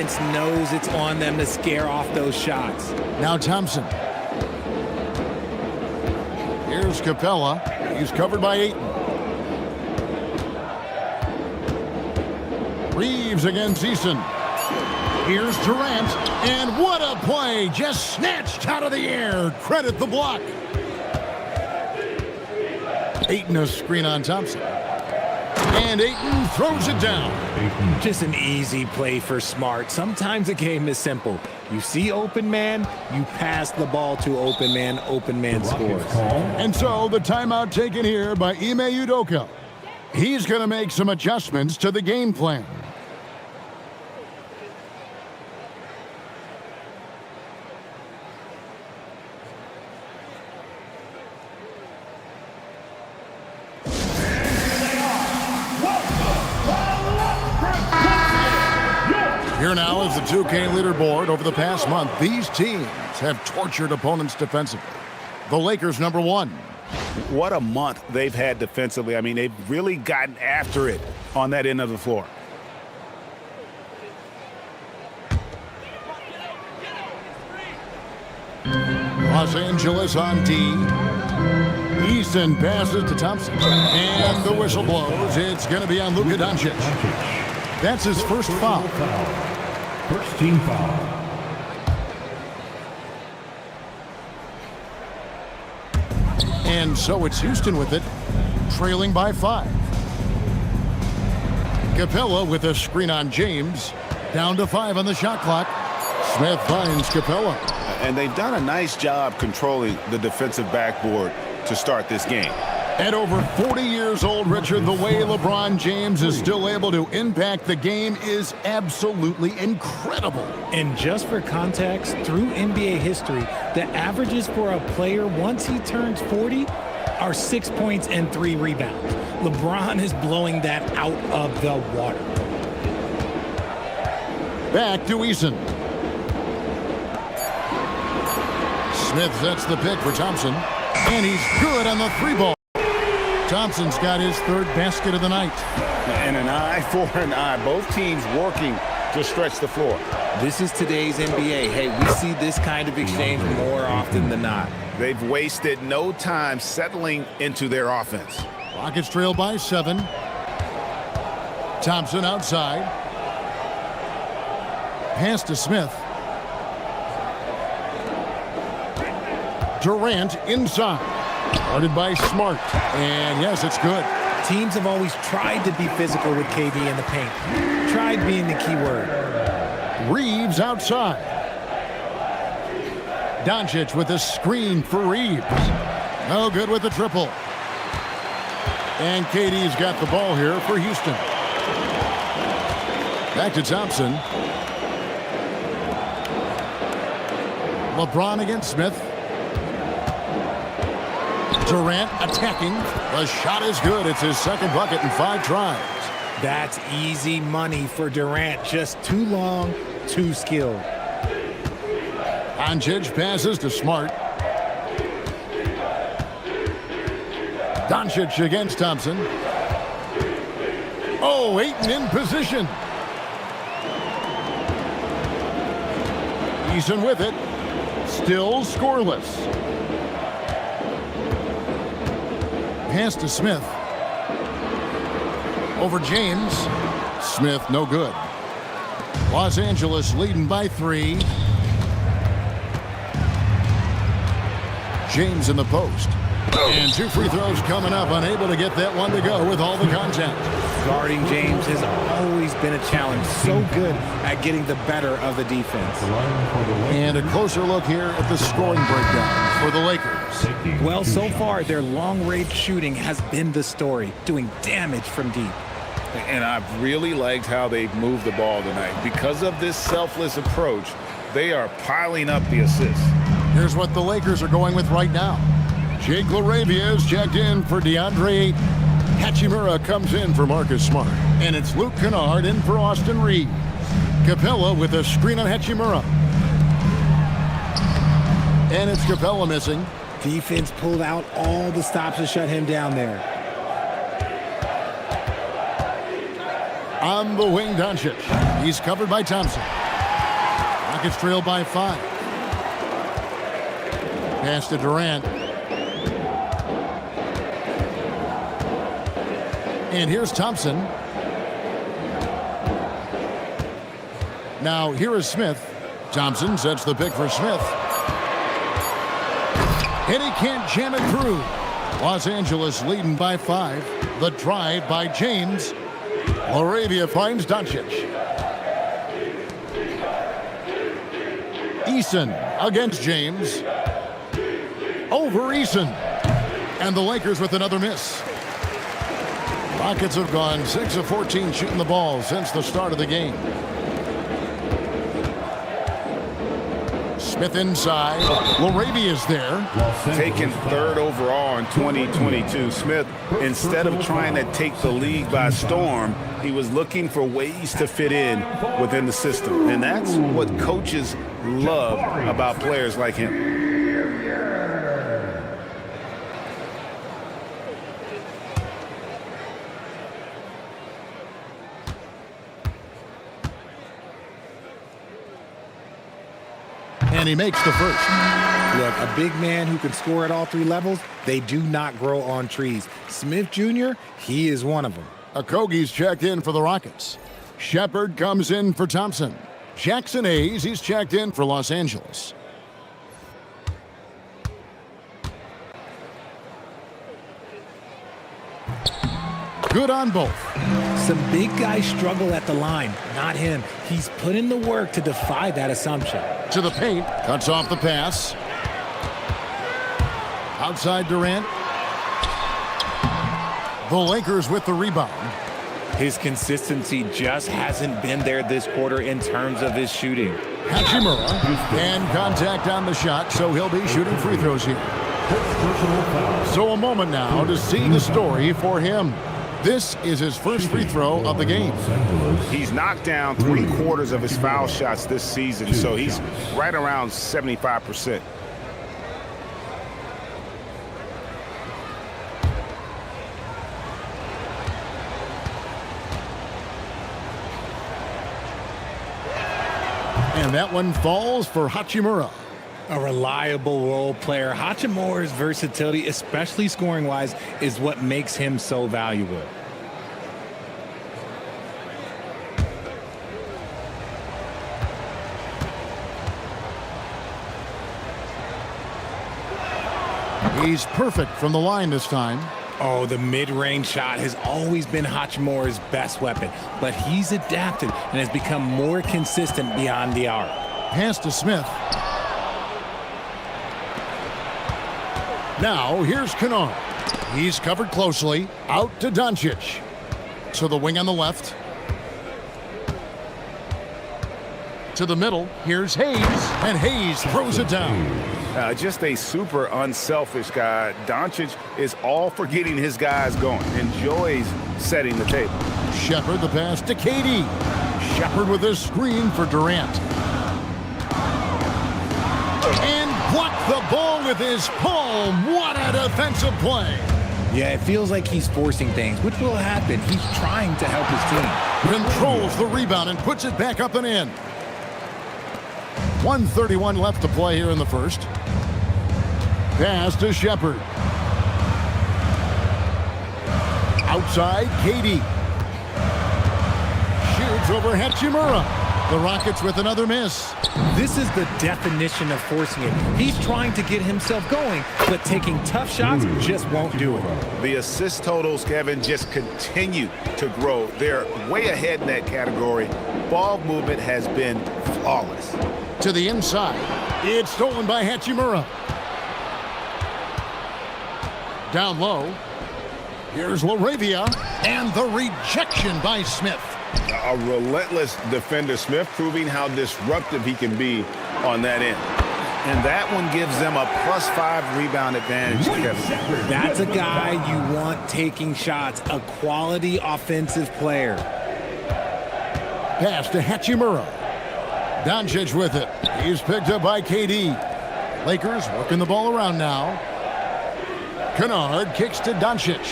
Knows it's on them to scare off those shots. Now Thompson. Here's Capella. He's covered by Ayton. Reeves against Eason. Here's Durant. And what a play. Just snatched out of the air. Credit the block. Ayton a screen on Thompson. And Ayton throws it down. Just an easy play for Smart. Sometimes a game is simple. You see open man, you pass the ball to open man scores. And so the timeout taken here by Ime Udoka. He's going to make some adjustments to the game plan. Here now is the 2K leaderboard. Over the past month, these teams have tortured opponents defensively. The Lakers #1. What a month they've had defensively. I mean, they've really gotten after it on that end of the floor. Los Angeles on D. Easton passes to Thompson. And the whistle blows. It's going to be on Luka Doncic. That's his first foul. First team foul. And so it's Houston with it, trailing by 5. Capella with a screen on James. Down to 5 on the shot clock. Smith finds Capella. And they've done a nice job controlling the defensive backboard to start this game. At over 40 years old, Richard, the way LeBron James is still able to impact the game is absolutely incredible. And just for context, through NBA history, the averages for a player once he turns 40 are 6 points and 3 rebounds. LeBron is blowing that out of the water. Back to Eason. Smith sets the pick for Thompson. And he's good on the 3-ball. Thompson's got his 3rd basket of the night. And an eye for an eye. Both teams working to stretch the floor. This is today's NBA. Hey, we see this kind of exchange more often than not. They've wasted no time settling into their offense. Rockets trail by 7. Thompson outside. Pass to Smith. Durant inside. Guarded by Smart. And yes, it's good. Teams have always tried to be physical with KD in the paint. Tried being the key word. Reeves outside. Doncic with a screen for Reeves. No good with the triple. And KD's got the ball here for Houston. Back to Thompson. LeBron against Smith. Durant attacking. The shot is good. It's his 2nd bucket in 5 tries. That's easy money for Durant. Just too long, too skilled. Doncic passes to Smart. Doncic against Thompson. Oh, Ayton in position. Eason with it. Still scoreless. Pass to Smith. Over James. Smith, no good. Los Angeles leading by 3. James in the post. And 2 free throws coming up. Unable to get that one to go with all the contact. Guarding James has always been a challenge. So good at getting the better of the defense. And a closer look here at the scoring breakdown for the Lakers. Well, so far, their long-range shooting has been the story, doing damage from deep. And I've really liked how they've moved the ball tonight. Because of this selfless approach, they are piling up the assists. Here's what the Lakers are going with right now. Jake LaRavia is checked in for DeAndre Ayton. Hachimura comes in for Marcus Smart. And it's Luke Kennard in for Austin Reeves. Capella with a screen on Hachimura. And it's Capella missing. Defense pulled out all the stops to shut him down there. On the wing, Doncic. He's covered by Thompson. Rockets trail by 5. Pass to Durant. And here's Thompson. Now here is Smith. Thompson sets the pick for Smith. And he can't jam it through. Los Angeles leading by 5. The drive by James. Laravia finds Doncic. Eason against James. Over Eason. And the Lakers with another miss. Rockets have gone 6 of 14 shooting the ball since the start of the game. Smith inside. Laravia is there. Taken 3rd overall in 2022. Smith, instead of trying to take the league by storm, he was looking for ways to fit in within the system. And that's what coaches love about players like him. And he makes the first. Look, a big man who can score at all 3 levels, they do not grow on trees. Smith Jr., he is one of them. Okogie's checked in for the Rockets. Shepard comes in for Thompson. Jackson Hayes, he's checked in for Los Angeles. Good on both. Some big guys struggle at the line, not him. He's put in the work to defy that assumption. To the paint, cuts off the pass. Outside Durant. The Lakers with the rebound. His consistency just hasn't been there this quarter in terms of his shooting. Hachimura, and contact on the shot, so he'll be shooting free throws here. So a moment now to see the story for him. This is his first free throw of the game. He's knocked down 3/4 of his foul shots this season, so he's right around 75%. And that one falls for Hachimura. A reliable role player. Hachimura's versatility, especially scoring-wise, is what makes him so valuable. He's perfect from the line this time. Oh, the mid-range shot has always been Hachimura's best weapon, but he's adapted and has become more consistent beyond the arc. Pass to Smith. Now, here's Kennard. He's covered closely. Out to Doncic. To the wing on the left. To the middle. Here's Hayes. And Hayes throws it down. Just a super unselfish guy. Doncic is all for getting his guys going. Enjoys setting the table. Shepard the pass to KD. Shepard with a screen for Durant. And blocked the ball with his palm. What a defensive play. Yeah, it feels like he's forcing things, which will happen. He's trying to help his team. Controls the rebound and puts it back up and in. 1:31 left to play here in the first. Pass to Shepard. Outside, KD. Shoots over Hachimura. The Rockets with another miss. This is the definition of forcing it. He's trying to get himself going, but taking tough shots just won't do it. The assist totals, Kevin, just continue to grow. They're way ahead in that category. Ball movement has been flawless. To the inside. It's stolen by Hachimura. Down low. Here's Laravia. And the rejection by Smith. A relentless defender. Smith proving how disruptive he can be on that end. And that one gives them a +5 rebound advantage. That's a guy you want taking shots, a quality offensive player. Pass to Hachimura. Doncic with it. He's picked up by KD. Lakers working the ball around now. Kennard kicks to Doncic.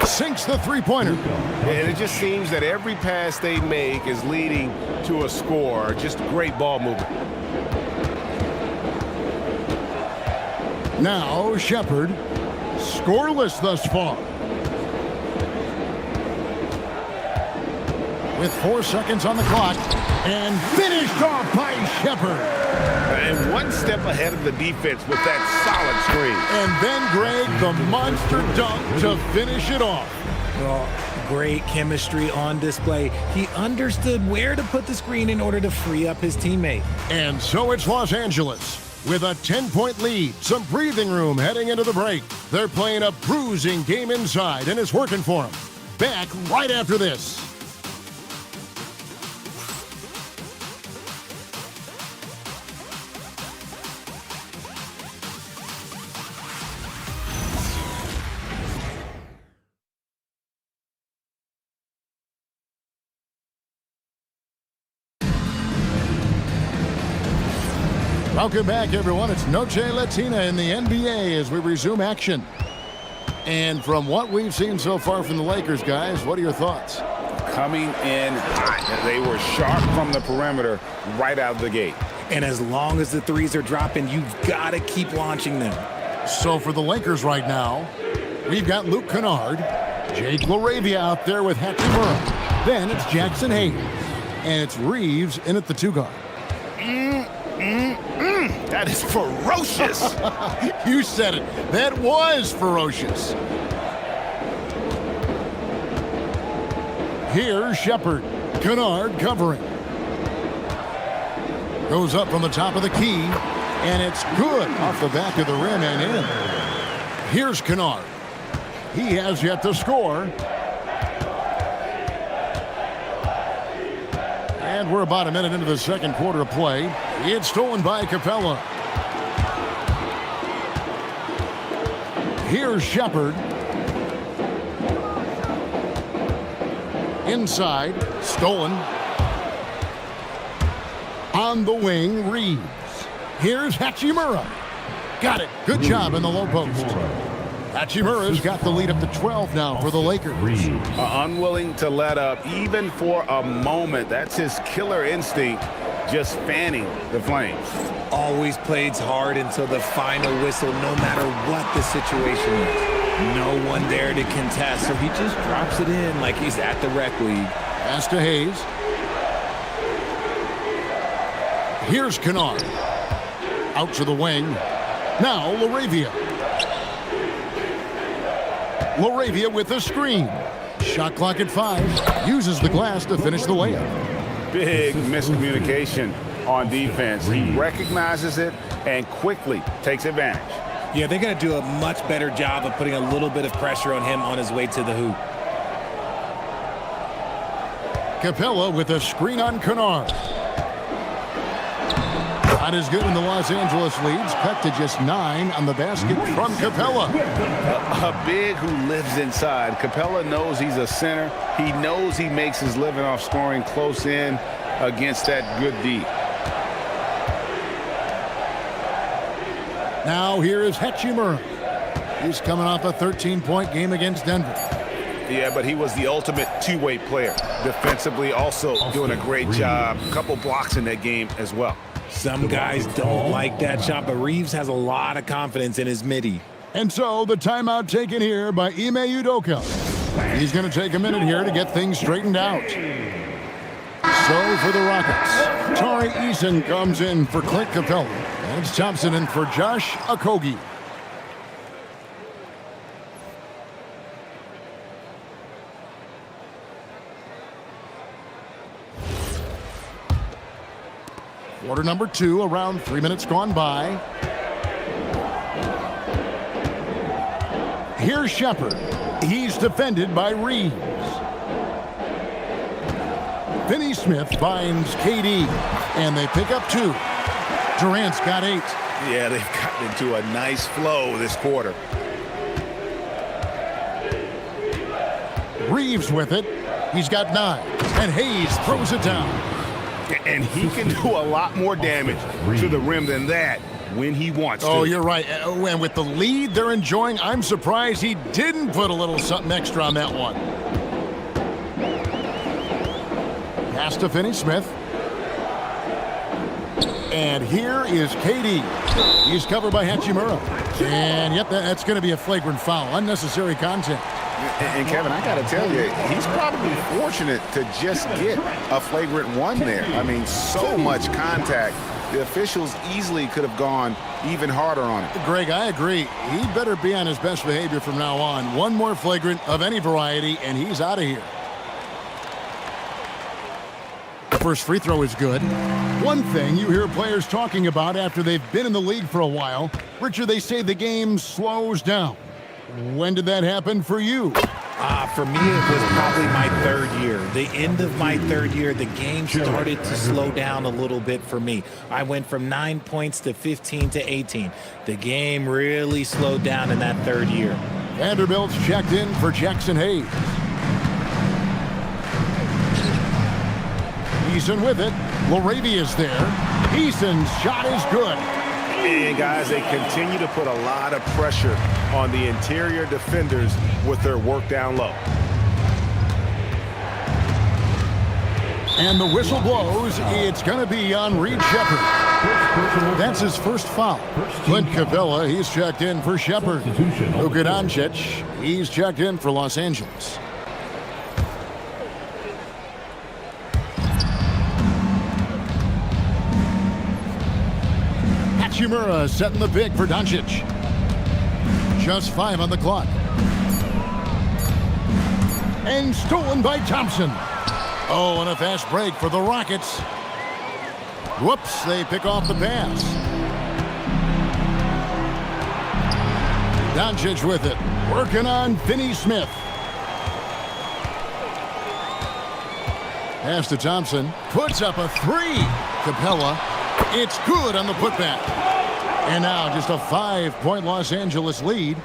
Sinks the three-pointer. And it just seems that every pass they make is leading to a score. Just great ball movement. Now Shepard, scoreless thus far. With 4 seconds on the clock, and finished off by Shepard. And one step ahead of the defense with that solid screen. And then Greg, the monster dunk to finish it off. Well, great chemistry on display. He understood where to put the screen in order to free up his teammate. And so it's Los Angeles with a 10-point lead, some breathing room heading into the break. They're playing a bruising game inside, and it's working for them. Back right after this. Welcome back, everyone. It's Noche Latina in the NBA as we resume action. And from what we've seen so far from the Lakers, guys, what are your thoughts? Coming in hot. They were sharp from the perimeter right out of the gate. And as long as the threes are dropping, you've got to keep launching them. So for the Lakers right now, we've got Luke Kennard, Jake LaRavia out there with Hachimura. Then it's Jackson Hayes. And it's Reeves in at the 2-guard. That is ferocious. You said it. That was ferocious. Here's Shepard. Kennard covering. Goes up from the top of the key, and it's good off the back of the rim and in. Here's Kennard. He has yet to score. And we're about a minute into the second quarter of play. It's stolen by Capella. Here's Shepard. Inside, stolen. On the wing, Reeves. Here's Hachimura. Got it. Good job in the low post. Hachimura's got the lead up to 12 now for the Lakers. Unwilling to let up even for a moment. That's his killer instinct, just fanning the flames. Always plays hard until the final whistle, no matter what the situation is. No one there to contest, so he just drops it in like he's at the rec league. Pass to Hayes. Here's Kennard. Out to the wing. Now LaRavia. LaRavia with the screen. Shot clock at 5. Uses the glass to finish the layup. Big miscommunication on defense. He recognizes it and quickly takes advantage. Yeah, they're going to do a much better job of putting a little bit of pressure on him on his way to the hoop. Capella with a screen on Kennard. Not as good in the Los Angeles leads. Cut to just 9 on the basket from Capella. A big who lives inside. Capella knows he's a center. He knows he makes his living off scoring close in against that good D. Now here is Hachimura. He's coming off a 13-point game against Denver. Yeah, but he was the ultimate two-way player. Defensively also doing a great job. A couple blocks in that game as well. Some guys don't like that shot, but Reeves has a lot of confidence in his midi. And so the timeout taken here by Ime Udoka. He's going to take a minute here to get things straightened out. So for the Rockets, Tari Eason comes in for Clint Capella. And it's Thompson in for Josh Okogie. Quarter number 2, around 3 minutes gone by. Here's Shepard. He's defended by Reeves. Finney Smith finds KD, and they pick up 2. Durant's got 8. Yeah, they've gotten into a nice flow this quarter. Reeves with it. He's got 9, and Hayes throws it down. And he can do a lot more damage to the rim than that when he wants to. Oh, you're right. And with the lead they're enjoying, I'm surprised he didn't put a little something extra on that one. Pass to Finney-Smith. And here is KD. He's covered by Hachimura. And yep, that's going to be a flagrant foul. Unnecessary contact. And Kevin, I got to tell you, he's probably fortunate to just get a flagrant one there. I mean, so much contact. The officials easily could have gone even harder on it. Greg, I agree. He better be on his best behavior from now on. One more flagrant of any variety, and he's out of here. The first free throw is good. One thing you hear players talking about after they've been in the league for a while, Richard, they say the game slows down. When did that happen for you? For me, it was probably my third year. The end of my third year, the game started to slow down a little bit for me. I went from 9 points to 15 to 18. The game really slowed down in that third year. Vanderbilt's checked in for Jackson Hayes. Eason with it. Laravia's there. Eason's shot is good. And guys, they continue to put a lot of pressure on the interior defenders with their work down low. And the whistle blows. It's going to be on Reed Shepard. That's his first foul. Clint Capella, he's checked in for Shepard. Luka Doncic, he's checked in for Los Angeles. Hachimura setting the pick for Doncic. Just 5 on the clock. And stolen by Thompson. Oh, and a fast break for the Rockets. Whoops, they pick off the pass. Doncic with it. Working on Finney-Smith. Pass to Thompson. Puts up a 3. Capella. It's good on the putback. And now just a 5-point Los Angeles lead.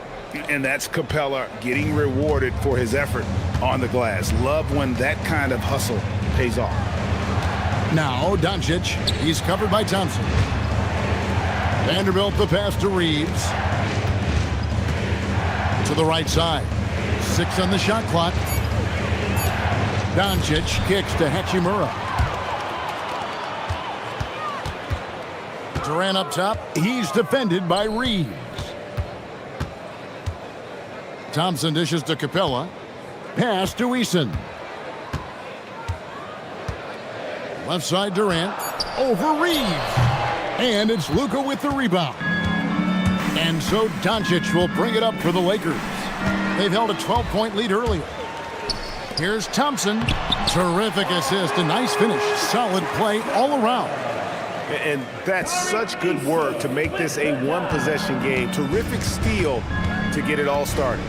And that's Capella getting rewarded for his effort on the glass. Love when that kind of hustle pays off. Now Doncic, he's covered by Thompson. Vanderbilt the pass to Reeves. To the right side. 6 on the shot clock. Doncic kicks to Hachimura. Durant up top. He's defended by Reeves. Thompson dishes to Capella. Pass to Eason. Left side Durant. Over Reeves. And it's Luka with the rebound. And so Doncic will bring it up for the Lakers. They've held a 12-point lead earlier. Here's Thompson. Terrific assist. A nice finish. Solid play all around. And that's such good work to make this a one-possession game. Terrific steal to get it all started.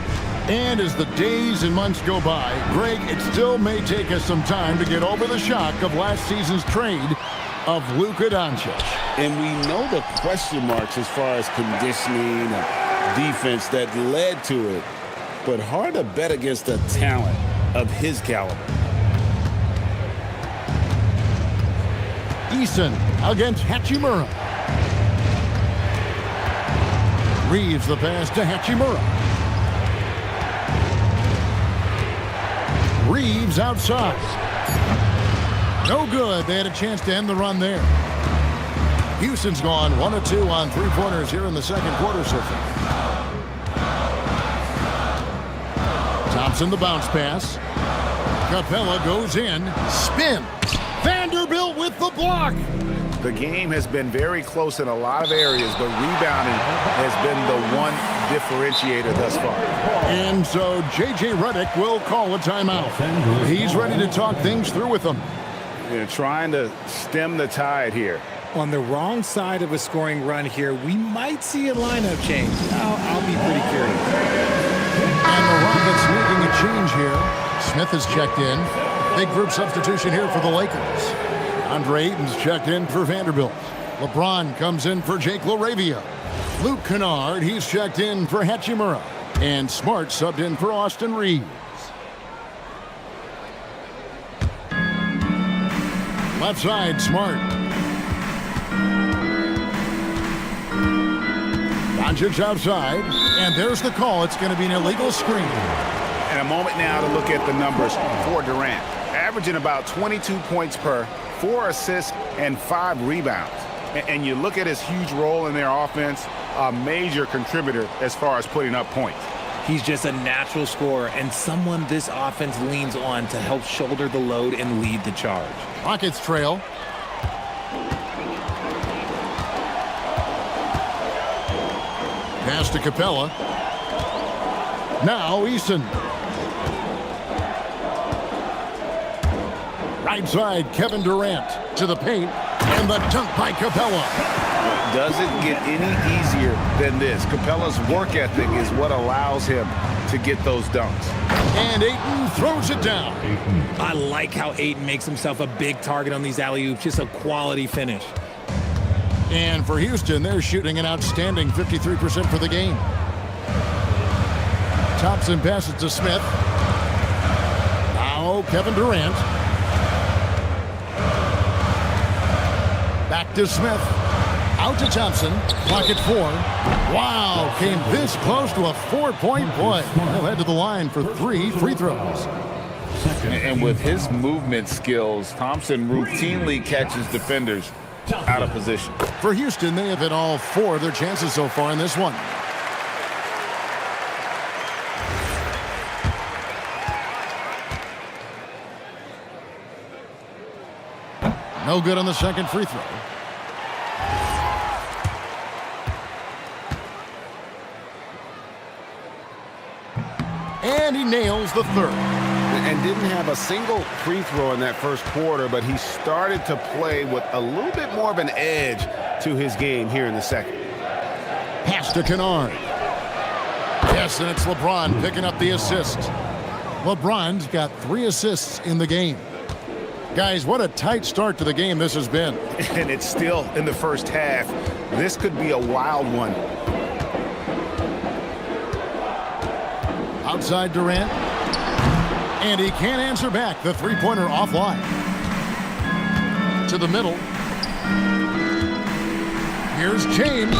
And as the days and months go by, Greg, it still may take us some time to get over the shock of last season's trade of Luka Doncic. And we know the question marks as far as conditioning and defense that led to it. But hard to bet against a talent of his caliber. Eason against Hachimura. Reeves the pass to Hachimura. Reeves outside. No good. They had a chance to end the run there. Houston's gone 1 of 2 on 3-pointers here in the second quarter so far. Thompson the bounce pass. Capella goes in. Spin. Vanderbilt with the block. The game has been very close in a lot of areas, but rebounding has been the one differentiator thus far. And so J.J. Redick will call a timeout. He's ready to talk things through with them. They're trying to stem the tide here. On the wrong side of a scoring run here, we might see a lineup change. I'll be pretty curious. And the Rockets making a change here. Smith has checked in. Big group substitution here for the Lakers. Andre Ayton's checked in for Vanderbilt. LeBron comes in for Jake LaRavia. Luke Kennard, he's checked in for Hachimura. And Smart subbed in for Austin Reeves. Left side, Smart. Doncic outside. And there's the call. It's going to be an illegal screen. And a moment now to look at the numbers for Durant. averaging about 22 points per, 4 assists, and 5 rebounds. And you look at his huge role in their offense, a major contributor as far as putting up points. He's just a natural scorer and someone this offense leans on to help shoulder the load and lead the charge. Rockets trail. Pass to Capella. Now Easton. Right side, Kevin Durant to the paint, and the dunk by Capella. Doesn't get any easier than this. Capella's work ethic is what allows him to get those dunks. And Ayton throws it down. I like how Ayton makes himself a big target on these alley-oops. Just a quality finish. And for Houston, they're shooting an outstanding 53% for the game. Thompson passes to Smith. Now Kevin Durant. Back to Smith. Out to Thompson. Clock at 4. Wow, came this close to a 4-point play. He'll head to the line for 3 free throws. And with his movement skills, Thompson routinely catches defenders out of position. For Houston, they have hit all 4 of their chances so far in this one. No good on the second free throw. And he nails the third. And didn't have a single free throw in that first quarter, but he started to play with a little bit more of an edge to his game here in the second. Pass to Kennard. Yes, and it's LeBron picking up the assist. LeBron's got 3 assists in the game. Guys, what a tight start to the game this has been. And it's still in the first half. This could be a wild one. Outside Durant. And he can't answer back. The three-pointer offline. To the middle. Here's James.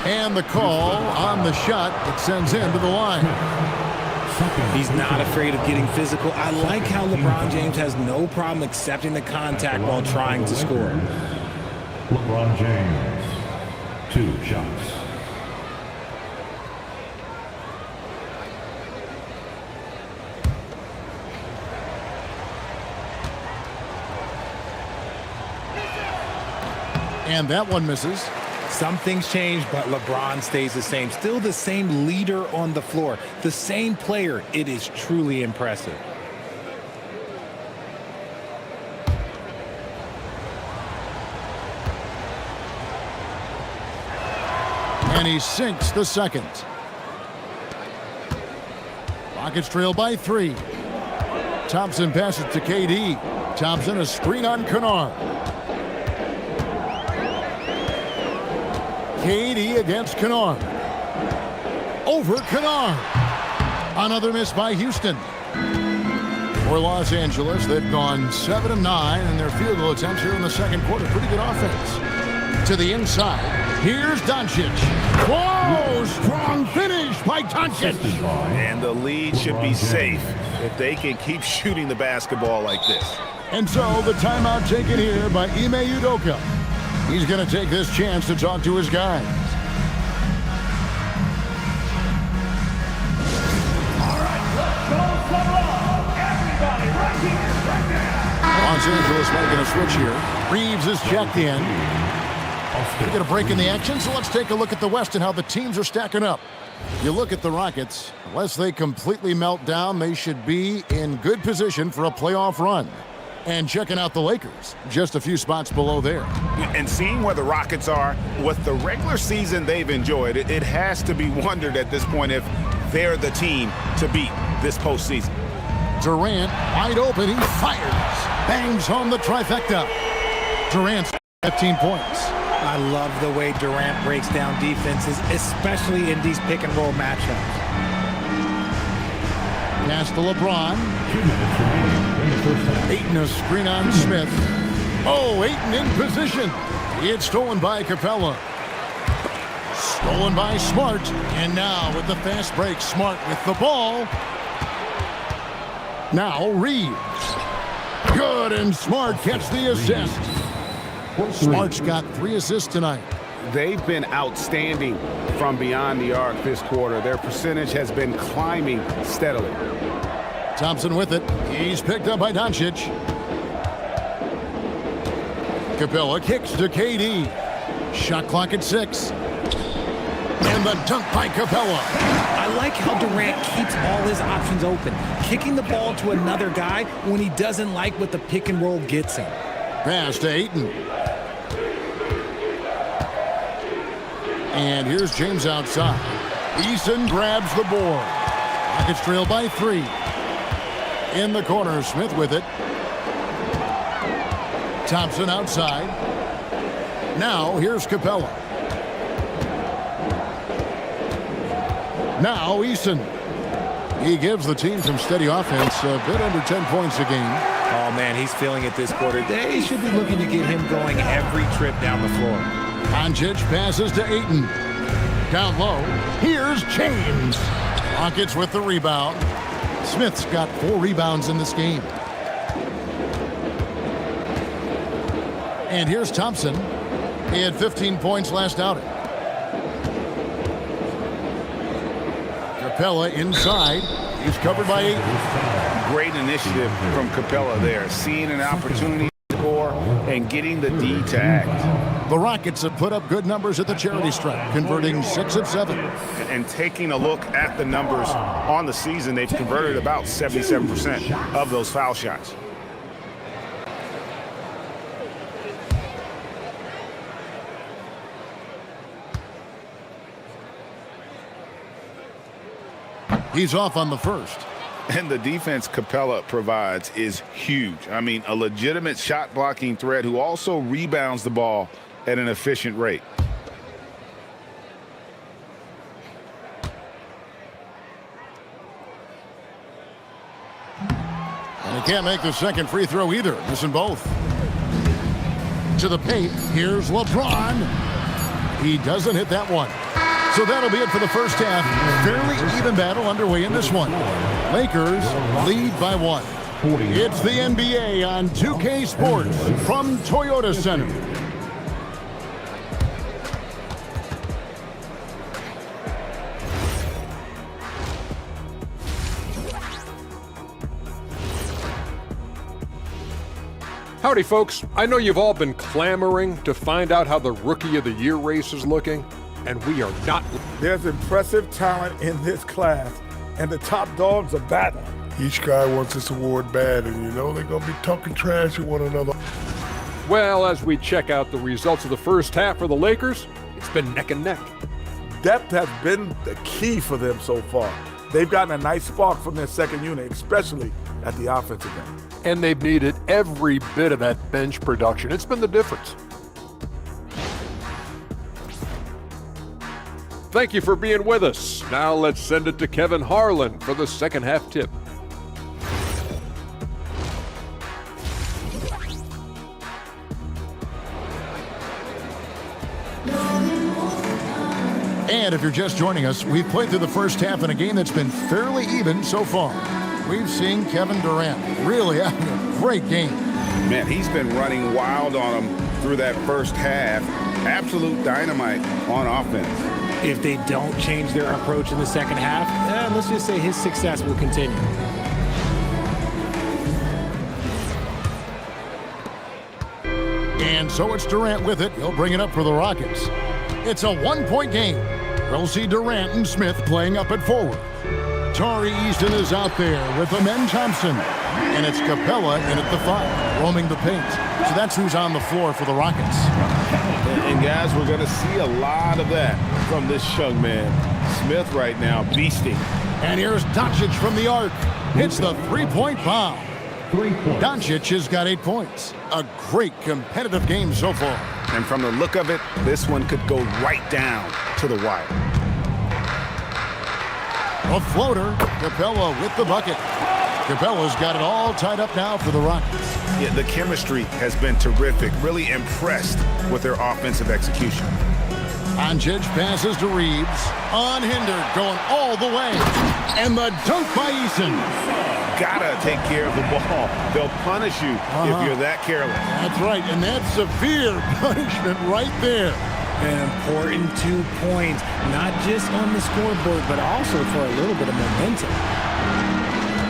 And the call on the shot that sends him to the line. He's not afraid of getting physical. I like how LeBron James has no problem accepting the contact while trying to score. LeBron James, 2 shots. And that one misses. Some things change, but LeBron stays the same. Still the same leader on the floor. The same player. It is truly impressive. And he sinks the second. Rockets trail by 3. Thompson passes to KD. Thompson, a screen on Kennard. KD against Kennard. Over Kennard. Another miss by Houston. For Los Angeles, they've gone 7 of 9 in their field goal attempts here in the second quarter. Pretty good offense. To the inside. Here's Doncic. Whoa! Strong finish by Doncic. And the lead should be safe if they can keep shooting the basketball like this. And so the timeout taken here by Ime Udoka. He's going to take this chance to talk to his guys. All right, let's go Sabra. Everybody right here, right now. Los Angeles making a switch here. Reeves is checked in. We get a break in the action, so let's take a look at the West and how the teams are stacking up. You look at the Rockets, unless they completely melt down, they should be in good position for a playoff run. And checking out the Lakers, just a few spots below there. And seeing where the Rockets are with the regular season they've enjoyed, it has to be wondered at this point if they're the team to beat this postseason. Durant, wide open, he fires. Bangs home the trifecta. Durant's 15 points. I love the way Durant breaks down defenses, especially in these pick-and-roll matchups. Pass to LeBron. 2 minutes remaining in the first half. Ayton a screen on Smith. Oh, Ayton in position. It's stolen by Capella. Stolen by Smart. And now with the fast break, Smart with the ball. Now Reeves. good, and Smart gets the assist. Smart's got 3 assists tonight. They've been outstanding from beyond the arc this quarter. Their percentage has been climbing steadily. Thompson with it. He's picked up by Doncic. Capella kicks to KD. Shot clock at 6. And the dunk by Capella. I like how Durant keeps all his options open, kicking the ball to another guy when he doesn't like what the pick and roll gets him. Pass to Ayton. And here's James outside. Eason grabs the board. Rockets trail by 3. In the corner, Smith with it. Thompson outside. Now here's Capella. Now Eason. He gives the team some steady offense, a bit under 10 points a game. Oh, man, he's feeling it this quarter. They should be looking to get him going every trip down the floor. Doncic passes to Ayton. Down low, here's James. Rockets with the rebound. Smith's got 4 rebounds in this game. And here's Thompson. He had 15 points last outing. Capella inside. He's covered by Ayton. Great initiative from Capella there, seeing an opportunity to score and getting the D to act. The Rockets have put up good numbers at the charity stripe, converting 6 of 7. And taking a look at the numbers on the season, they've converted about 77% of those foul shots. He's off on the first. And the defense Capella provides is huge. I mean, a legitimate shot blocking threat who also rebounds the ball at an efficient rate. And he can't make the second free throw either, missing both. To the paint, here's LeBron. He doesn't hit that one. So that'll be it for the first half. Fairly even battle underway in this one. Lakers lead by 1. It's the NBA on 2K Sports from Toyota Center. Howdy, folks. I know you've all been clamoring to find out how the Rookie of the Year race is looking, and we are not. There's impressive talent in this class, and the top dogs are battling. Each guy wants this award bad, and you know they're going to be talking trash at one another. Well, as we check out the results of the first half for the Lakers, it's been neck and neck. Depth has been the key for them so far. They've gotten a nice spark from their second unit, especially at the offensive end. And they've needed every bit of that bench production. It's been the difference. Thank you for being with us. Now let's send it to Kevin Harlan for the second half tip. And if you're just joining us, we've played through the first half in a game that's been fairly even so far. We've seen Kevin Durant really having a great game. Man, he's been running wild on them through that first half. Absolute dynamite on offense. If they don't change their approach in the second half, let's just say his success will continue. And so it's Durant with it. He'll bring it up for the Rockets. It's a 1-point game. We'll see Durant and Smith playing up at forward. Tari Easton is out there with Amen Thompson. And it's Capella in at the 5, roaming the paint. So that's who's on the floor for the Rockets. And guys, we're going to see a lot of that from this young man. Smith right now, beasting. And here's Doncic from the arc. Hits the 3-point bomb. Doncic has got 8 points. A great competitive game so far. And from the look of it, this one could go right down to the wire. A floater. Capella with the bucket. Capella's got it all tied up now for the Rockets. Yeah, the chemistry has been terrific. Really impressed with their offensive execution. Doncic passes to Reeves. Unhindered, going all the way. And the dunk by Eason. gotta take care of the ball. They'll punish you if you're that careless. That's right, and that's severe punishment right there. An important 2 points, not just on the scoreboard, but also for a little bit of momentum.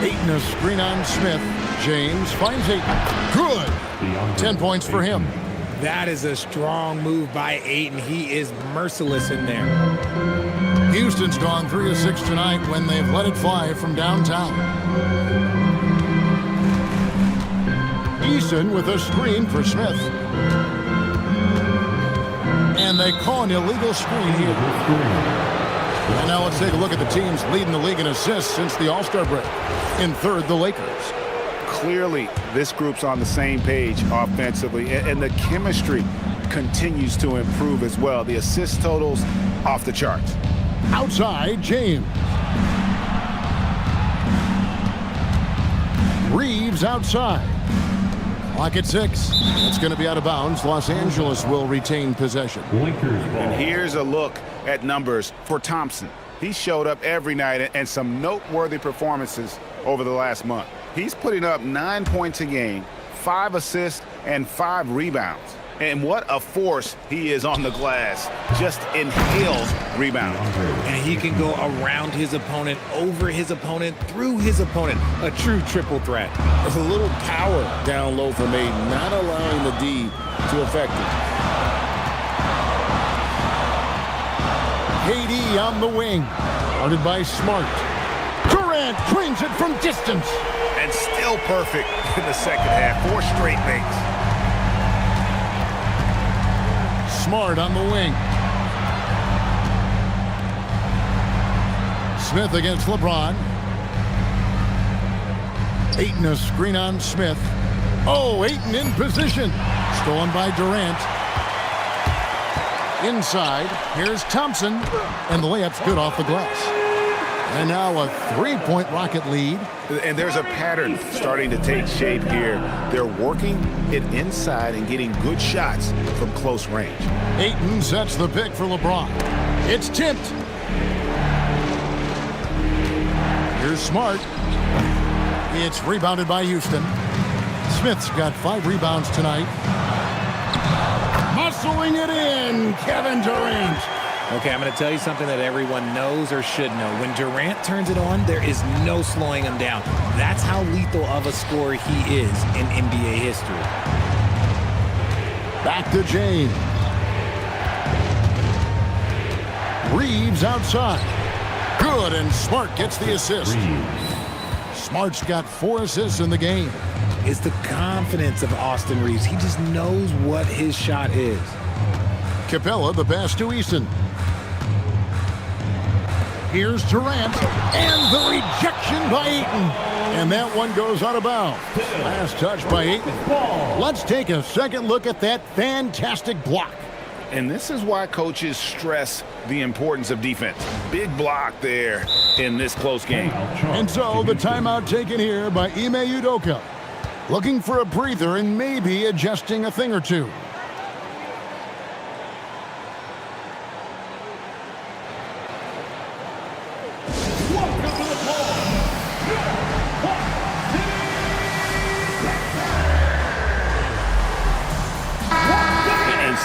Ayton, a screen on Smith. James finds Ayton. Good. 10 points for him. That is a strong move by Ayton. He is merciless in there. Houston's gone 3 of 6 tonight when they've let it fly from downtown. Eason with a screen for Smith. And they call an illegal screen here. And now let's take a look at the teams leading the league in assists since the All-Star break. In third, the Lakers. Clearly, this group's on the same page offensively, and the chemistry continues to improve as well. The assist totals off the charts. Outside, James. Reeves outside. Clock at 6. It's going to be out of bounds. Los Angeles will retain possession. And here's a look at numbers for Thompson. He showed up every night and some noteworthy performances over the last month. He's putting up 9 points a game, 5 assists, and 5 rebounds. And what a force he is on the glass. Just inhales rebounds. And he can go around his opponent, over his opponent, through his opponent. A true triple threat. There's a little power down low from Ayton, not allowing the D to affect it. KD on the wing. Guarded by Smart. Durant drains it from distance. And still perfect in the second half. 4 straight makes. Smart on the wing. Smith against LeBron. Ayton a screen on Smith. Oh, Ayton in position. Stolen by Durant. Inside, here's Thompson. And the layup's good off the glass. And now a 3-point Rocket lead. And there's a pattern starting to take shape here. They're working it inside and getting good shots from close range. Ayton sets the pick for LeBron. It's tipped. Here's Smart. It's rebounded by Houston. Smith's got 5 rebounds tonight. Muscling it in, Kevin Durant. Okay, I'm going to tell you something that everyone knows or should know. When Durant turns it on, there is no slowing him down. That's how lethal of a scorer he is in NBA history. Back to James. Reeves outside. Good, and Smart gets the assist. Smart's got 4 assists in the game. It's the confidence of Austin Reeves. He just knows what his shot is. Capella, the pass to Eason. Here's Durant, and the rejection by Ayton. And that one goes out of bounds. Last touch by Ayton. Let's take a second look at that fantastic block. And this is why coaches stress the importance of defense. Big block there in this close game. And so the timeout taken here by Ime Udoka. Looking for a breather and maybe adjusting a thing or two.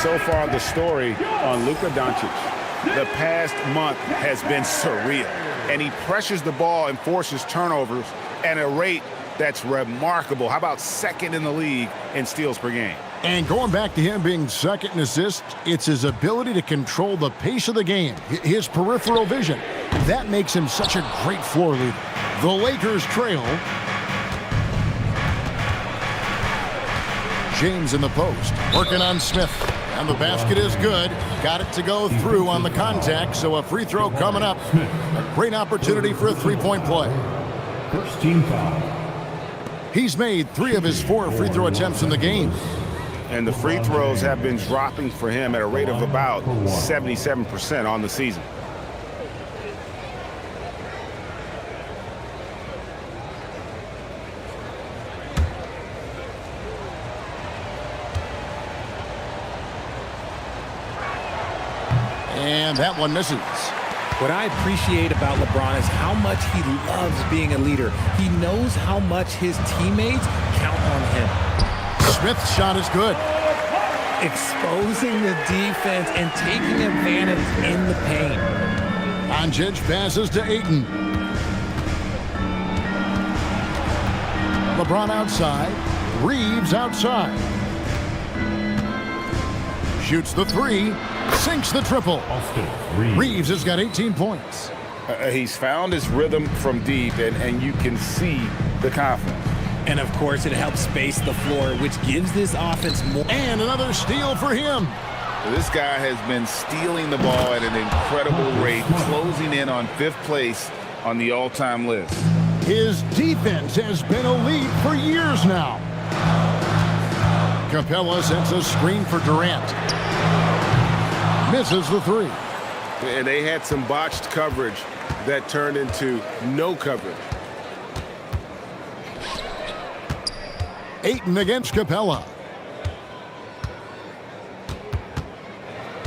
So far, the story on Luka Doncic, the past month has been surreal. And he pressures the ball and forces turnovers at a rate that's remarkable. How about second in the league in steals per game? And going back to him being second in assists, it's his ability to control the pace of the game, his peripheral vision. That makes him such a great floor leader. The Lakers trail. James in the post, working on Smith. And the basket is good. Got it to go through on the contact, so a free throw coming up. A great opportunity for a 3-point play. First team foul. He's made 3 of his 4 free throw attempts in the game. And the free throws have been dropping for him at a rate of about 77% on the season. And that one misses. What I appreciate about LeBron is how much he loves being a leader. He knows how much his teammates count on him. Smith's shot is good. Exposing the defense and taking advantage in the paint. Doncic passes to Ayton. LeBron outside. Reeves outside. Shoots the three. Sinks the triple. Reeves has got 18 points. He's found his rhythm from deep, and you can see the confidence. And, of course, it helps space the floor, which gives this offense more. And another steal for him. This guy has been stealing the ball at an incredible rate, closing in on 5th place on the all-time list. His defense has been elite for years now. Capella sets a screen for Durant. Misses the three. And they had some botched coverage that turned into no coverage. Ayton against Capella.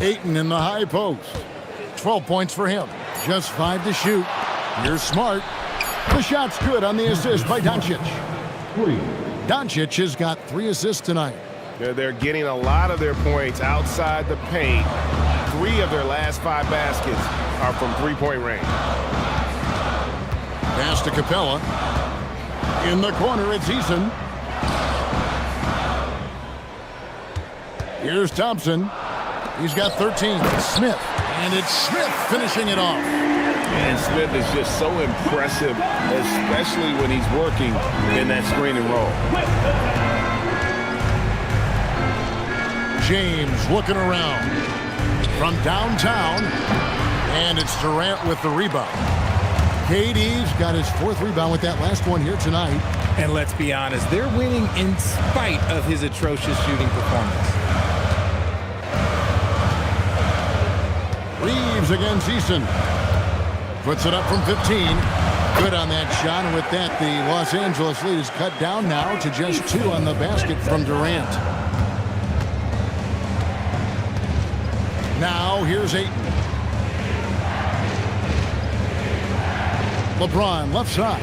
Ayton in the high post. 12 points for him. Just 5 to shoot. Here's Smart. The shot's good on the assist by Doncic. Doncic has got 3 assists tonight. They're getting a lot of their points outside the paint. 3 of their last 5 baskets are from three-point range. Pass to Capella. In the corner, it's Eason. Here's Thompson. He's got 13. Smith. And it's Smith finishing it off. And Smith is just so impressive, especially when he's working in that screen and roll. James looking around from downtown. And it's Durant with the rebound. KD's got his 4th rebound with that last one here tonight. And let's be honest, they're winning in spite of his atrocious shooting performance. Reeves against Eason. Puts it up from 15. Good on that shot. And with that, the Los Angeles lead is cut down now to just 2 on the basket from Durant. Now here's Ayton. LeBron left side.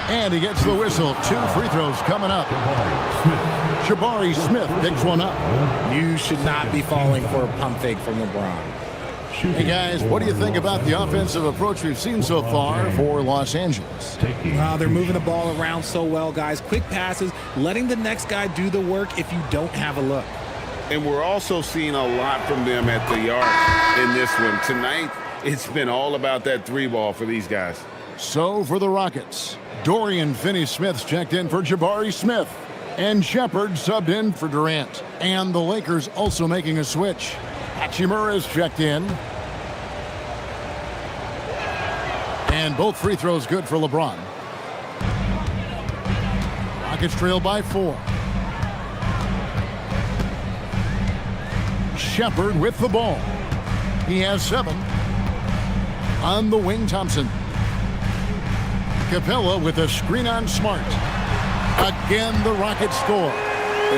And he gets the whistle. 2 free throws coming up. Jabari Smith picks one up. You should not be falling for a pump fake from LeBron. Hey guys, what do you think about the offensive approach we've seen so far for Los Angeles? They're moving the ball around so well, guys. Quick passes, letting the next guy do the work if you don't have a look. And we're also seeing a lot from them at the arc in this one. Tonight, it's been all about that 3 ball for these guys. So for the Rockets, Dorian Finney-Smith's checked in for Jabari Smith. And Shepard subbed in for Durant. And the Lakers also making a switch. Hachimura's checked in. And both free throws good for LeBron. Rockets trail by 4. Shepard with the ball. He has 7. On the wing, Thompson. Capella with a screen on Smart. Again, the Rockets score.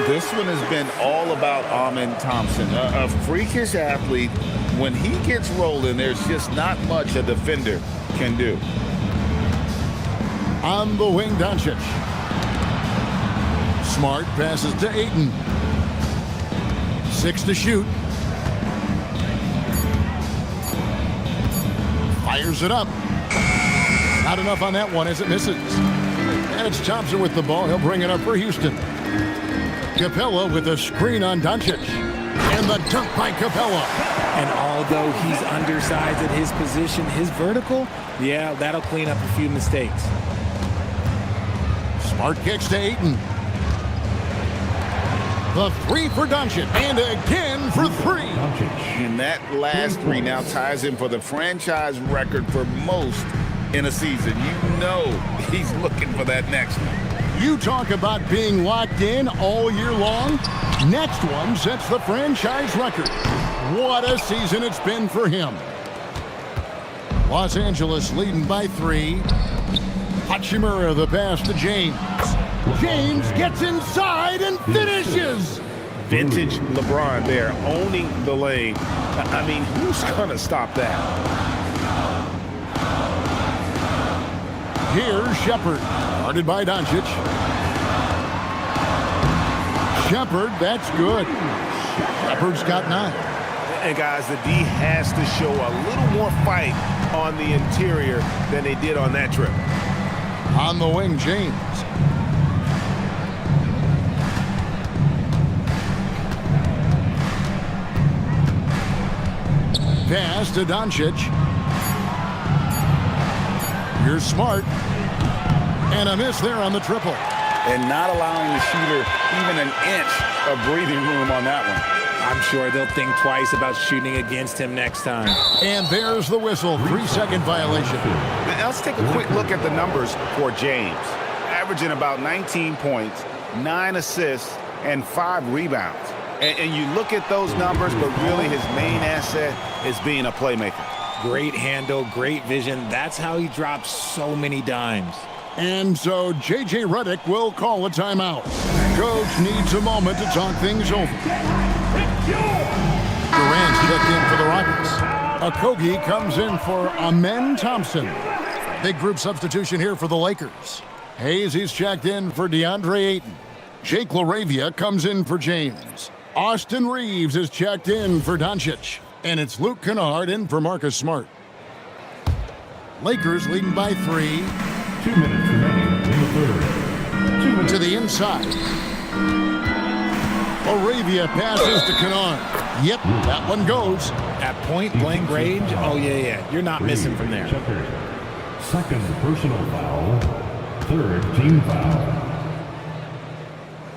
This one has been all about Amen Thompson, a freakish athlete. When he gets rolling, there's just not much a defender can do. On the wing, Doncic. Smart passes to Ayton. 6 to shoot. Fires it up. Not enough on that one as it misses. And it's Thompson with the ball. He'll bring it up for Houston. Capella with a screen on Doncic. And the dunk by Capella. And although he's undersized at his position, his vertical, yeah, that'll clean up a few mistakes. Smart kicks to Ayton. The 3 for Doncic. And again for 3. And that last 3 now ties him for the franchise record for most in a season. You know he's looking for that next one. You talk about being locked in all year long. Next one sets the franchise record. What a season it's been for him. Los Angeles leading by 3. Hachimura the pass to James. James gets inside and finishes. Vintage LeBron there, owning the lane. I mean, who's going to stop that? Here's Shepard, guarded by Doncic. Shepard, that's good. Shepard's got 9. And guys, the D has to show a little more fight on the interior than they did on that trip. On the wing, James. Pass to Doncic. Here's Smart. And a miss there on the triple. And not allowing the shooter even an inch of breathing room on that one. I'm sure they'll think twice about shooting against him next time. And there's the whistle. 3-second violation. Now let's take a quick look at the numbers for James. Averaging about 19 points, 9 assists, and 5 rebounds. And you look at those numbers, but really his main asset is being a playmaker. Great handle, great vision. That's how he drops so many dimes. And so J.J. Redick will call a timeout. Coach needs a moment to talk things over. Durant's checked in for the Rockets. Okogie comes in for Amen Thompson. Big group substitution here for the Lakers. Hayes, he's checked in for DeAndre Ayton. Jake LaRavia comes in for James. Austin Reeves is checked in for Doncic. And it's Luke Kennard in for Marcus Smart. Lakers leading by 3. 2 minutes remaining in the third. 2 minutes. To the inside. LaRavia passes to Kennard. Yep, that one goes. At point-blank range, oh, yeah. You're not missing from there. Checkers. Second personal foul. Third team foul.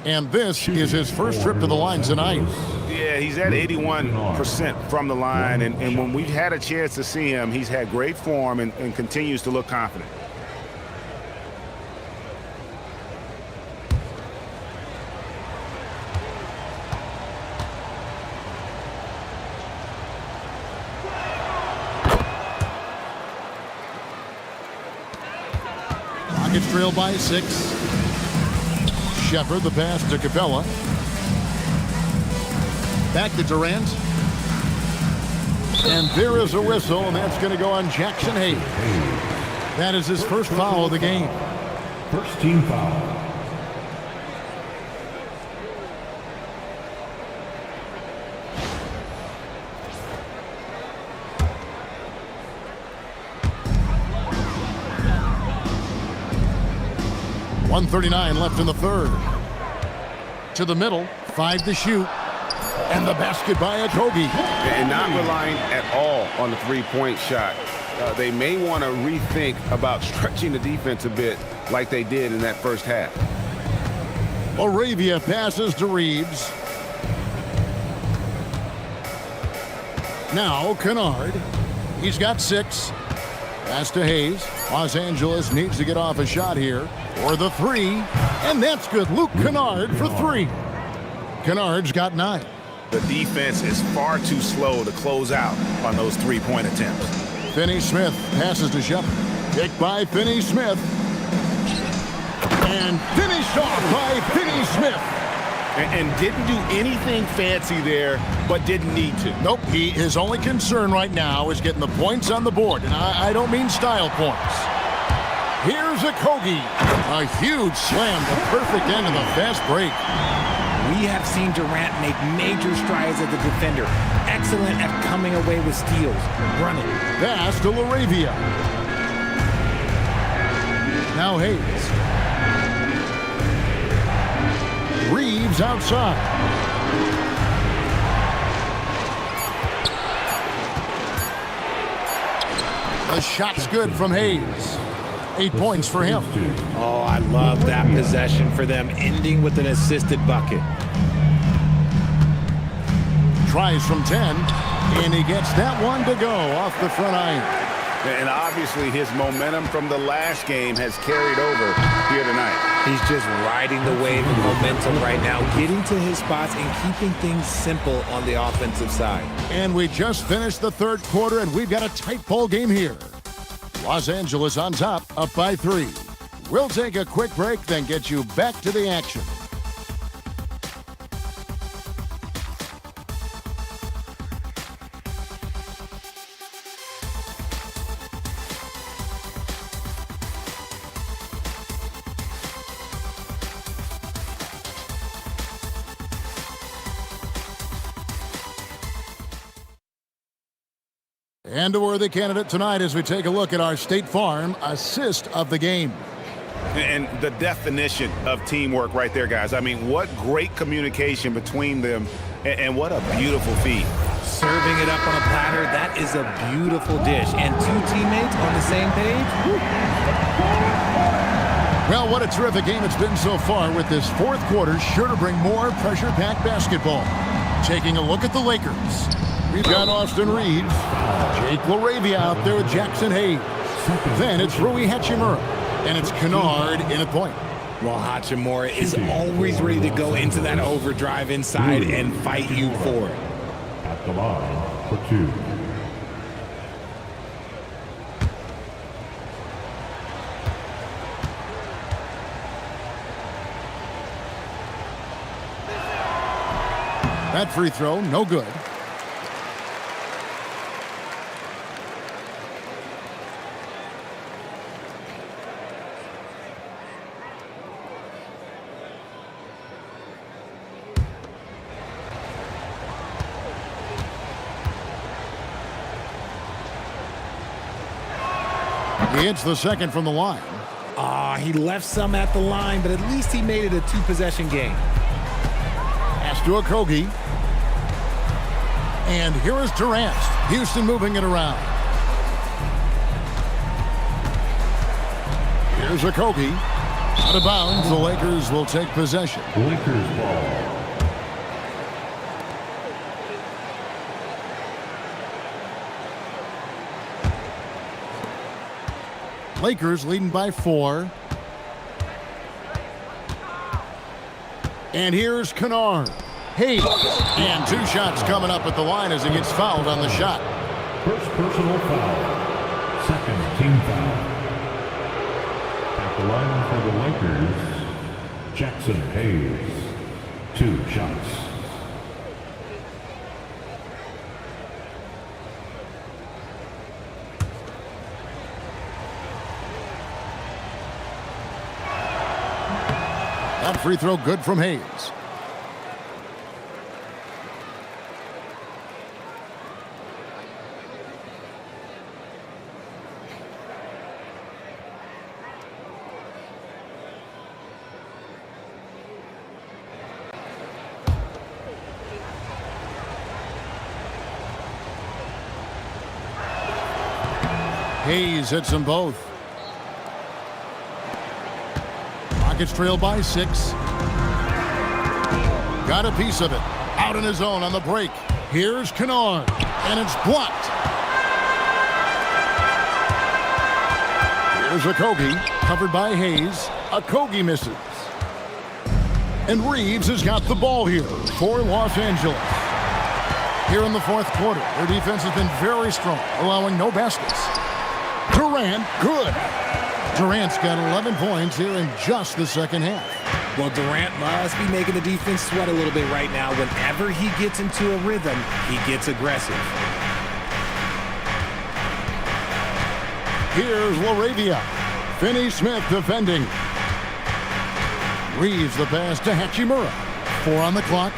And this is his first trip to the line tonight. Yeah, he's at 81% from the line, and when we've had a chance to see him, he's had great form and continues to look confident. Rockets trail by 6. Shepard, the pass to Capella. Back to Durant. And there is a whistle, and that's going to go on Jackson Hayes. That is his first foul of the game. First team foul. .139 left in the third. To the middle, 5 to shoot. And the basket by Okogie. And not relying at all on the three-point shot. They may want to rethink about stretching the defense a bit like they did in that first half. LaRavia passes to Reeves. Now Kennard. He's got 6. Pass to Hayes. Los Angeles needs to get off a shot here. For the 3. And that's good. Luke Kennard for 3. Kennard's got 9. The defense is far too slow to close out on those three-point attempts. Finney-Smith passes to Shepard. Picked by Finney-Smith. And finished off by Finney-Smith. And didn't do anything fancy there, but didn't need to. Nope, his only concern right now is getting the points on the board. And I don't mean style points. Here's Okogie. A huge slam, the perfect end of the fast break. We have seen Durant make major strides as a defender. Excellent at coming away with steals. Running. Pass to LaRavia. Now Hayes. Reeves outside. The shot's good from Hayes. 8 points for him. Oh, I love that possession for them, ending with an assisted bucket. Tries from 10, and he gets that one to go off the front iron. And obviously his momentum from the last game has carried over here tonight. He's just riding the wave of momentum right now, getting to his spots and keeping things simple on the offensive side. And we just finished the third quarter, and we've got a tight ball game here. Los Angeles on top, up by 3. We'll take a quick break, then get you back to the action. And a worthy candidate tonight as we take a look at our State Farm assist of the game. And the definition of teamwork right there, guys. I mean, what great communication between them, and what a beautiful feed. Serving it up on a platter, that is a beautiful dish. And two teammates on the same page. Woo. Well, what a terrific game it's been so far, with this fourth quarter sure to bring more pressure-packed basketball. Taking a look at the Lakers. We've got Austin Reeves, Jake LaRavia out there with Jackson Hayes. Then it's Rui Hachimura, and it's Kennard in at point. Well, Hachimura is always ready to go into that overdrive inside and fight you for it. At the line for 2. That free throw, no good. He hits the second from the line. He left some at the line, but at least he made it a two-possession game. Pass to Okogie. And here is Durant. Houston moving it around. Here's Okogie. Out of bounds, the Lakers will take possession. Lakers ball. Lakers leading by 4. And here's Kennard. Hayes. And 2 shots coming up at the line as he gets fouled on the shot. First personal foul. Second team foul. At the line for the Lakers, Jackson Hayes. 2 shots. That free throw good from Hayes. Hayes hits them both. Rockets trail by 6. Got a piece of it. Out in his own on the break. Here's Kennard. And it's blocked. Here's Okogie. Covered by Hayes. Okogie misses. And Reeves has got the ball here for Los Angeles. Here in the fourth quarter, their defense has been very strong, allowing no baskets. Durant, good. Durant's got 11 points here in just the second half. Well, Durant must be making the defense sweat a little bit right now. Whenever he gets into a rhythm, he gets aggressive. Here's LaRavia. Finney Smith defending. Reeves the pass to Hachimura. 4 on the clock.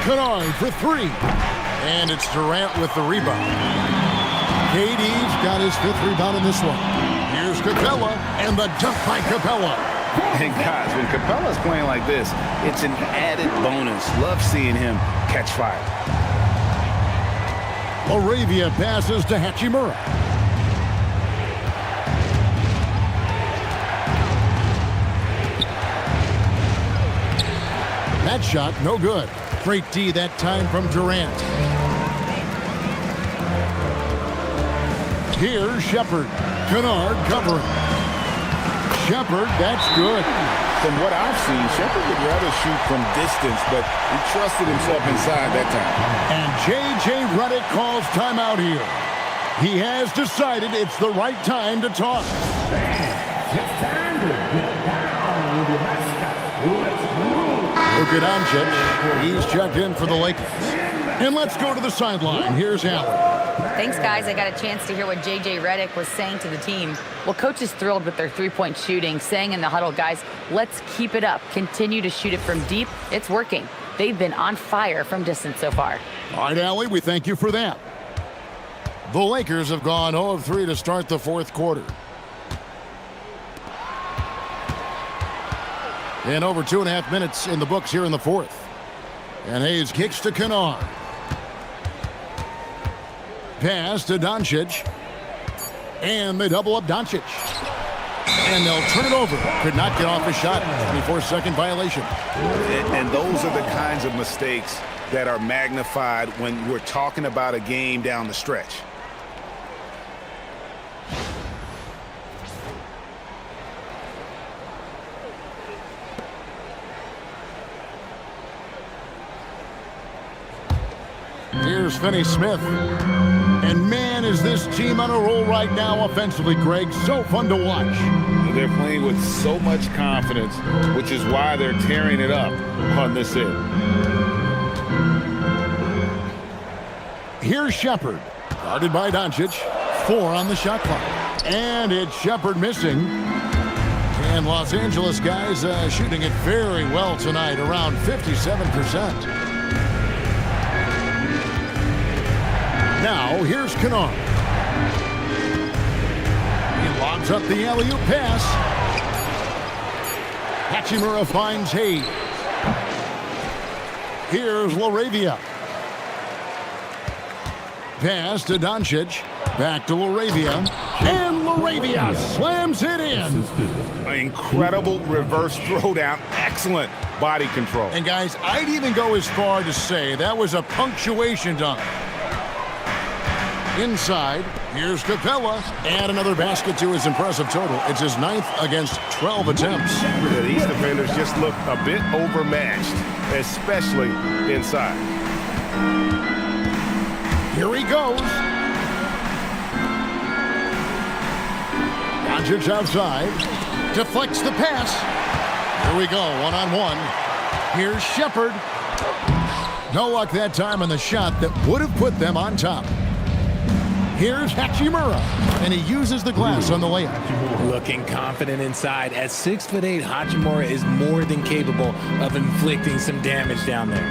Kennard for 3. And it's Durant with the rebound. KD's got his 5th rebound in this one. Here's Capella, and the dunk by Capella. And guys, when Capella's playing like this, it's an added bonus. Love seeing him catch fire. LaRavia passes to Hachimura. That shot, no good. Great D that time from Durant. Here's Shepard. Kennard covering. Shepard, that's good. From what I've seen, Shepard would rather shoot from distance, but he trusted himself inside that time. And J.J. Redick calls timeout here. He has decided it's the right time to talk. It's time to get down with your mascot. Let's move. Luka Doncic, he's checked in for the Lakers. And let's go to the sideline. Here's Allen. Thanks, guys. I got a chance to hear what J.J. Redick was saying to the team. Well, coach is thrilled with their three-point shooting, saying in the huddle, guys, let's keep it up. Continue to shoot it from deep. It's working. They've been on fire from distance so far. All right, Allie, we thank you for that. The Lakers have gone 0 of 3 to start the fourth quarter. And over 2.5 minutes in the books here in the fourth. And Hayes kicks to Kennard. Pass to Doncic. And they double up Doncic. And they'll turn it over. Could not get off a shot. 24-second violation. And those are the kinds of mistakes that are magnified when we're talking about a game down the stretch. Here's Finney-Smith. And man, is this team on a roll right now offensively, Greg. So fun to watch. They're playing with so much confidence, which is why they're tearing it up on this end. Here's Shepherd. Guarded by Doncic. 4 on the shot clock. And it's Shepherd missing. And Los Angeles guys shooting it very well tonight, around 57%. Now, here's Kennard. He lobs up the alley-oop pass. Hachimura finds Hayes. Here's LaRavia. Pass to Doncic. Back to LaRavia. And LaRavia slams it in. An incredible reverse throwdown. Excellent body control. And guys, I'd even go as far to say that was a punctuation dunk. Inside, here's Capella. Add another basket to his impressive total. It's his 9th against 12 attempts. These defenders just look a bit overmatched, especially inside. Here he goes. Doncic outside. Deflects the pass. Here we go, one-on-one. Here's Shepherd. No luck that time on the shot that would have put them on top. Here's Hachimura, and he uses the glass on the layup. Looking confident inside. At 6'8", Hachimura is more than capable of inflicting some damage down there.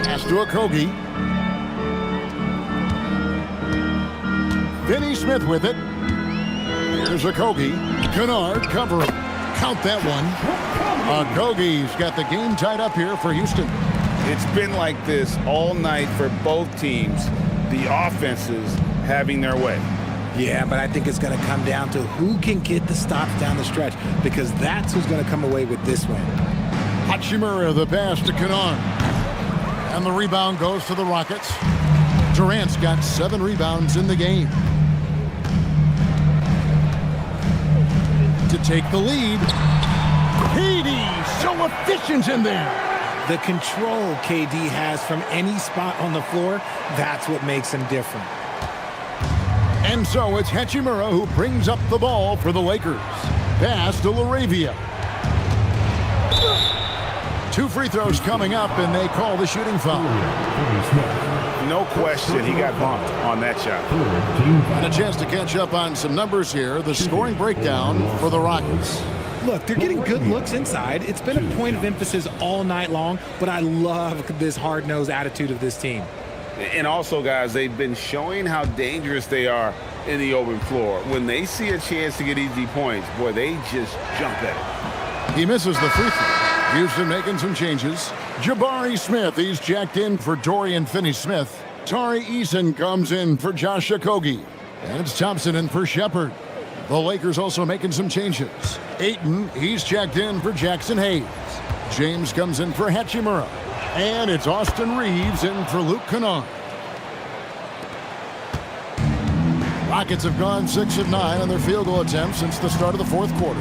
Pass to Okogie. Finney-Smith with it. Here's Okogie. Kennard covering. Count that one. Okogie's got the game tied up here for Houston. It's been like this all night for both teams. The offenses having their way. Yeah, but I think it's going to come down to who can get the stops down the stretch, because that's who's going to come away with this win. Hachimura, the pass to Kennard. And the rebound goes to the Rockets. Durant's got 7 rebounds in the game. To take the lead. KD, so efficient in there. The control KD has from any spot on the floor, that's what makes him different. And so it's Hachimura who brings up the ball for the Lakers. Pass to LaRavia. 2 free throws coming up, and they call the shooting foul. No question, he got bumped on that shot. And a chance to catch up on some numbers here. The scoring breakdown for the Rockets. Look, they're getting good looks inside. It's been a point of emphasis all night long, but I love this hard-nosed attitude of this team. And also, guys, they've been showing how dangerous they are in the open floor. When they see a chance to get easy points, boy, they just jump at it. He misses the free throw. Houston making some changes. Jabari Smith, he's jacked in for Dorian Finney-Smith. Tari Eason comes in for Josh Okogie. And it's Thompson in for Shepherd. The Lakers also making some changes. Ayton, he's checked in for Jackson Hayes. James comes in for Hachimura. And it's Austin Reeves in for Luke Kennard. Rockets have gone 6 of 9 on their field goal attempts since the start of the fourth quarter.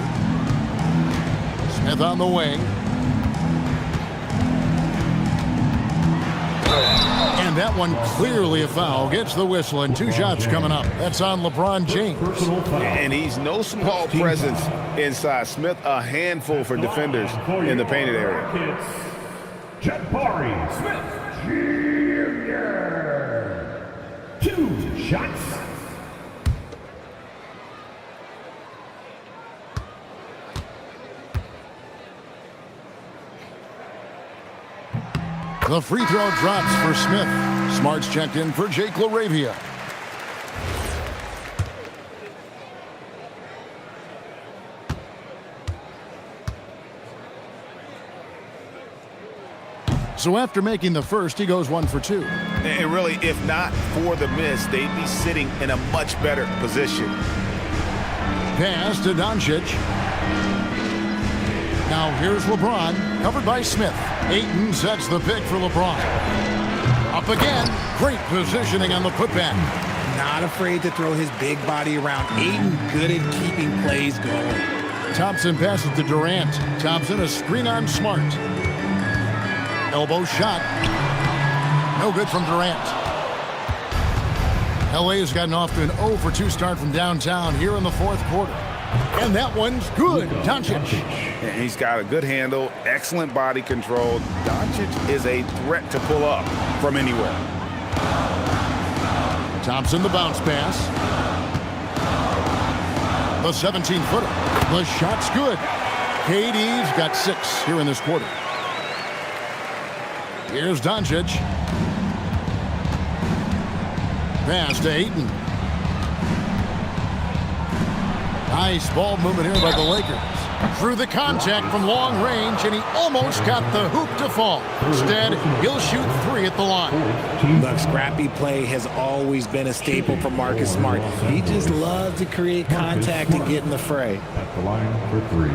Smith on the wing. And that one clearly a foul. Gets the whistle, and 2 shots coming up. That's on LeBron James. And he's no small presence inside. Smith, a handful for defenders in the painted area. Jabari Smith Jr. 2 shots. The free throw drops for Smith. Smart's checked in for Jake LaRavia. So after making the first, he goes 1 for 2. And really, if not for the miss, they'd be sitting in a much better position. Pass to Doncic. Now here's LeBron, covered by Smith. Ayton sets the pick for LeBron. Up again. Great positioning on the putback. Not afraid to throw his big body around. Ayton good at keeping plays going. Thompson passes to Durant. Thompson a screen on Smart. Elbow shot. No good from Durant. LA has gotten off to an 0 for 2 start from downtown here in the fourth quarter. And that one's good. Doncic. And he's got a good handle, excellent body control. Doncic is a threat to pull up from anywhere. Thompson the bounce pass. The 17-footer. The shot's good. KD's got 6 here in this quarter. Here's Doncic. Pass to Ayton. Nice ball movement here by the Lakers. Through the contact from long range, and he almost got the hoop to fall. Instead, he'll shoot 3 at the line. Look, scrappy play has always been a staple for Marcus Smart. He just loves to create contact and get in the fray. At the line for 3.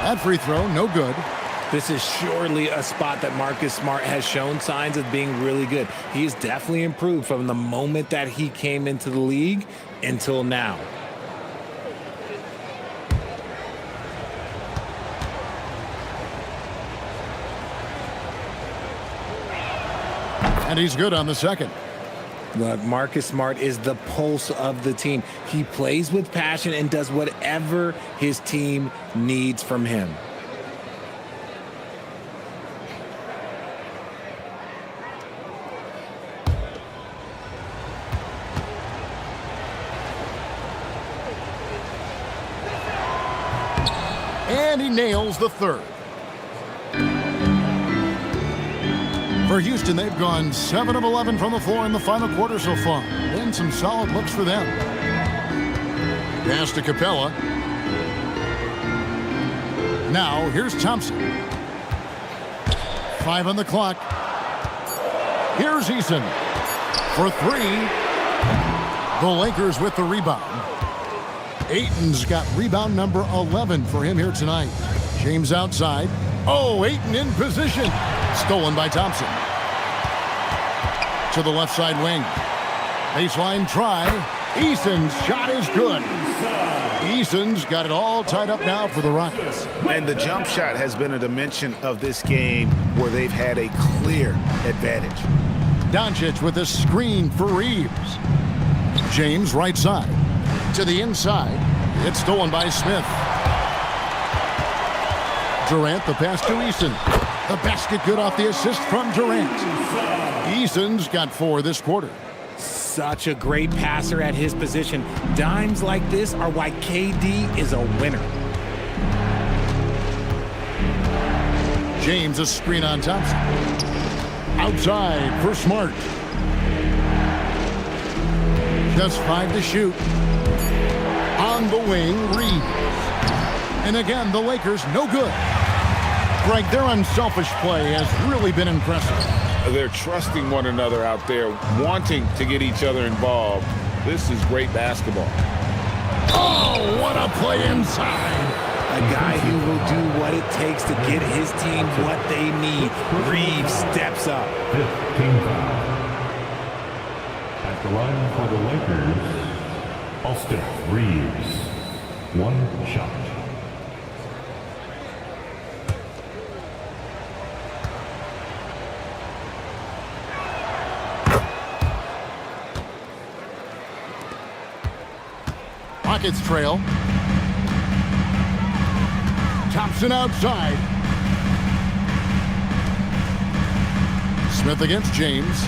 That free throw, no good. This is surely a spot that Marcus Smart has shown signs of being really good. He's definitely improved from the moment that he came into the league until now. And he's good on the second. Look, Marcus Smart is the pulse of the team. He plays with passion and does whatever his team needs from him. And he nails the third. For Houston, they've gone 7 of 11 from the floor in the final quarter so far. And some solid looks for them. Pass to Capella. Now, here's Thompson. 5 on the clock. Here's Eason for 3. The Lakers with the rebound. Ayton's got rebound number 11 for him here tonight. James outside. Oh, Ayton in position. Stolen by Thompson. To the left side wing. Baseline try. Eason's shot is good. Eason's got it all tied up now for the Rockets. And the jump shot has been a dimension of this game where they've had a clear advantage. Doncic with a screen for Reeves. James right side. To the inside. It's stolen by Smith. Durant the pass to Eason. The basket good off the assist from Durant. Eason's got 4 this quarter. Such a great passer at his position. Dimes like this are why KD is a winner. James a screen on Thompson. Outside for Smart. Just 5 to shoot. On the wing, Reeves. And again, the Lakers no good. Greg, their unselfish play has really been impressive. They're trusting one another out there, wanting to get each other involved. This is great basketball. Oh, what a play inside. A guy who will do what it takes to get his team what they need. Reeves steps up. 15 foul. At the line for the Lakers, Austin Reeves. 1 shot. Rockets trail. Thompson outside. Smith against James.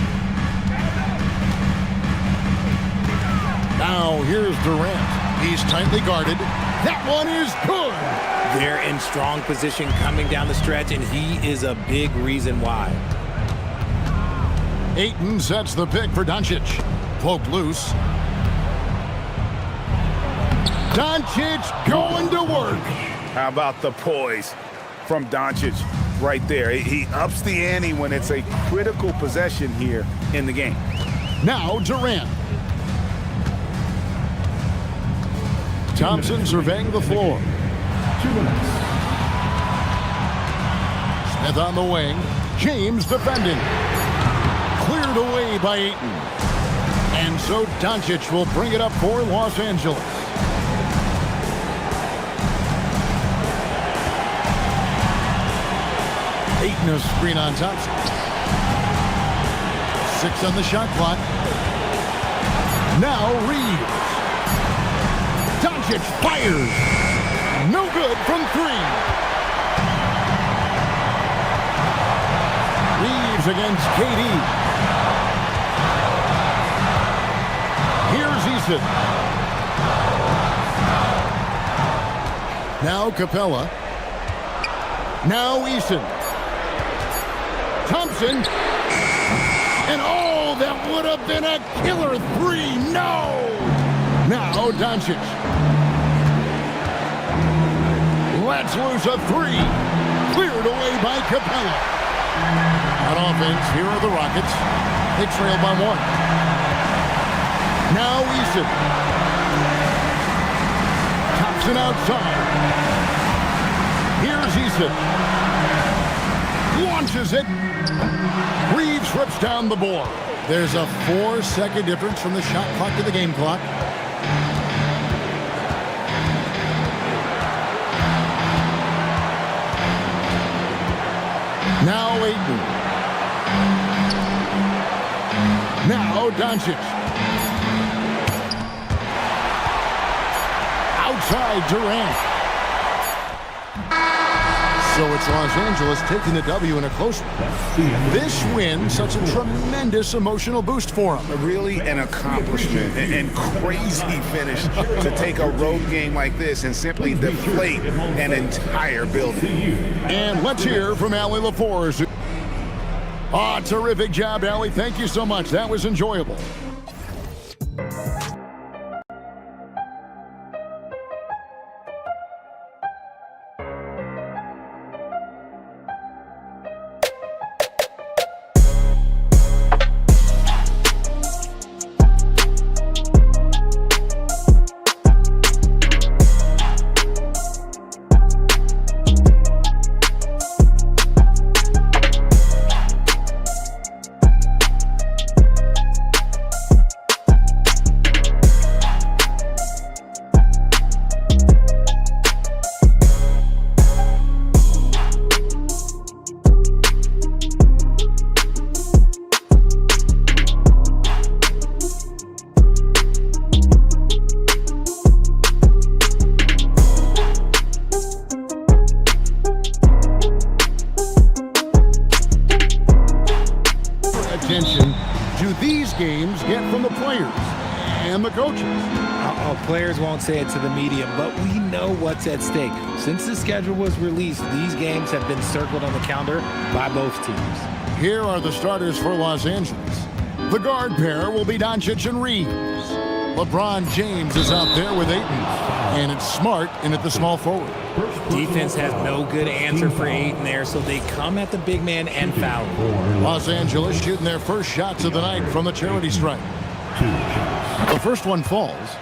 Now here's Durant. He's tightly guarded. That one is good. They're in strong position coming down the stretch, and he is a big reason why. Ayton sets the pick for Doncic. Poked loose. Doncic going to work. How about the poise from Doncic right there? He ups the ante when it's a critical possession here in the game. Now Durant. Thompson surveying the floor. 2 minutes. Smith on the wing. James defending. Cleared away by Ayton. And so Doncic will bring it up for Los Angeles. Ayton a screen on Thompson. 6 on the shot clock. Now Reeves. Doncic fires. No good from 3. Reeves against KD. Here's Eason. Now Capella. Now Eason. Thompson. And oh, that would have been a killer 3. No! Now Doncic. Lets loose a 3. Cleared away by Capella. On offense, here are the Rockets. They trail by 1. Now Eason. Thompson outside. Here's Eason. Launches it. Reeves rips down the board. There's a 4-second difference from the shot clock to the game clock. Now Ayton. Now Doncic. Outside Durant. So it's Los Angeles taking the W in a close one. This win, such a tremendous emotional boost for them. Really an accomplishment and crazy finish to take a road game like this and simply deflate an entire building. And let's hear from Allie LaForce. Ah, terrific job, Allie. Thank you so much. That was enjoyable. Attention do these games get from the players and the coaches? Players won't say it to the media, but we know what's at stake. Since the schedule was released, these games have been circled on the calendar by both teams. Here are the starters for Los Angeles. The guard pair will be Doncic and Reeves. LeBron James is out there with Ayton, and it's Smart in at the small forward. Defense has no good answer for Ayton there, so they come at the big man and foul him. Los Angeles shooting their first shots of the night from the charity stripe. The first one falls.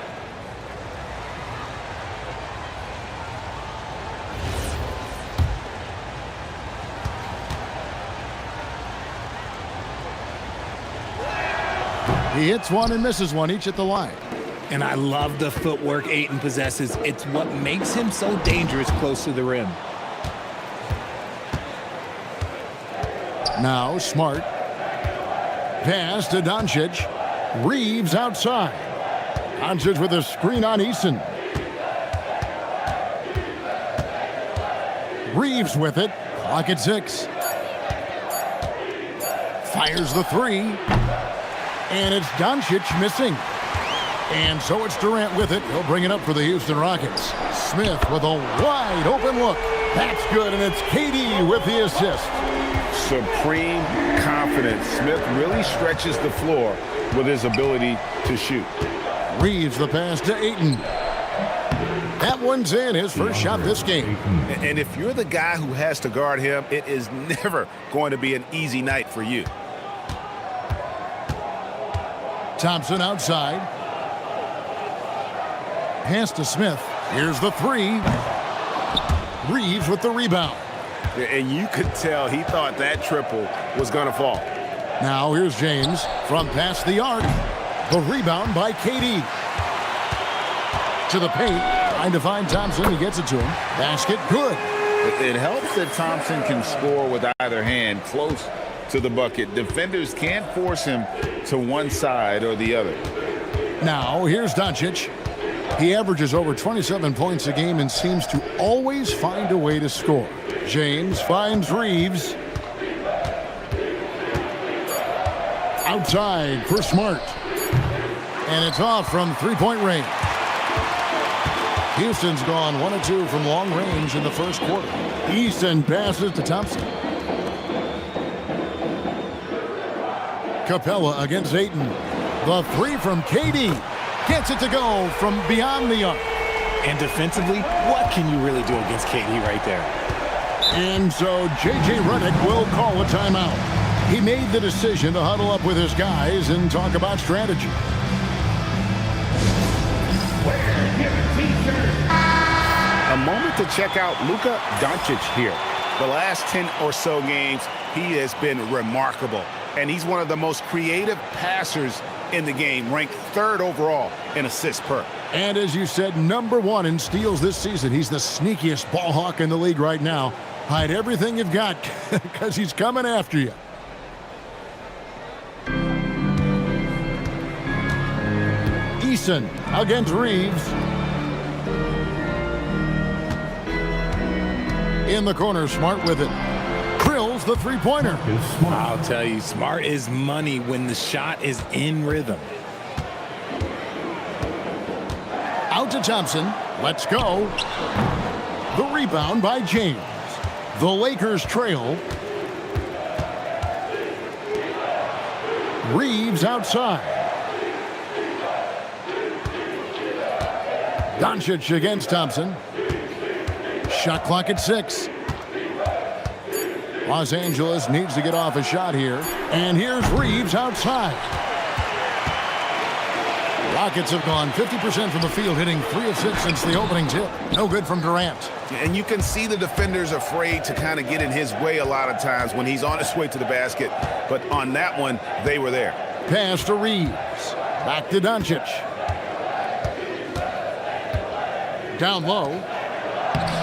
He hits one and misses one, each at the line. And I love the footwork Ayton possesses. It's what makes him so dangerous close to the rim. Now Smart. Pass to Doncic. Reeves outside. Doncic with a screen on Eason. Reeves with it. Clock at 6. Fires the 3. And it's Doncic missing. And so it's Durant with it. He'll bring it up for the Houston Rockets. Smith with a wide open look. That's good, and it's KD with the assist. Supreme confidence. Smith really stretches the floor with his ability to shoot. Reeves the pass to Ayton. That one's in, his first shot this game. And if you're the guy who has to guard him, it is never going to be an easy night for you. Thompson outside. Pass to Smith. Here's the three. Reeves with the rebound. And you could tell he thought that triple was going to fall. Now here's James from past the arc. The rebound by KD. To the paint. Trying to find Thompson. He gets it to him. Basket good. It helps that Thompson can score with either hand close to the bucket. Defenders can't force him to one side or the other. Now here's Doncic. He averages over 27 points a game and seems to always find a way to score. James finds Reeves. Outside for Smart. And it's off from three-point range. Houston's gone 1 of 2 from long range in the first quarter. Easton passes to Thompson. Capella against Ayton. The three from KD. Gets it to go from beyond the arc. And defensively, what can you really do against KD right there? And so J.J. Redick will call a timeout. He made the decision to huddle up with his guys and talk about strategy. A moment to check out Luka Doncic here. The last 10 or so games, he has been remarkable. And he's one of the most creative passers in the game, ranked 3rd overall in assists per. And as you said, #1 in steals this season. He's the sneakiest ball hawk in the league right now. Hide everything you've got because he's coming after you. Eason against Reeves. In the corner, Smart with it. Drills the three-pointer. I'll tell you, Smart is money when the shot is in rhythm. Out to Thompson. Let's go. The rebound by James. The Lakers trail. Reeves outside. Doncic against Thompson. Shot clock at 6. Los Angeles needs to get off a shot here. And here's Reeves outside. Rockets have gone 50% from the field, hitting 3 of 6 since the opening tip. No good from Durant. And you can see the defenders afraid to kind of get in his way a lot of times when he's on his way to the basket. But on that one, they were there. Pass to Reeves. Back to Doncic. Down low.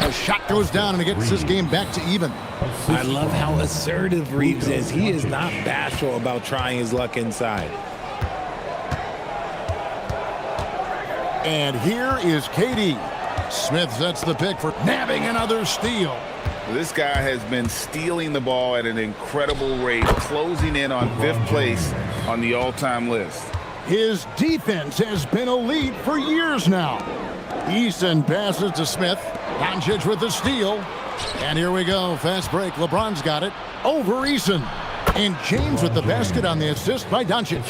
A shot goes down and it gets this game back to even. I love how assertive Reeves is. He is not bashful about trying his luck inside. And here is KD. Smith sets the pick for nabbing another steal. This guy has been stealing the ball at an incredible rate, closing in on 5th place on the all-time list. His defense has been elite for years now. Easton passes to Smith. Doncic with the steal. And here we go. Fast break. LeBron's got it. Over Eason. And James with the basket on the assist by Doncic.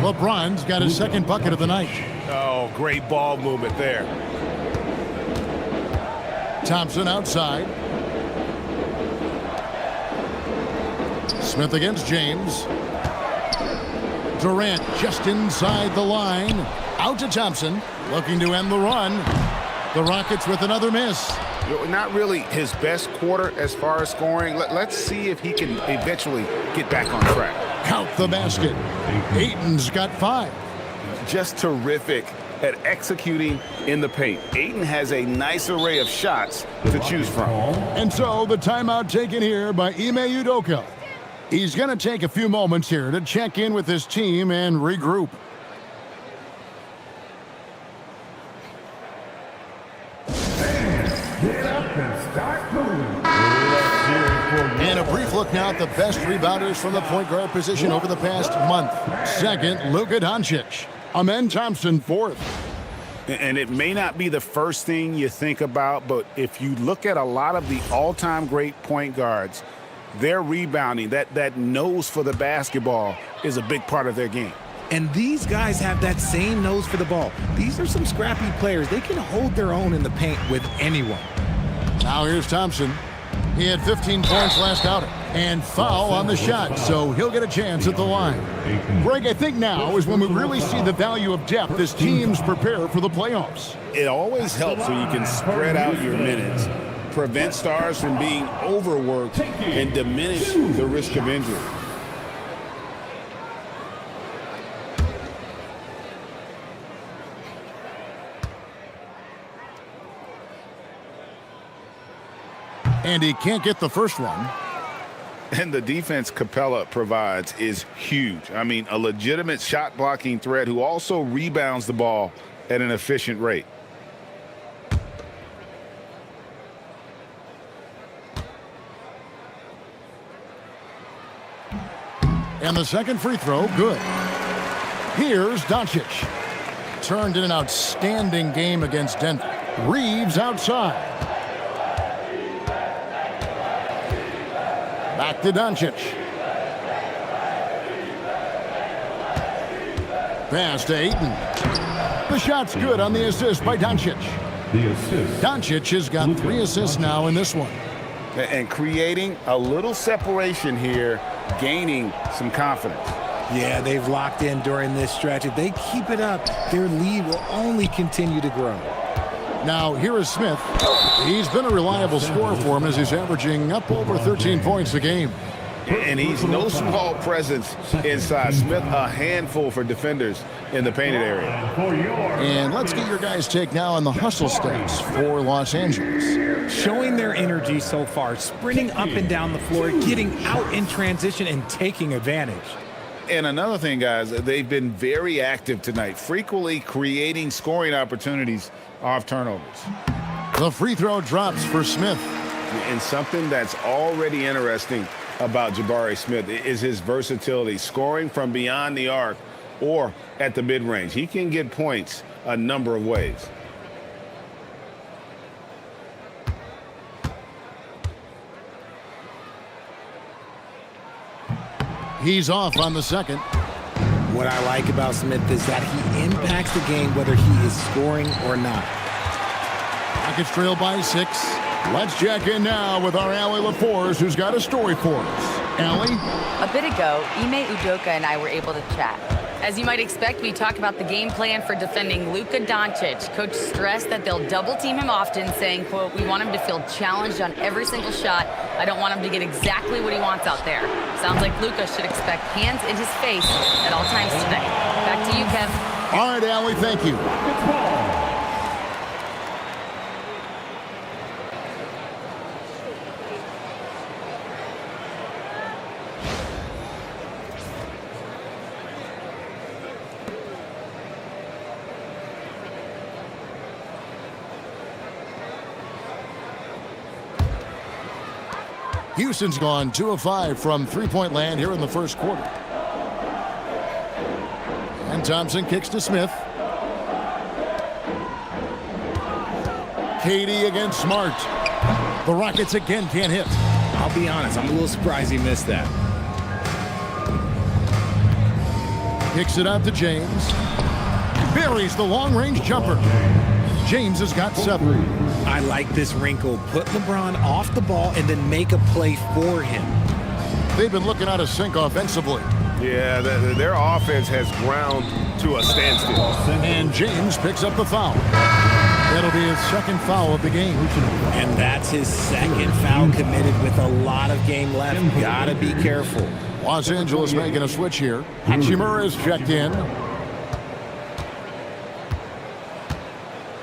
LeBron's got his 2nd bucket of the night. Oh, great ball movement there. Thompson outside. Smith against James. Durant just inside the line. Out to Thompson. Looking to end the run. The Rockets with another miss. Not really his best quarter as far as scoring. Let's see if he can eventually get back on track. Count the basket. Ayton's got 5. Just terrific at executing in the paint. Ayton has a nice array of shots to choose from. And so the timeout taken here by Ime Udoka. He's going to take a few moments here to check in with his team and regroup. And a brief look now at the best rebounders from the point guard position over the past month. 2nd, Luka Doncic. Amen Thompson 4th. And it may not be the first thing you think about, but if you look at a lot of the all-time great point guards, their rebounding, that nose for the basketball is a big part of their game. And these guys have that same nose for the ball. These are some scrappy players. They can hold their own in the paint with anyone. Now here's Thompson. He had 15 points last outing. And foul on the shot, so he'll get a chance at the line. Greg, I think now is when we really see the value of depth as teams prepare for the playoffs. It always helps when you can spread out your minutes, prevent stars from being overworked, and diminish the risk of injury. And he can't get the first one. And the defense Capella provides is huge. I mean, a legitimate shot blocking threat who also rebounds the ball at an efficient rate. And the second free throw, good. Here's Doncic. Turned in an outstanding game against Denver. Reeves outside. Back to Doncic. Pass to Ayton. The shot's good on the assist by Doncic. Doncic has got 3 assists now in this one. And creating a little separation here, gaining some confidence. Yeah, they've locked in during this stretch. If they keep it up, their lead will only continue to grow. Now, here is Smith. He's been a reliable scorer for him as he's averaging up over 13 points a game. And he's no small presence inside. Smith, a handful for defenders in the painted area. And let's get your guys' take now on the hustle stats for Los Angeles. Showing their energy so far, sprinting up and down the floor, getting out in transition, and taking advantage. And another thing, guys, they've been very active tonight, frequently creating scoring opportunities off turnovers. The free throw drops for Smith. And something that's already interesting about Jabari Smith is his versatility, scoring from beyond the arc or at the mid-range. He can get points a number of ways. He's off on the second. What I like about Smith is that he impacts the game whether he is scoring or not. Rockets trail by 6. Let's check in now with our Allie LaForce, who's got a story for us. Allie? A bit ago, Ime Udoka and I were able to chat. As you might expect, we talked about the game plan for defending Luka Doncic. Coach stressed that they'll double team him often, saying, quote, "We want him to feel challenged on every single shot. I don't want him to get exactly what he wants out there." Sounds like Luka should expect hands in his face at all times today. Back to you, Kev. All right, Allie, thank you. Houston's gone 2 of 5 from three-point land here in the first quarter. And Thompson kicks to Smith. Katie against Smart. The Rockets again can't hit. I'll be honest, I'm a little surprised he missed that. Kicks it out to James. Buries the long-range jumper. James has got 7. I like this wrinkle. Put LeBron off the ball and then make a play for him. They've been looking out of sync offensively. Yeah, their offense has ground to a standstill. And James picks up the foul. That'll be his second foul of the game. And that's his second foul committed with a lot of game left. Gotta be careful. Los Angeles making a switch here. Hachimura is checked in.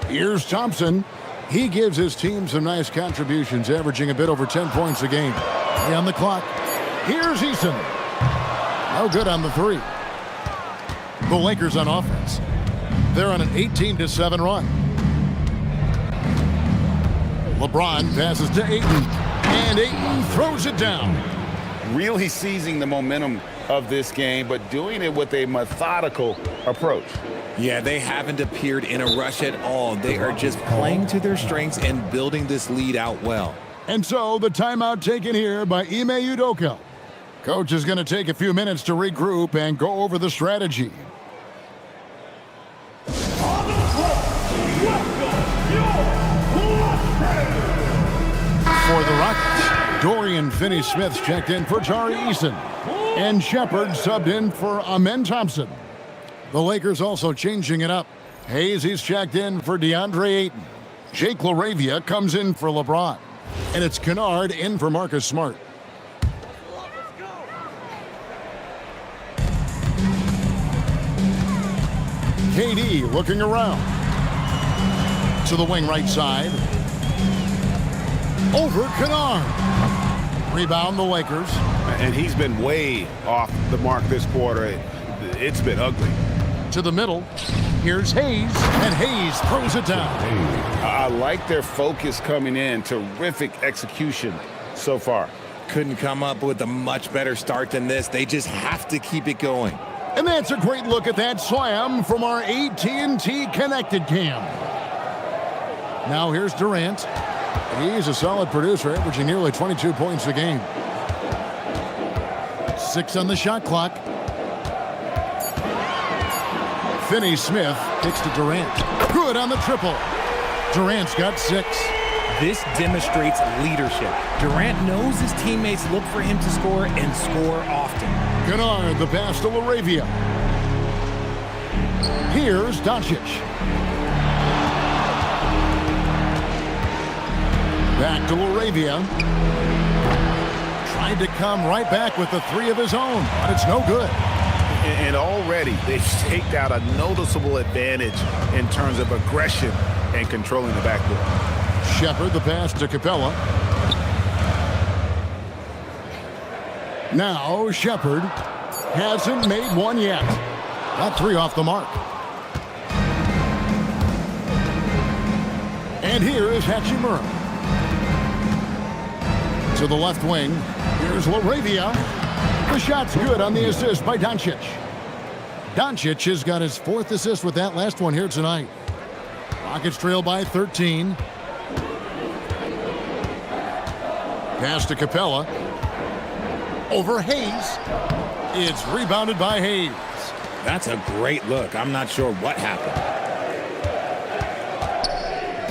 Here's Thompson. He gives his team some nice contributions, averaging a bit over 10 points a game. On the clock. Here's Eason. No good on the 3. The Lakers on offense. They're on an 18-7 run. LeBron passes to Ayton. And Ayton throws it down. Really seizing the momentum of this game, but doing it with a methodical approach. Yeah, they haven't appeared in a rush at all. They are just playing to their strengths and building this lead out well. And so the timeout taken here by Ime Udoka. Coach is going to take a few minutes to regroup and go over the strategy. For the Rockets, Dorian Finney-Smith's checked in for Tari Eason. And Shepard subbed in for Amen Thompson. The Lakers also changing it up. Hayes, he's checked in for DeAndre Ayton. Jake LaRavia comes in for LeBron. And it's Kennard in for Marcus Smart. KD looking around. To the wing right side. Over Kennard. Rebound the Lakers. And he's been way off the mark this quarter. It's been ugly. To the middle. Here's Hayes. And Hayes throws it down. I like their focus coming in. Terrific execution so far. Couldn't come up with a much better start than this. They just have to keep it going. And that's a great look at that slam from our AT&T Connected Cam. Now here's Durant. He's a solid producer, averaging nearly 22 points a game. 6 on the shot clock. Finney-Smith kicks to Durant. Good on the triple. Durant's got 6. This demonstrates leadership. Durant knows his teammates look for him to score and score often. Kennard, the pass to LaRavia. Here's Doncic. Back to LaRavia. Trying to come right back with the 3 of his own, but it's no good. And already they've staked out a noticeable advantage in terms of aggression and controlling the backboard. Shepard, the pass to Capella. Now Shepard hasn't made one yet. Got 3 off the mark. And here is Hachimura. To the left wing. Here's LaRavia. The shot's good on the assist by Doncic. Doncic has got his 4th assist with that last one here tonight. Rockets trail by 13. Pass to Capella. Over Hayes. It's rebounded by Hayes. That's a great look. I'm not sure what happened.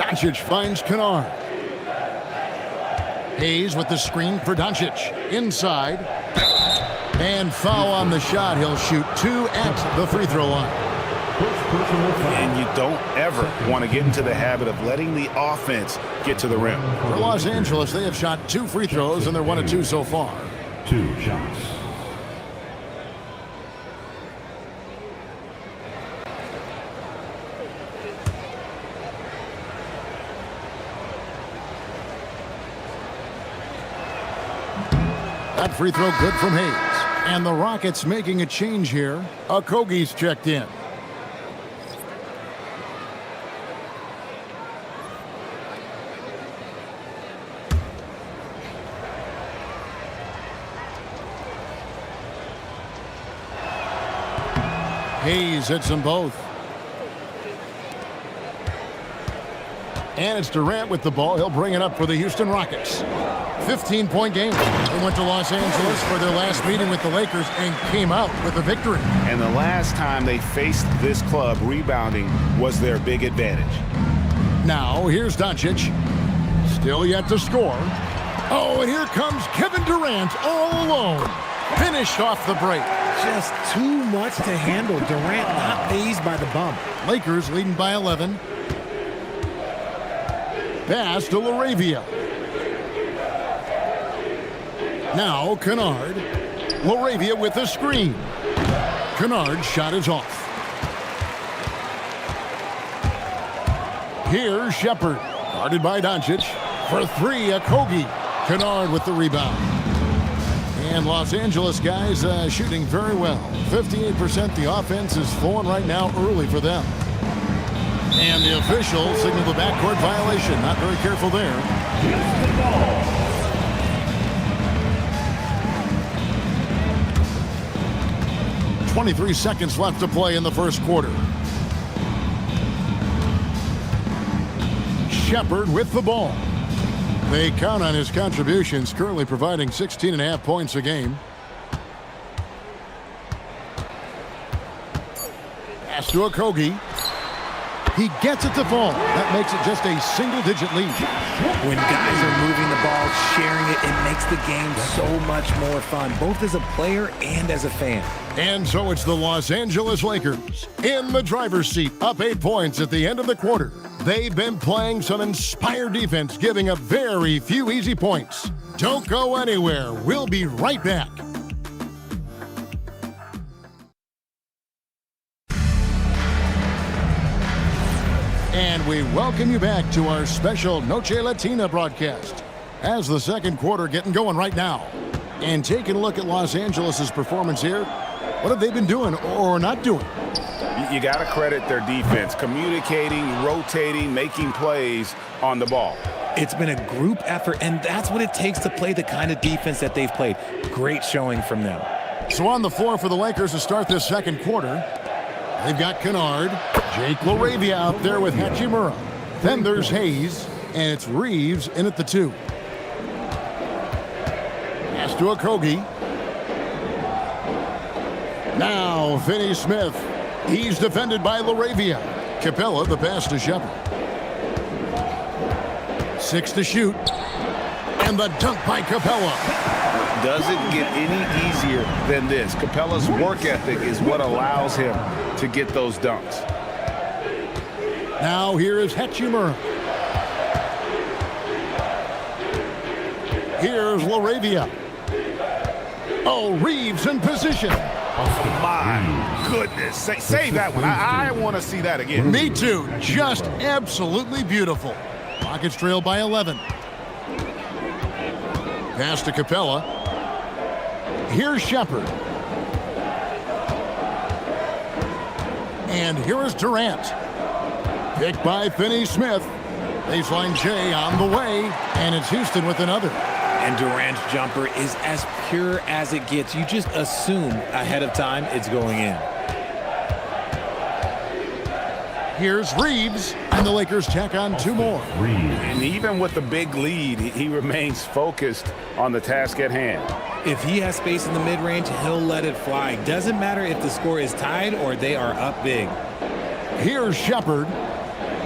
Doncic finds Kennard. Hayes with the screen for Doncic. Inside. And foul on the shot. He'll shoot 2 at the free throw line. And you don't ever want to get into the habit of letting the offense get to the rim. For Los Angeles, they have shot 2 free throws, and they're 1 of 2 so far. 2 shots. That free throw good from Hayes. And the Rockets making a change here. Okogie's checked in. Hayes hits them both. And it's Durant with the ball. He'll bring it up for the Houston Rockets. 15-point game. They went to Los Angeles for their last meeting with the Lakers and came out with a victory. And the last time they faced this club, rebounding was their big advantage. Now, here's Doncic. Still yet to score. Oh, and here comes Kevin Durant all alone. Finished off the break. Just too much to handle. Durant not fazed by the bump. Lakers leading by 11. Pass to LaRavia. Now Kennard. LaRavia with the screen. Kennard's shot is off. Here's Shepard. Guarded by Doncic. For 3, Okogie. Kennard with the rebound. And Los Angeles guys shooting very well. 58%. The offense is flowing right now early for them. And the official signaled the backcourt violation. Not very careful there. 23 seconds left to play in the first quarter. Shepard with the ball. They count on his contributions, currently providing 16.5 points a game. Pass to Okogie. He gets it to fall. That makes it just a single-digit lead. When guys are moving the ball, sharing it, it makes the game so much more fun, both as a player and as a fan. And so it's the Los Angeles Lakers in the driver's seat, up 8 points at the end of the quarter. They've been playing some inspired defense, giving up very few easy points. Don't go anywhere. We'll be right back. And we welcome you back to our special Noche Latina broadcast. As the second quarter getting going right now. And taking a look at Los Angeles' performance here, what have they been doing or not doing? You got to credit their defense, communicating, rotating, making plays on the ball. It's been a group effort, and that's what it takes to play the kind of defense that they've played. Great showing from them. So on the floor for the Lakers to start this second quarter, they've got Kennard, Jake LaRavia out there with Hachimura. Then there's Hayes, and it's Reeves in at the 2. Pass to Okogie. Now Finney Smith. He's defended by LaRavia. Capella, the pass to Shepard. 6 to shoot. And the dunk by Capella. Doesn't get any easier than this. Capella's work ethic is what allows him to get those dunks. Now here is Hachimura. Here's LaRavia. Oh, Reeves in position. My goodness. Save that one. I want to see that again. Me too. Just absolutely beautiful. Rockets trail by 11. Pass to Capella. Here's Shepard. And here is Durant. Picked by Finney Smith. Baseline J on the way. And it's Houston with another. And Durant's jumper is as pure as it gets. You just assume ahead of time it's going in. Here's Reeves, and the Lakers tack on 2 more. And even with the big lead, he remains focused on the task at hand. If he has space in the mid-range, he'll let it fly. Doesn't matter if the score is tied or they are up big. Here's Shepard.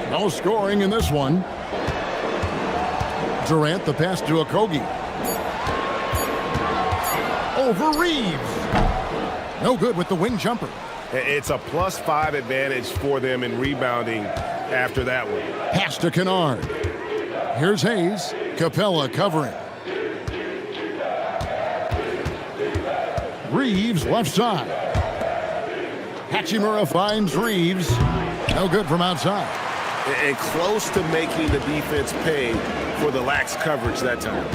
No scoring in this one. Durant, the pass to Okogie. Over Reeves. No good with the wing jumper. It's a +5 advantage for them in rebounding after that one. Pass to Kennard. Here's Hayes. Capella covering. Reeves left side. Hachimura finds Reeves. No good from outside. And close to making the defense pay for the lax coverage that time.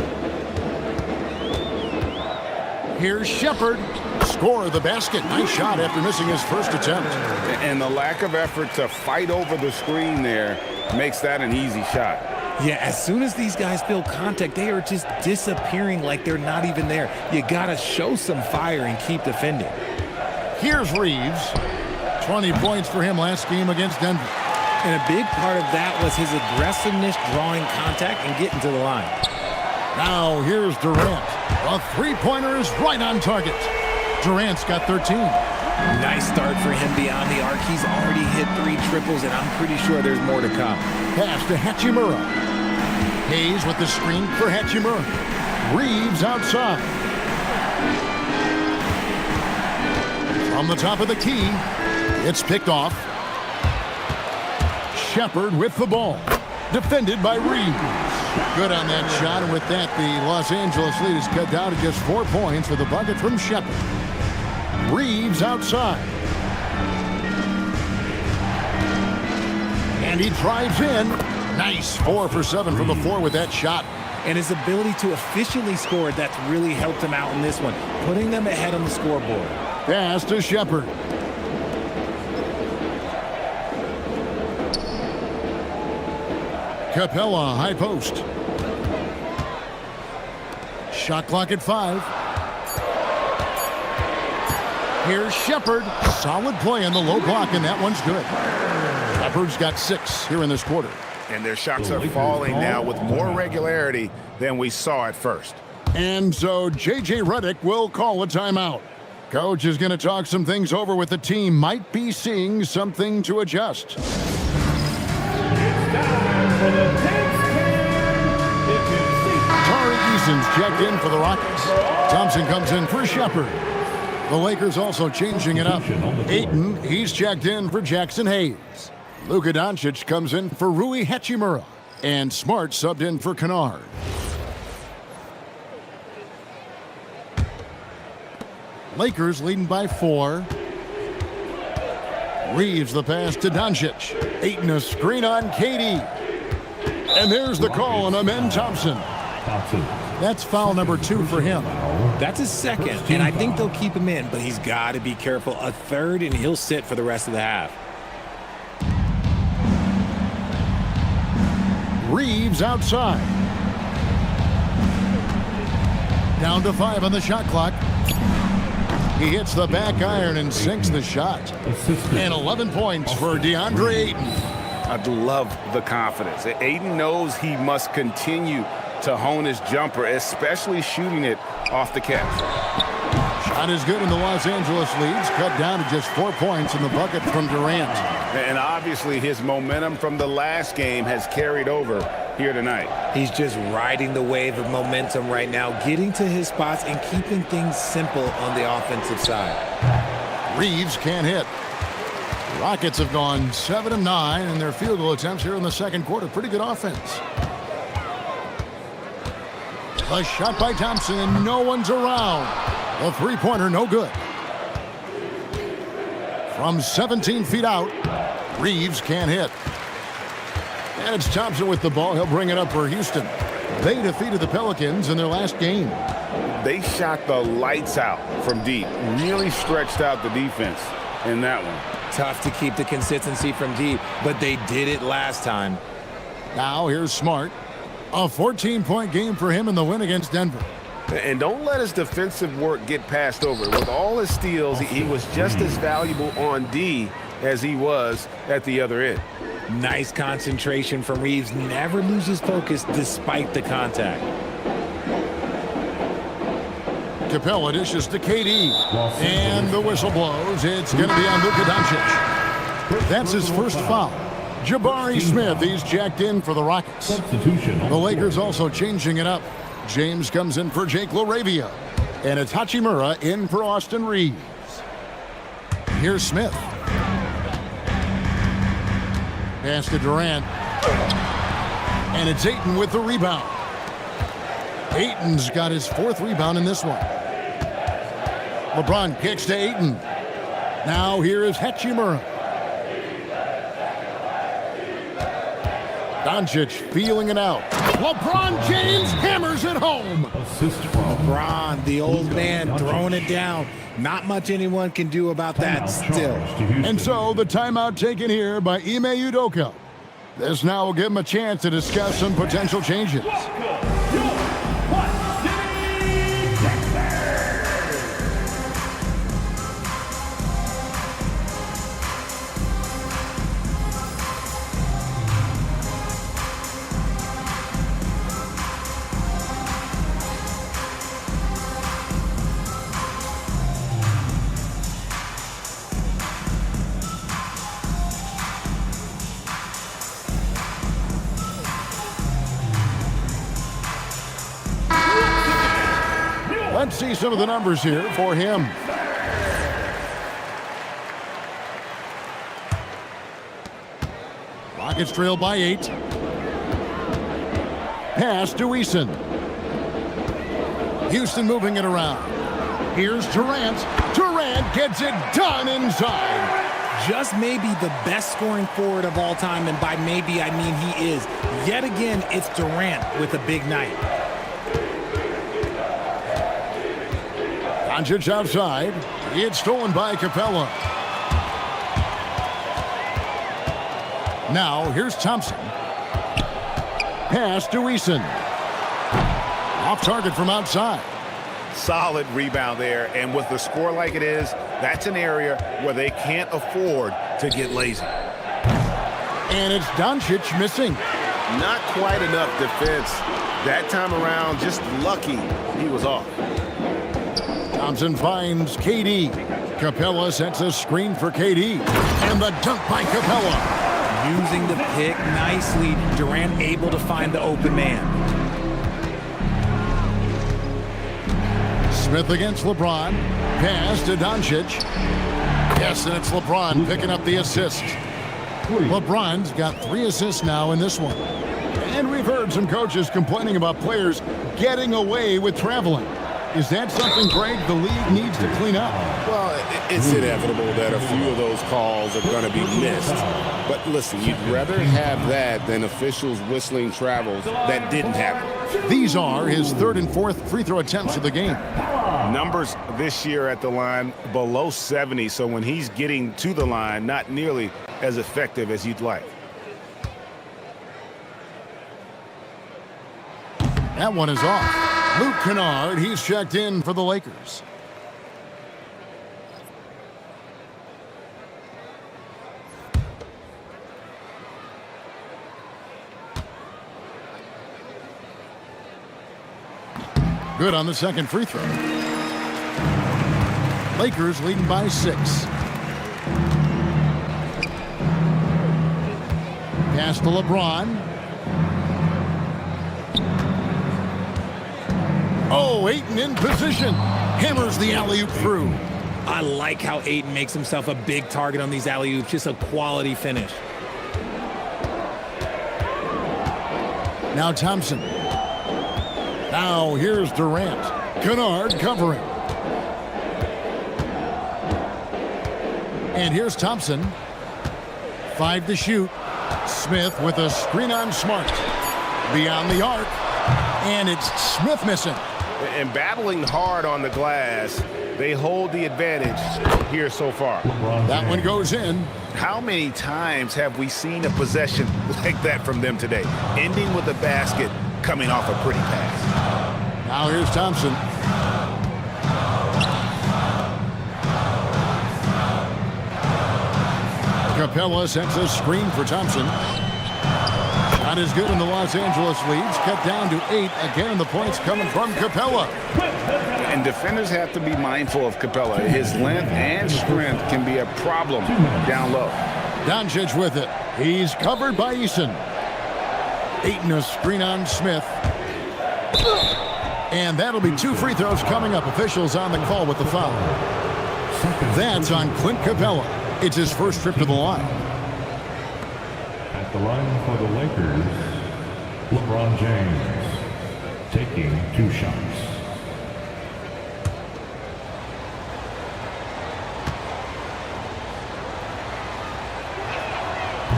Here's Shepard. Score the basket. Nice shot after missing his first attempt. And the lack of effort to fight over the screen there makes that an easy shot. Yeah, as soon as these guys feel contact, they are just disappearing like they're not even there. You got to show some fire and keep defending. Here's Reeves. 20 points for him last game against Denver. And a big part of that was his aggressiveness, drawing contact, and getting to the line. Now here's Durant. A three-pointer is right on target. Durant's got 13. Nice start for him beyond the arc. He's already hit 3 triples, and I'm pretty sure there's more to come. Pass to Hachimura. Hayes with the screen for Hachimura. Reeves outside. From the top of the key, it's picked off. Shepard with the ball. Defended by Reeves. Good on that shot, and with that, the Los Angeles lead is cut down to just 4 points with a bucket from Shepard. Reeves outside. And he drives in. Nice 4 for 7 from the floor with that shot. And his ability to efficiently score, that's really helped him out in this one, putting them ahead on the scoreboard. Pass to Shepard. Capella, high post. Shot clock at 5. Here's Shepard. Solid play on the low block, and that one's good. Shepard's got 6 here in this quarter. And their shots are falling now with more regularity than we saw at first. And so J.J. Redick will call a timeout. Coach is going to talk some things over with the team. Might be seeing something to adjust. Tari Eason's checked in for the Rockets. Thompson comes in for Shepard. The Lakers also changing it up. Ayton, he's checked in for Jackson Hayes. Luka Doncic comes in for Rui Hachimura. And Smart subbed in for Kennard. Lakers leading by 4. Reeves the pass to Doncic. Ayton a screen on KD. And there's the call on Amen Thompson. That's foul number 2 for him. That's his second, and I think they'll keep him in, but he's got to be careful. A third, and he'll sit for the rest of the half. Reeves outside. Down to 5 on the shot clock. He hits the back iron and sinks the shot. And 11 points for DeAndre Ayton. I love the confidence. Ayton knows he must continue to hone his jumper, especially shooting it off the catch. Shot is good, and the Los Angeles leads cut down to just 4 points in the bucket from Durant. And obviously his momentum from the last game has carried over here tonight. He's just riding the wave of momentum right now, getting to his spots and keeping things simple on the offensive side. Reeves can't hit. Rockets have gone 7 of 9 in their field goal attempts here in the second quarter. Pretty good offense. A shot by Thompson, and no one's around. The three-pointer, no good. From 17 feet out, Reeves can't hit. And it's Thompson with the ball. He'll bring it up for Houston. They defeated the Pelicans in their last game. They shot the lights out from deep. Really stretched out the defense in that one. Tough to keep the consistency from deep, but they did it last time. Now here's Smart. A 14-point game for him in the win against Denver. And don't let his defensive work get passed over. With all his steals, he was just as valuable on D as he was at the other end. Nice concentration from Reeves. Never loses focus despite the contact. Capella dishes to KD. And the whistle blows. It's going to be on Luka Doncic. That's his first foul. Jabari Smith, he's jacked in for the Rockets. The Lakers also changing it up. James comes in for Jake LaRavia. And it's Hachimura in for Austin Reeves. Here's Smith. Pass to Durant. And it's Ayton with the rebound. Ayton's got his 4th rebound in this one. LeBron kicks to Ayton. Now here is Hachimura. Doncic feeling it out. LeBron James hammers it home. LeBron, the old man, throwing it down. Not much anyone can do about that still. And so the timeout taken here by Ime Udoka. This now will give him a chance to discuss some potential changes. Let's see some of the numbers here for him. Rockets trail by 8. Pass to Eason. Houston moving it around. Here's Durant. Durant gets it done inside. Just maybe the best scoring forward of all time, and by maybe I mean he is. Yet again, it's Durant with a big night. Doncic outside. It's stolen by Capella. Now here's Thompson. Pass to Eason. Off target from outside. Solid rebound there, and with the score like it is, that's an area where they can't afford to get lazy. And it's Doncic missing. Not quite enough defense. That time around, just lucky he was off. Thompson finds KD. Capella sets a screen for KD. And the dunk by Capella. Using the pick nicely. Durant able to find the open man. Smith against LeBron. Pass to Doncic. Yes, and it's LeBron picking up the assist. LeBron's got 3 assists now in this one. And we've heard some coaches complaining about players getting away with traveling. Is that something, Greg, the league needs to clean up? Well, it's inevitable that a few of those calls are going to be missed. But listen, you'd rather have that than officials whistling travels that didn't happen. These are his 3rd and 4th free throw attempts of the game. Numbers this year at the line below 70, so when he's getting to the line, not nearly as effective as you'd like. That one is off. Luke Kennard, he's checked in for the Lakers. Good on the second free throw. Lakers leading by 6. Pass to LeBron. Oh, Ayton in position. Hammers the alley-oop through. I like how Ayton makes himself a big target on these alley-oops. Just a quality finish. Now Thompson. Now here's Durant. Kennard covering. And here's Thompson. 5 to shoot. Smith with a screen on Smart. Beyond the arc. And it's Smith missing. And battling hard on the glass, they hold the advantage here so far. That one goes in. How many times have we seen a possession like that from them today, ending with a basket coming off a pretty pass? Now here's Thompson. Capella sets a screen for Thompson. Not as good in the Los Angeles leads. Cut down to 8. Again, the points coming from Capella. And defenders have to be mindful of Capella. His length and strength can be a problem down low. Doncic with it. He's covered by Eason. Ayton a screen on Smith. And that'll be 2 free throws coming up. Officials on the call with the foul. That's on Clint Capella. It's his first trip to the line. At the line for the Lakers, LeBron James taking 2 shots.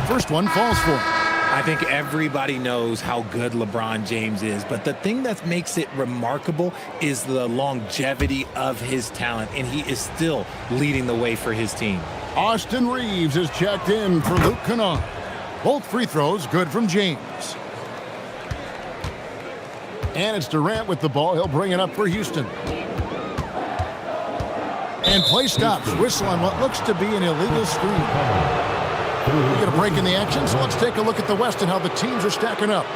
First one falls for him. I think everybody knows how good LeBron James is, but the thing that makes it remarkable is the longevity of his talent, and he is still leading the way for his team. Austin Reeves is checked in for Luke Kennard. Both free throws good from James. And it's Durant with the ball. He'll bring it up for Houston. And play stops. Whistle on what looks to be an illegal screen. We get a break in the action, so let's take a look at the West and how the teams are stacking up.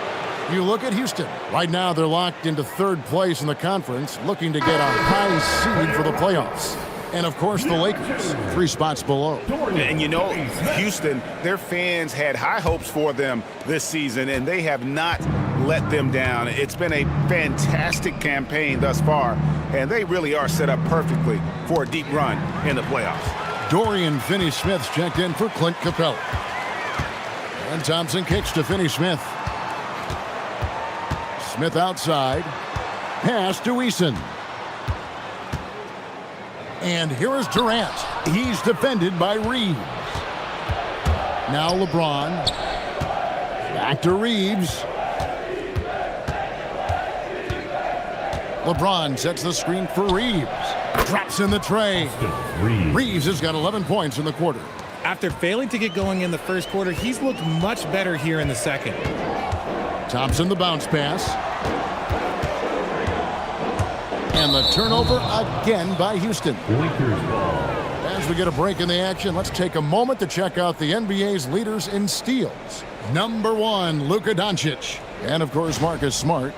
You look at Houston. Right now, they're locked into 3rd place in the conference, looking to get a high seed for the playoffs. And, of course, the Lakers, 3 spots below. And, you know, Houston, their fans had high hopes for them this season, and they have not let them down. It's been a fantastic campaign thus far, and they really are set up perfectly for a deep run in the playoffs. Dorian Finney-Smith's checked in for Clint Capella. And Thompson kicks to Finney-Smith. Smith outside. Pass to Eason. And here is Durant. He's defended by Reeves. Now LeBron. Back to Reeves. LeBron sets the screen for Reeves. Drops in the tray. Reeves has got 11 points in the quarter. After failing to get going in the first quarter, he's looked much better here in the second. Thompson the bounce pass. And the turnover again by Houston. Lakers ball. Pass as we get a break in the action, let's take a moment to check out the NBA's leaders in steals. Number 1, Luka Doncic. And, of course, Marcus Smart.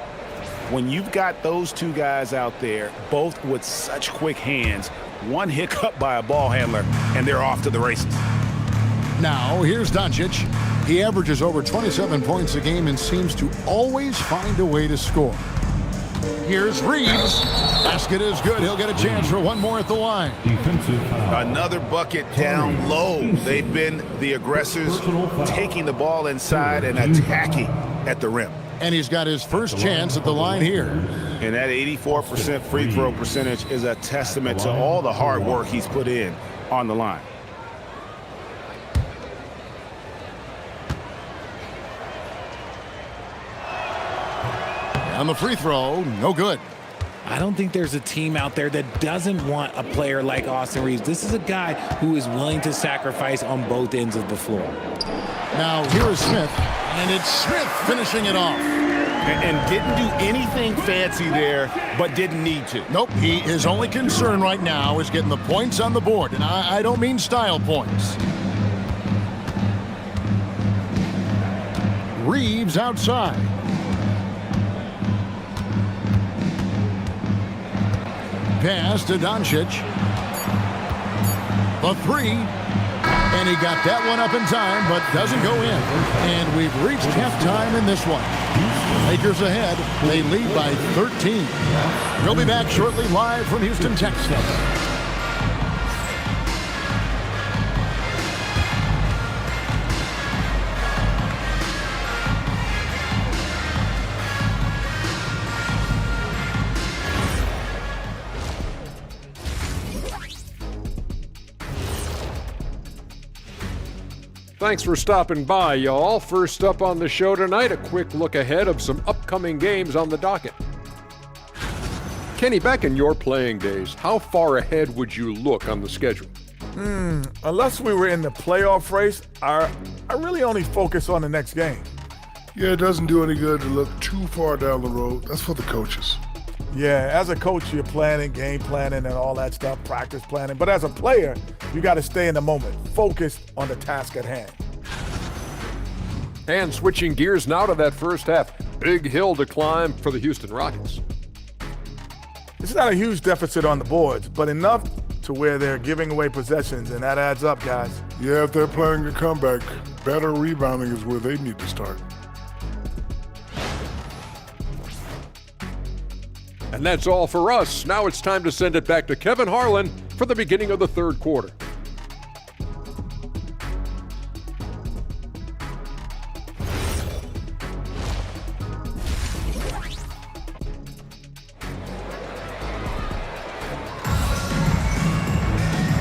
When you've got those two guys out there, both with such quick hands, one hiccup by a ball handler, and they're off to the races. Now, here's Doncic. He averages over 27 points a game and seems to always find a way to score. Here's Reeves. Basket is good. He'll get a chance for one more at the line. Another bucket down low. They've been the aggressors, taking the ball inside and attacking at the rim. And he's got his first chance at the line here. And that 84% free throw percentage is a testament to all the hard work he's put in on the line. On the free throw, no good. I don't think there's a team out there that doesn't want a player like Austin Reeves. This is a guy who is willing to sacrifice on both ends of the floor. Now here is Smith, and it's Smith finishing it off. And didn't do anything fancy there, but didn't need to. Nope, his only concern right now is getting the points on the board, and I don't mean style points. Reeves outside. Pass to Doncic. The three. And he got that one up in time, but doesn't go in. And we've reached halftime in this one. Lakers ahead. They lead by 13. We'll be back shortly live from Houston, Texas. Thanks for stopping by, y'all. First up on the show tonight, a quick look ahead of some upcoming games on the docket. Kenny, back in your playing days, how far ahead would you look on the schedule? Unless we were in the playoff race, I really only focus on the next game. Yeah, it doesn't do any good to look too far down the road. That's for the coaches. Yeah, as a coach, you're planning, game planning, and all that stuff, practice planning. But as a player, you got to stay in the moment, focused on the task at hand. And switching gears now to that first half, big hill to climb for the Houston Rockets. It's not a huge deficit on the boards, but enough to where they're giving away possessions, and that adds up, guys. Yeah, if they're playing a comeback, better rebounding is where they need to start. And that's all for us. Now it's time to send it back to Kevin Harlan for the beginning of the third quarter.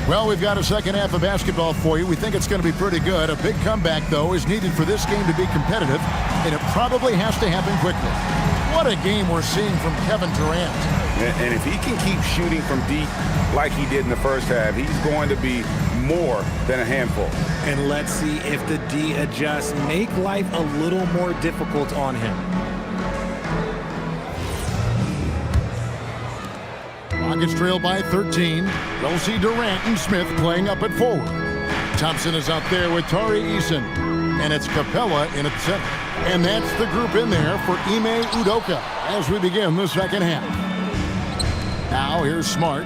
Well, we've got a second half of basketball for you. We think it's going to be pretty good. A big comeback, though, is needed for this game to be competitive, and it probably has to happen quickly. What a game we're seeing from Kevin Durant. And if he can keep shooting from deep like he did in the first half, he's going to be more than a handful. And let's see if the D adjusts, make life a little more difficult on him. Rockets trail by 13. They'll see Durant and Smith playing up at forward. Thompson is out there with Tari Eason. And it's Capella in at center. And that's the group in there for Ime Udoka as we begin the second half. Now here's Smart.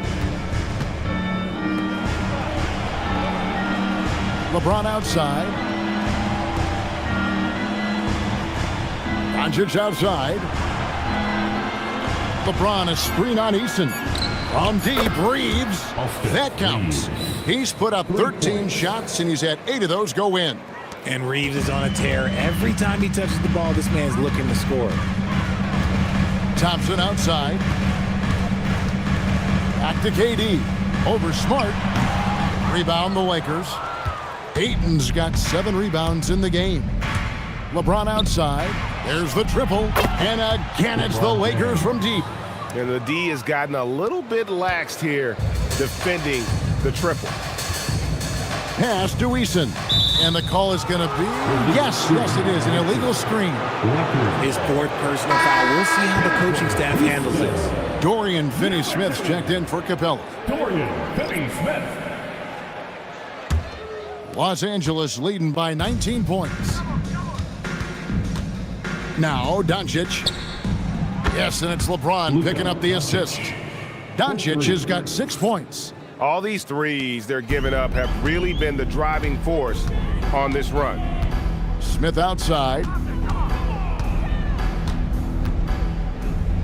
LeBron outside. Doncic outside. LeBron a screen on Eason. From deep, Reeves. That counts. He's put up 13 shots, and he's had 8 of those go in. And Reeves is on a tear. Every time he touches the ball, this man's looking to score. Thompson outside. Back to KD. Over Smart. Rebound the Lakers. Ayton's got 7 rebounds in the game. LeBron outside. There's the triple. And again, it's the Lakers from deep. And the D has gotten a little bit laxed here defending the triple. Pass to Eason. And the call is going to be, yes, it is, an illegal screen. His 4th personal foul. We'll see how the coaching staff handles this. Dorian Finney-Smith's checked in for Capella. Dorian Finney-Smith. Los Angeles leading by 19 points. Now Doncic. Yes, and it's LeBron picking up the assist. Doncic has got 6 points. All these threes they're giving up have really been the driving force on this run. Smith outside.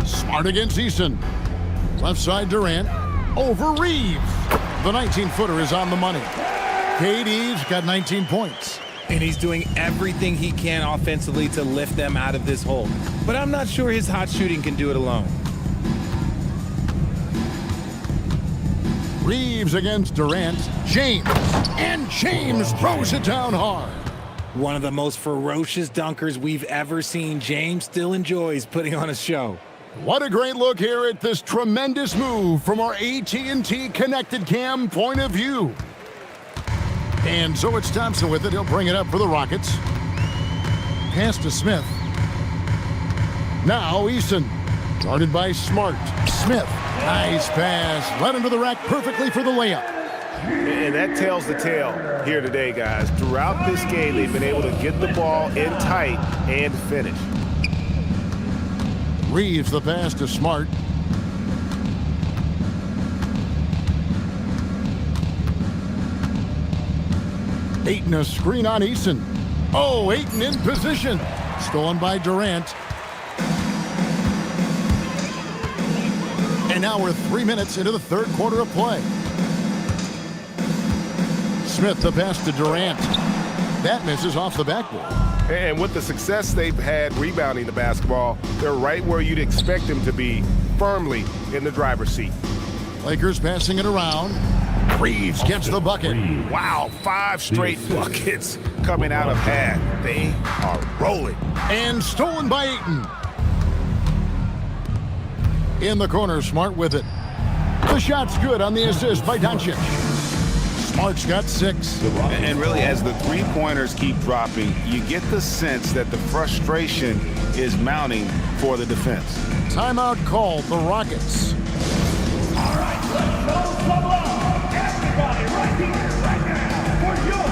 Smart against Eason. Left side Durant. Over Reeves. The 19-footer is on the money. KD's got 19 points. And he's doing everything he can offensively to lift them out of this hole. But I'm not sure his hot shooting can do it alone. Reeves against Durant. James. And James throws it down hard. One of the most ferocious dunkers we've ever seen. James still enjoys putting on a show. What a great look here at this tremendous move from our AT&T Connected Cam point of view. And so it's Thompson with it. He'll bring it up for the Rockets. Pass to Smith. Now Eason. Guarded by Smart. Smith. Nice pass. Right into the rack perfectly for the layup. And that tells the tale here today, guys. Throughout this game, they've been able to get the ball in tight and finish. Reeves the pass to Smart. Ayton a screen on Eason. Oh, Ayton in position. Stolen by Durant. And now we're 3 minutes into the third quarter of play. Smith the pass to Durant. That misses off the backboard. And with the success they've had rebounding the basketball, they're right where you'd expect them to be, firmly in the driver's seat. Lakers passing it around. Reeves gets the bucket. Wow, 5 straight buckets coming out of half. They are rolling. And stolen by Ayton. In the corner, Smart with it. The shot's good on the assist by Doncic. Smart's got 6. And really, as the three-pointers keep dropping, you get the sense that the frustration is mounting for the defense. Timeout called, the Rockets. All right, let's show some love. Everybody right here, right now, for your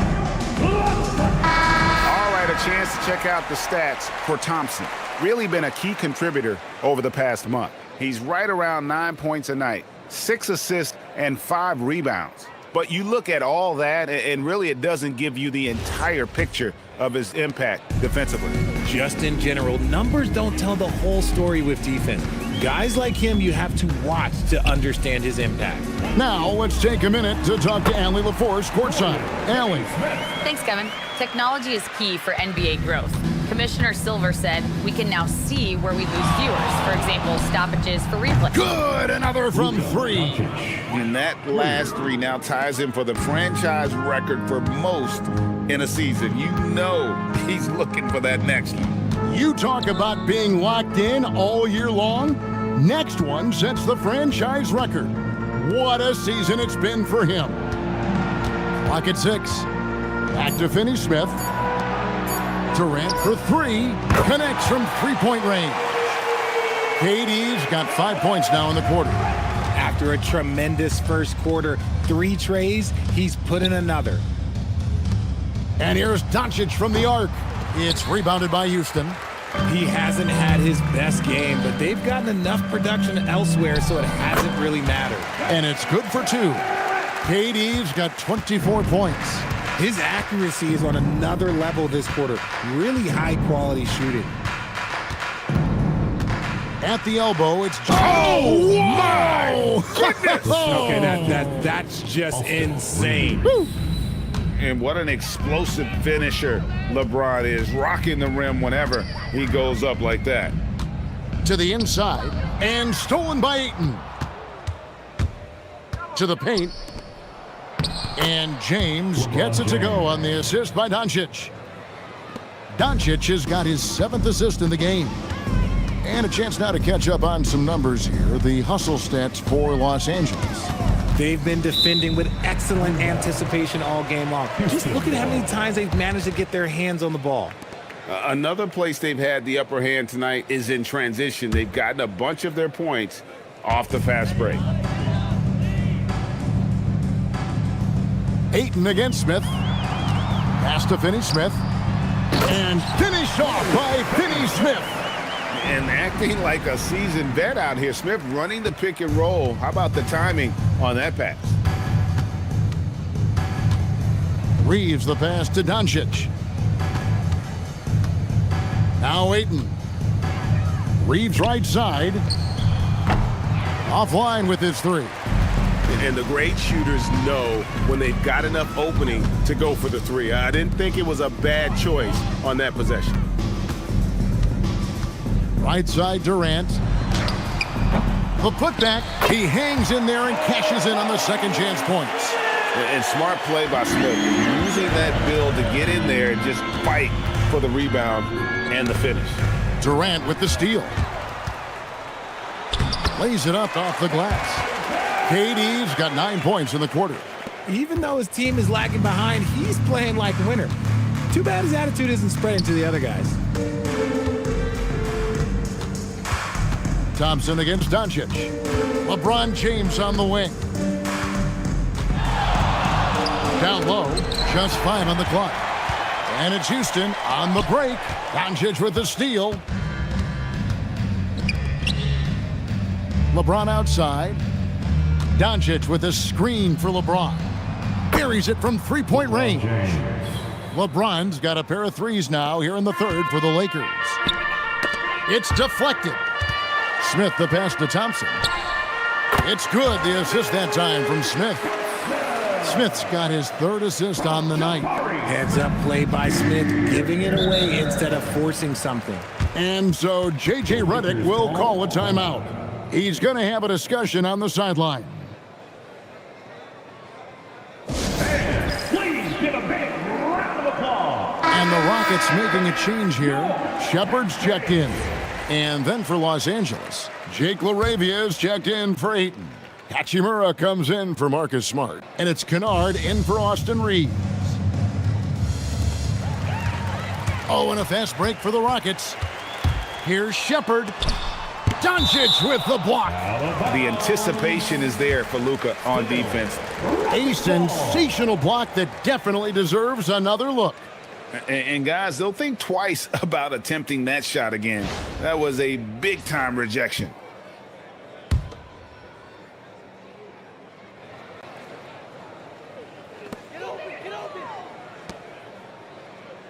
All right, a chance to check out the stats for Thompson. Really been a key contributor over the past month. He's right around 9 points a night, 6 assists, and 5 rebounds. But you look at all that, and really it doesn't give you the entire picture of his impact defensively. Just in general, numbers don't tell the whole story with defense. Guys like him, you have to watch to understand his impact. Now, let's take a minute to talk to Allie LaForce courtside. Allie. Thanks, Kevin. Technology is key for NBA growth. Commissioner Silver said we can now see where we lose viewers. For example, stoppages for replay. Good, another from 3. And that last 3 now ties him for the franchise record for most in a season. You know he's looking for that next one. You talk about being locked in all year long. Next one sets the franchise record. What a season it's been for him. Clock at 6. Back to Finney Smith. Durant for 3. Connects from 3-point range. KD's got 5 points now in the quarter. After a tremendous first quarter, 3 trays, he's put in another. And here's Doncic from the arc. It's rebounded by Houston. He hasn't had his best game, but they've gotten enough production elsewhere, so it hasn't really mattered. And it's good for 2. KD's got 24 points. His accuracy is on another level this quarter. Really high-quality shooting. At the elbow, it's... Oh, my goodness! Okay, that's just insane. Woo. And what an explosive finisher LeBron is, rocking the rim whenever he goes up like that. To the inside, and stolen by Ayton. To the paint. And James gets it to go on the assist by Doncic. Doncic has got his 7th assist in the game. And a chance now to catch up on some numbers here. The hustle stats for Los Angeles. They've been defending with excellent anticipation all game long. Just look at how many times they've managed to get their hands on the ball. Another place they've had the upper hand tonight is in transition. They've gotten a bunch of their points off the fast break. Ayton against Smith. Pass to Finney-Smith. And finished off by Finney-Smith. And acting like a seasoned vet out here. Smith running the pick and roll. How about the timing on that pass? Reeves the pass to Doncic. Now Ayton. Reeves right side. Offline with his three. And the great shooters know when they've got enough opening to go for the three. I didn't think it was a bad choice on that possession. Right side Durant. The putback. He hangs in there and cashes in on the second chance points. And smart play by Smith. Using that build to get in there and just fight for the rebound and the finish. Durant with the steal. Lays it up off the glass. KD's got 9 points in the quarter. Even though his team is lagging behind, he's playing like a winner. Too bad his attitude isn't spreading to the other guys. Thompson against Doncic. LeBron James on the wing. Down low, just 5 on the clock. And it's Houston on the break. Doncic with the steal. LeBron outside. Doncic with a screen for LeBron. Buries it from three-point range. LeBron's got a pair of threes now here in the third for the Lakers. It's deflected. Smith the pass to Thompson. It's good, the assist that time from Smith. Smith's got his third assist on the night. Heads up play by Smith, giving it away instead of forcing something. And so J.J. Redick will call a timeout. He's going to have a discussion on the sideline. Please give a big round of applause. And the Rockets making a change here. Shepard's checked in. And then for Los Angeles, Jake LaRavia is checked in for Ayton. Hachimura comes in for Marcus Smart. And it's Kennard in for Austin Reeves. Oh, and a fast break for the Rockets. Here's Shepard. Doncic with the block. The anticipation is there for Luka on defense. A sensational block that definitely deserves another look. And guys, they'll think twice about attempting that shot again. That was a big-time rejection.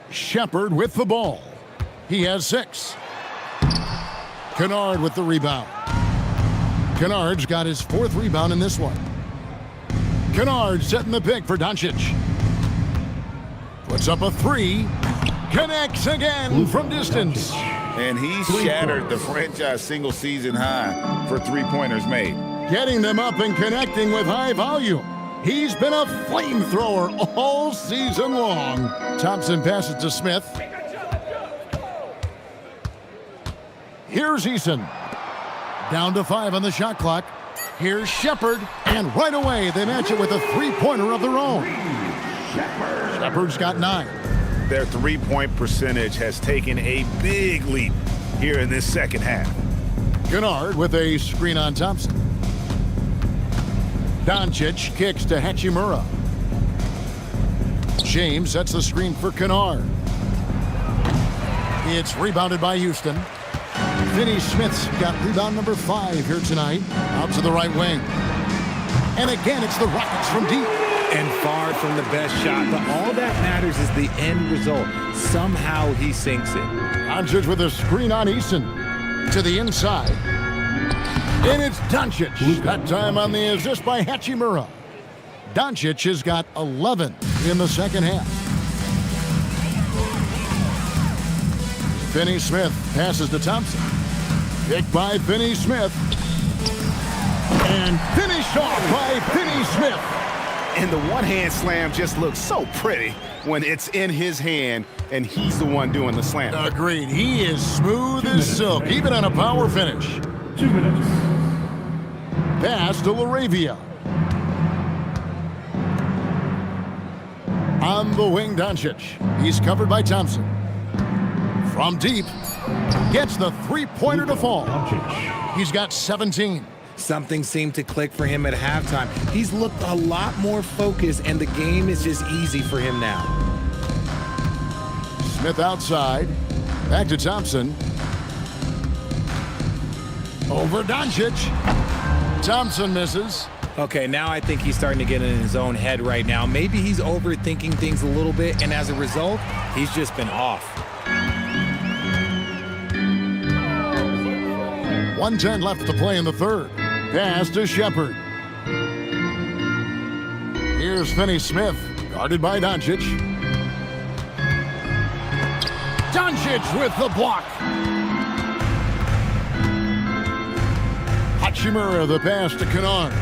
Shepard with the ball. He has 6. Kennard with the rebound. Kennard's got his 4th rebound in this one. Kennard setting the pick for Doncic. Puts up a 3. Connects again from distance. And he shattered the franchise single-season high for three-pointers made. Getting them up and connecting with high volume. He's been a flamethrower all season long. Thompson passes to Smith. Here's Eason. Down to 5 on the shot clock. Here's Shepard. And right away, they match it with a three-pointer of their own. Shepard's got 9. Their three-point percentage has taken a big leap here in this second half. Kennard with a screen on Thompson. Doncic kicks to Hachimura. James sets the screen for Kennard. It's rebounded by Houston. Finney-Smith's got rebound number 5 here tonight. Out to the right wing. And again, it's the Rockets from deep. And far from the best shot, but all that matters is the end result. Somehow he sinks it. Doncic with a screen on Eason. To the inside. And it's Doncic. That time on the assist by Hachimura. Doncic has got 11 in the second half. Finney-Smith passes to Thompson. Picked by Finney-Smith. And finished off by Finney-Smith. And the one-hand slam just looks so pretty when it's in his hand and he's the one doing the slam. Agreed. He is smooth as silk, even on a power finish. 2 minutes. Pass to LaRavia. On the wing, Doncic. He's covered by Thompson. From deep, gets the three-pointer to fall. He's got 17. Something seemed to click for him at halftime. He's looked a lot more focused, and the game is just easy for him now. Smith outside. Back to Thompson. Over Doncic. Thompson misses. Okay, now I think he's starting to get in his own head right now. Maybe he's overthinking things a little bit, and as a result, he's just been off. 1:10 left to play in the third. Pass to Shepard. Here's Finney Smith, guarded by Doncic. Doncic with the block. Hachimura, the pass to Kennard.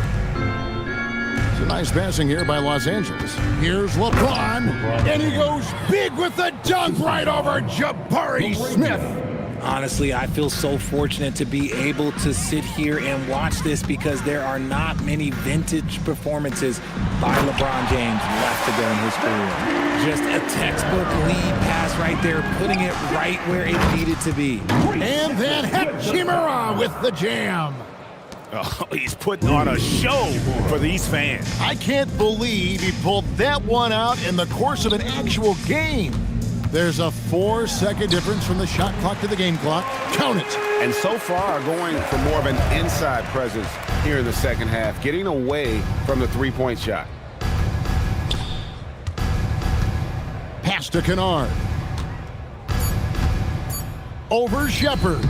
It's a nice passing here by Los Angeles. Here's LeBron, and he goes big with the dunk right over Jabari Smith. Honestly, I feel so fortunate to be able to sit here and watch this because there are not many vintage performances by LeBron James left to go in his career. Just a textbook lead pass right there, putting it right where it needed to be. And then Hachimura with the jam. Oh, he's putting on a show for these fans. I can't believe he pulled that one out in the course of an actual game. There's a 4-second difference from the shot clock to the game clock. Count it. And so far, going for more of an inside presence here in the second half, getting away from the three-point shot. Pass to Kennard. Over Shepard.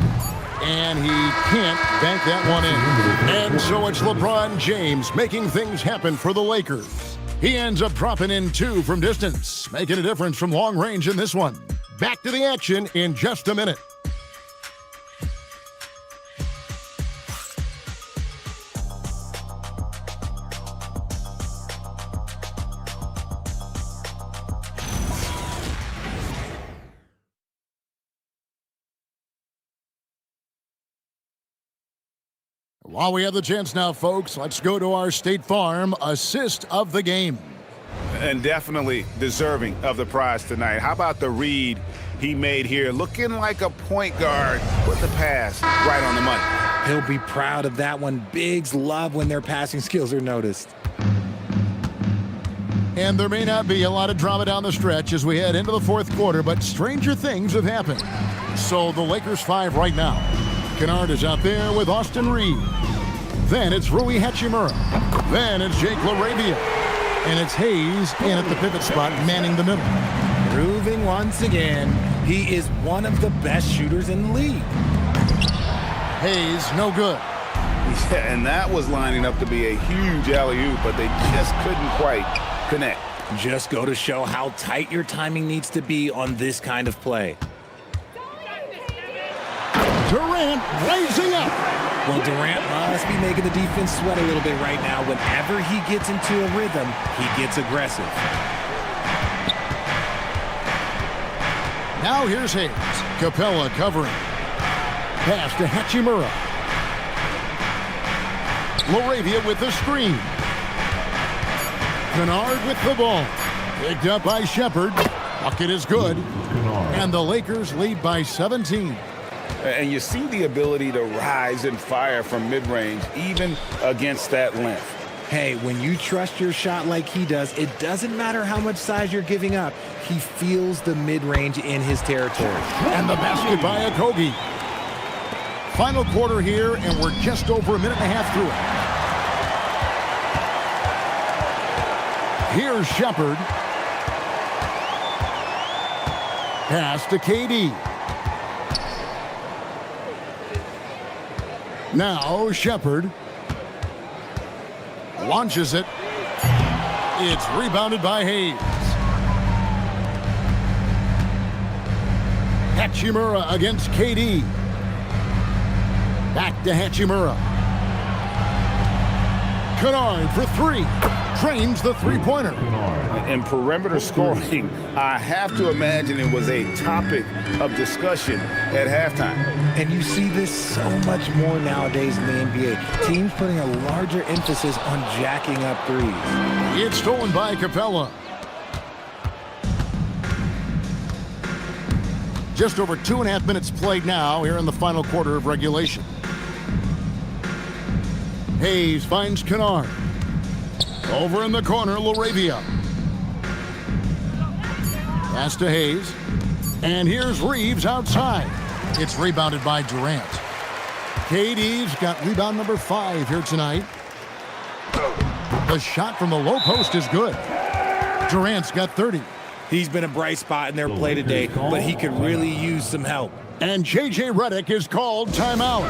And he can't bank that one in. And so it's LeBron James making things happen for the Lakers. He ends up dropping in 2 from distance, making a difference from long range in this one. Back to the action in just a minute. While we have the chance now, folks, let's go to our State Farm assist of the game. And definitely deserving of the prize tonight. How about the read he made here? Looking like a point guard with the pass right on the money. He'll be proud of that one. Bigs love when their passing skills are noticed. And there may not be a lot of drama down the stretch as we head into the fourth quarter, but stranger things have happened. So the Lakers 5 right now. Kennard is out there with Austin Reed. Then it's Rui Hachimura. Then it's Jake LaRavia. And it's Hayes in at the pivot spot, manning the middle. Proving once again, he is one of the best shooters in the league. Hayes, no good. Yeah, and that was lining up to be a huge alley-oop, but they just couldn't quite connect. Just go to show how tight your timing needs to be on this kind of play. Durant raising up. Well, Durant must be making the defense sweat a little bit right now. Whenever he gets into a rhythm, he gets aggressive. Now here's Hayes. Capella covering. Pass to Hachimura. LaRavia with the screen. Kennard with the ball. Picked up by Shepard. Bucket is good. And the Lakers lead by 17. And you see the ability to rise and fire from mid-range, even against that length. Hey, when you trust your shot like he does, it doesn't matter how much size you're giving up. He feels the mid-range in his territory. And the basket by Okogie. Final quarter here, and we're just over a minute and a half through it. Here's Shepard. Pass to KD. Now Shepard launches it. It's rebounded by Hayes. Hachimura against KD. Back to Hachimura. Kennard for 3. Trains the three-pointer. In perimeter scoring, I have to imagine it was a topic of discussion at halftime. And you see this so much more nowadays in the NBA. Teams putting a larger emphasis on jacking up threes. It's stolen by Capella. Just over 2.5 minutes played now here in the final quarter of regulation. Hayes finds Kennard. Over in the corner, LaRavia. Pass to Hayes. And here's Reeves outside. It's rebounded by Durant. KD's got rebound number 5 here tonight. The shot from the low post is good. Durant's got 30. He's been a bright spot in their play today, but he could really use some help. And J.J. Redick is called timeout.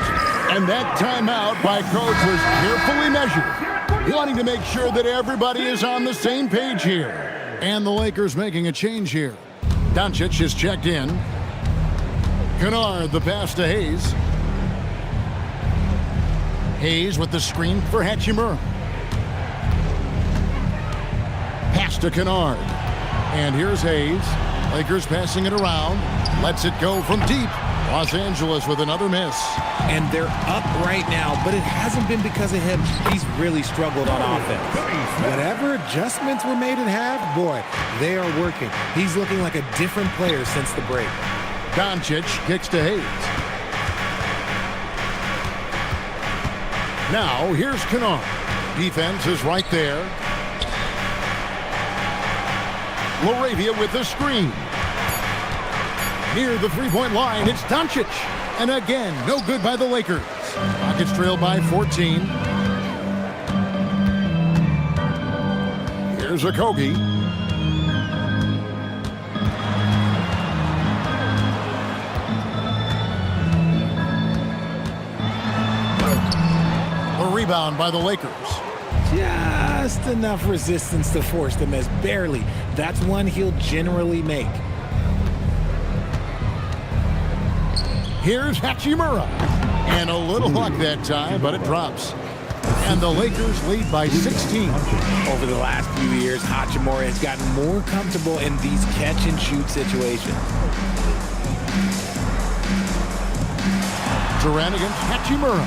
And that timeout by coach was carefully measured, wanting to make sure that everybody is on the same page here. And the Lakers making a change here. Doncic is checked in. Kennard the pass to Hayes. Hayes with the screen for Hachimura. Pass to Kennard. And here's Hayes. Lakers passing it around. Lets it go from deep. Los Angeles with another miss. And they're up right now, but it hasn't been because of him. He's really struggled on offense. Whatever adjustments were made at half, boy, they are working. He's looking like a different player since the break. Doncic kicks to Hayes. Now, here's Kennard. Defense is right there. Laravia with the screen. Near the three-point line, it's Doncic. And again, no good by the Lakers. Rockets trail by 14. Here's Okogie. A rebound by the Lakers. Just enough resistance to force the miss. Barely. That's one he'll generally make. Here's Hachimura. And a little luck that time, but it drops. And the Lakers lead by 16. Over the last few years, Hachimura has gotten more comfortable in these catch-and-shoot situations. Durant against Hachimura.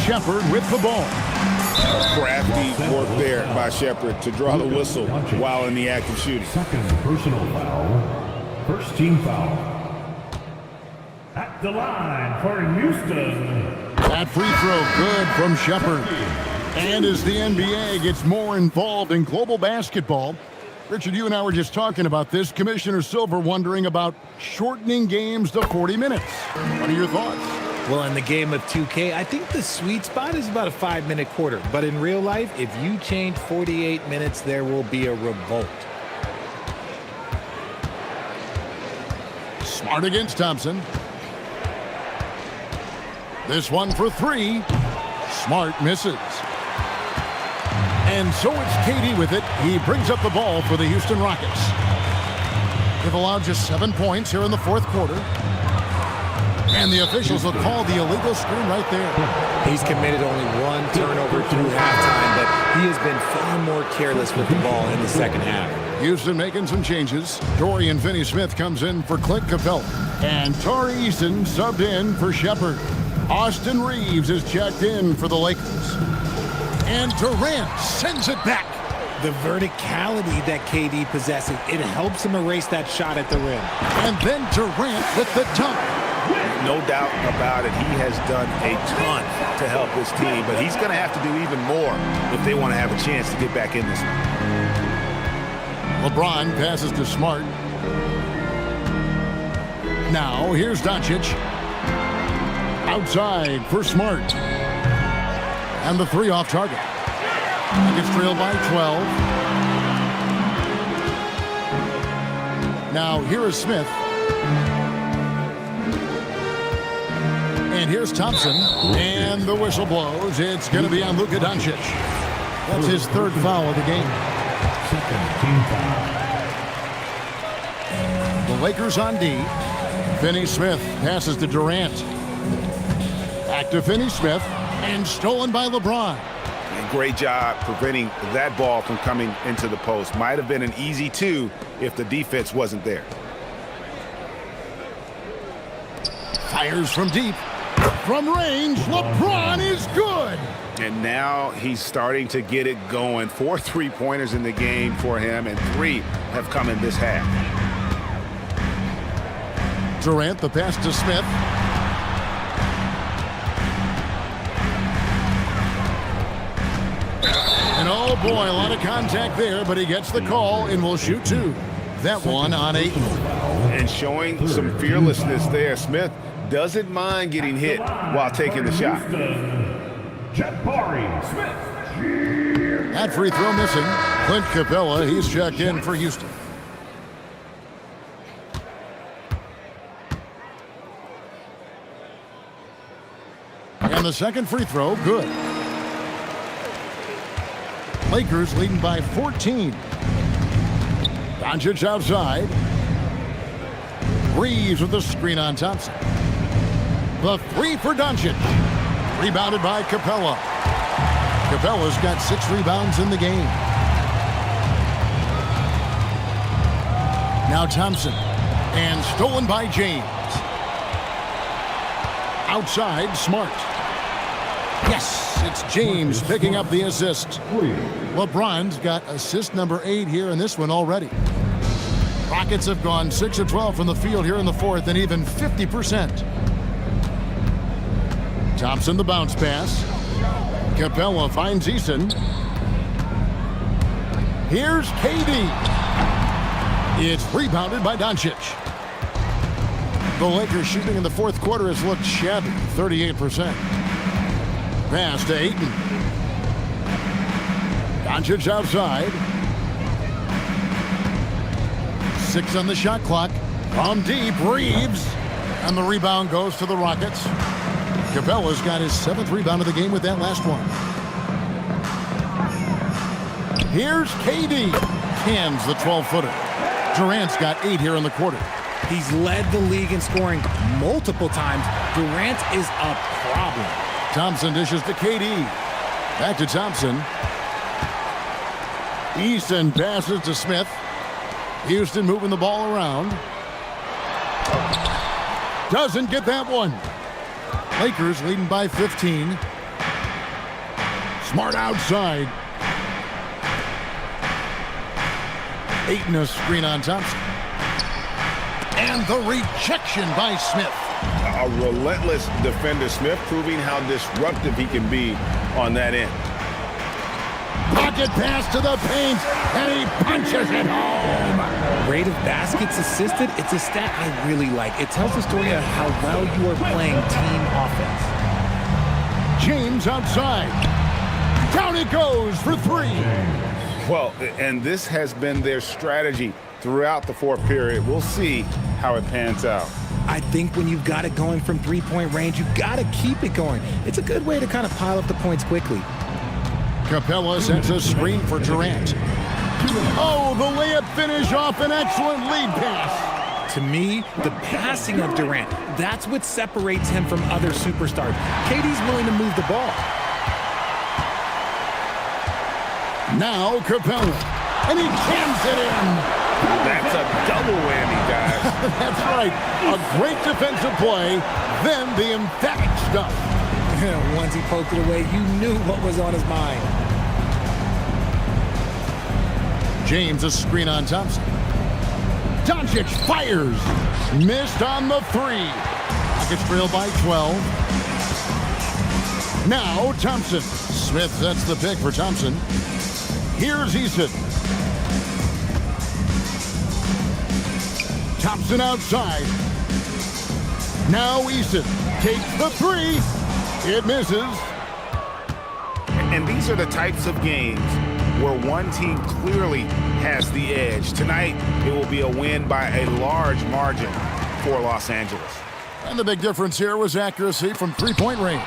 Shepherd with the ball. Crafty work there by Shepherd to draw the whistle while in the act of shooting. Second personal foul. First team foul. At the line for Houston. That free throw good from Shepherd. And as the NBA gets more involved in global basketball, Richard, you and I were just talking about this. Commissioner Silver wondering about shortening games to 40 minutes. What are your thoughts? Well, in the game of 2K, I think the sweet spot is about a 5-minute quarter. But in real life, if you change 48 minutes, there will be a revolt. Smart against Thompson. This one for 3. Smart misses. And so it's KD with it. He brings up the ball for the Houston Rockets. They've allowed just 7 points here in the fourth quarter. And the officials will call the illegal screen right there. He's committed only 1 turnover through halftime, but he has been far more careless with the ball in the second half. Houston making some changes. Dorian Finney-Smith comes in for Clint Capella. And Tari Eason subbed in for Shepherd. Austin Reeves is checked in for the Lakers. And Durant sends it back. The verticality that KD possesses, it helps him erase that shot at the rim. And then Durant with the dunk. No doubt about it, he has done a ton to help his team, but he's going to have to do even more if they want to have a chance to get back in this one. LeBron passes to Smart. Now, here's Doncic. Outside for Smart. And the 3 off target. Gets trailed by 12. Now, here is Smith. And here's Thompson. And the whistle blows. It's going to be on Luka Doncic. That's his 3rd foul of the game. Second team foul. The Lakers on D. Finney-Smith passes to Durant. Back to Finney-Smith. And stolen by LeBron. And great job preventing that ball from coming into the post. Might have been an easy 2 if the defense wasn't there. Fires from deep. From range, LeBron is good. And now he's starting to get it going. 4 3-pointers in the game for him, and 3 have come in this half. Durant, the pass to Smith. And oh, Oh boy, a lot of contact there, but he gets the call and will shoot 2. That one on 8. And showing some fearlessness there. Smith doesn't mind getting hit while taking the shot. That free throw missing. Clint Capella, he's checked in for Houston. And the second free throw, good. Lakers leading by 14. Doncic outside. Reeves with the screen on Thompson. The 3 for Doncic. Rebounded by Capella. Capella's got 6 rebounds in the game. Now Thompson. And stolen by James. Outside, Smart. Yes, it's James picking up the assist. LeBron's got assist number 8 here in this one already. Rockets have gone 6 of 12 from the field here in the 4th and even 50%. Thompson the bounce pass. Capella finds Eason. Here's KD. It's rebounded by Doncic. The Lakers shooting in the 4th quarter has looked shabby, 38%. Pass to Ayton. Doncic outside. 6 on the shot clock. From deep, Reeves. And the rebound goes to the Rockets. Capella's got his 7th rebound of the game with that last one. Here's KD. Cans the 12-footer. Durant's got 8 here in the quarter. He's led the league in scoring multiple times. Durant is a problem. Thompson dishes to KD. Back to Thompson. Easton passes to Smith. Houston moving the ball around. Doesn't get that one. Lakers leading by 15. Smart outside. Ayton a screen on Thompson. And the rejection by Smith. A relentless defender. Smith proving how disruptive he can be on that end. Pocket pass to the paint, and he punches it home. Rate of baskets assisted, it's a stat I really like. It tells the story of how well you are playing team offense. James outside. Down it goes for 3. Well, and this has been their strategy throughout the 4th period. We'll see how it pans out. I think when you've got it going from 3-point range, you've got to keep it going. It's a good way to kind of pile up the points quickly. Capella sends a screen for Durant. Oh, the layup finish off an excellent lead pass. To me, the passing of Durant, that's what separates him from other superstars. KD's willing to move the ball. Now Capella, and he jams it in. That's a double whammy, guys. That's right. A great defensive play, then the emphatic stuff. Once he poked it away, you knew what was on his mind. James a screen on Thompson. Doncic fires. Missed on the 3. Rockets trail by 12. Now Thompson. Smith sets the pick for Thompson. Here's Eason. Thompson outside. Now Eason takes the 3. It misses. And these are the types of games where one team clearly has the edge. Tonight, it will be a win by a large margin for Los Angeles. And the big difference here was accuracy from 3-point range.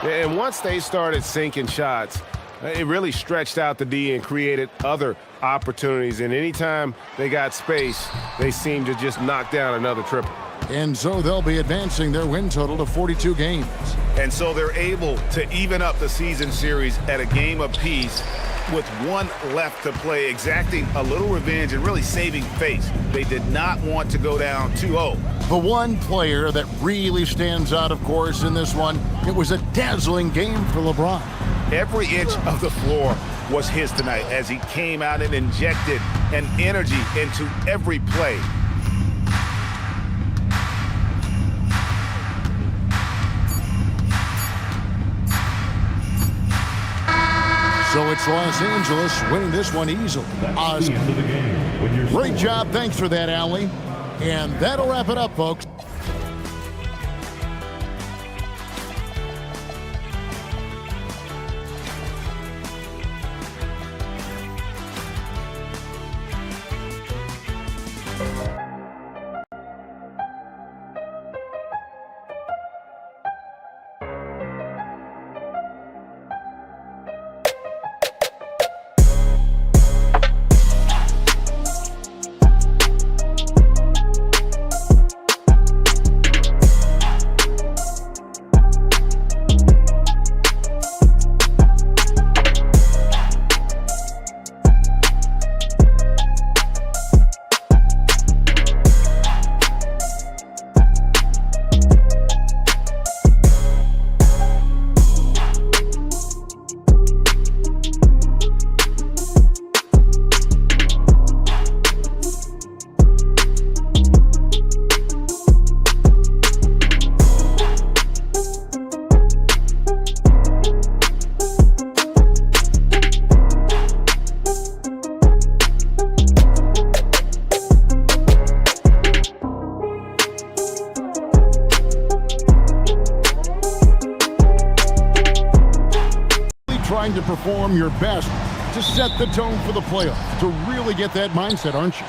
And once they started sinking shots, it really stretched out the D and created other opportunities. And anytime they got space, they seemed to just knock down another triple. And so they'll be advancing their win total to 42 games. And so they're able to even up the season series at a game apiece with 1 left to play, exacting a little revenge and really saving face. They did not want to go down 2-0. The one player that really stands out, of course, in this one, it was a dazzling game for LeBron. Every inch of the floor was his tonight as he came out and injected an energy into every play. So So it's Los Angeles winning this one easily. That's the end of the game. When you're Great job. Thanks for that, Allie. And that'll wrap it up, folks. Trying to perform your best to set the tone for the playoffs, to really get that mindset, aren't you?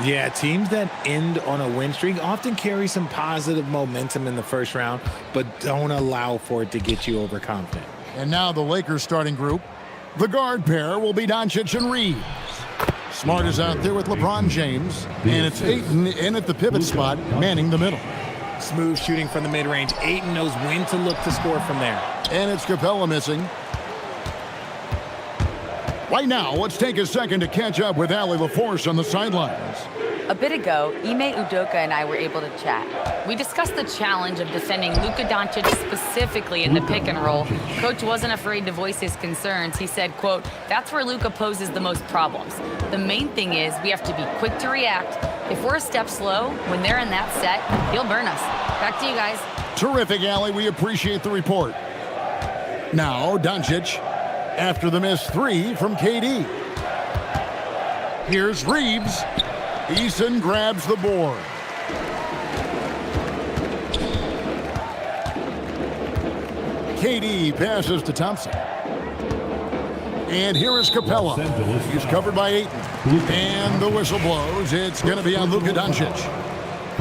Yeah, teams that end on a win streak often carry some positive momentum in the first round, but don't allow for it to get you overconfident. And now the Lakers starting group. The guard pair will be Doncic and Reeves. Smart is out there with LeBron James, and it's Ayton in at the pivot spot, manning the middle. Smooth shooting from the mid-range. Ayton knows when to look to score from there. And it's Capella missing. Right now, let's take a second to catch up with Allie LaForce on the sidelines. A bit ago, Ime Udoka and I were able to chat. We discussed the challenge of defending Luka Doncic specifically in the pick and roll. Coach wasn't afraid to voice his concerns. He said, quote, "That's where Luka poses the most problems. The main thing is we have to be quick to react. If we're a step slow, when they're in that set, he'll burn us." Back to you guys. Terrific, Allie. We appreciate the report. Now, Doncic after the missed three from KD. Here's Reeves. Eason grabs the board. KD passes to Thompson. And here is Capella. He's covered by Ayton. And the whistle blows. It's going to be on Luka Doncic.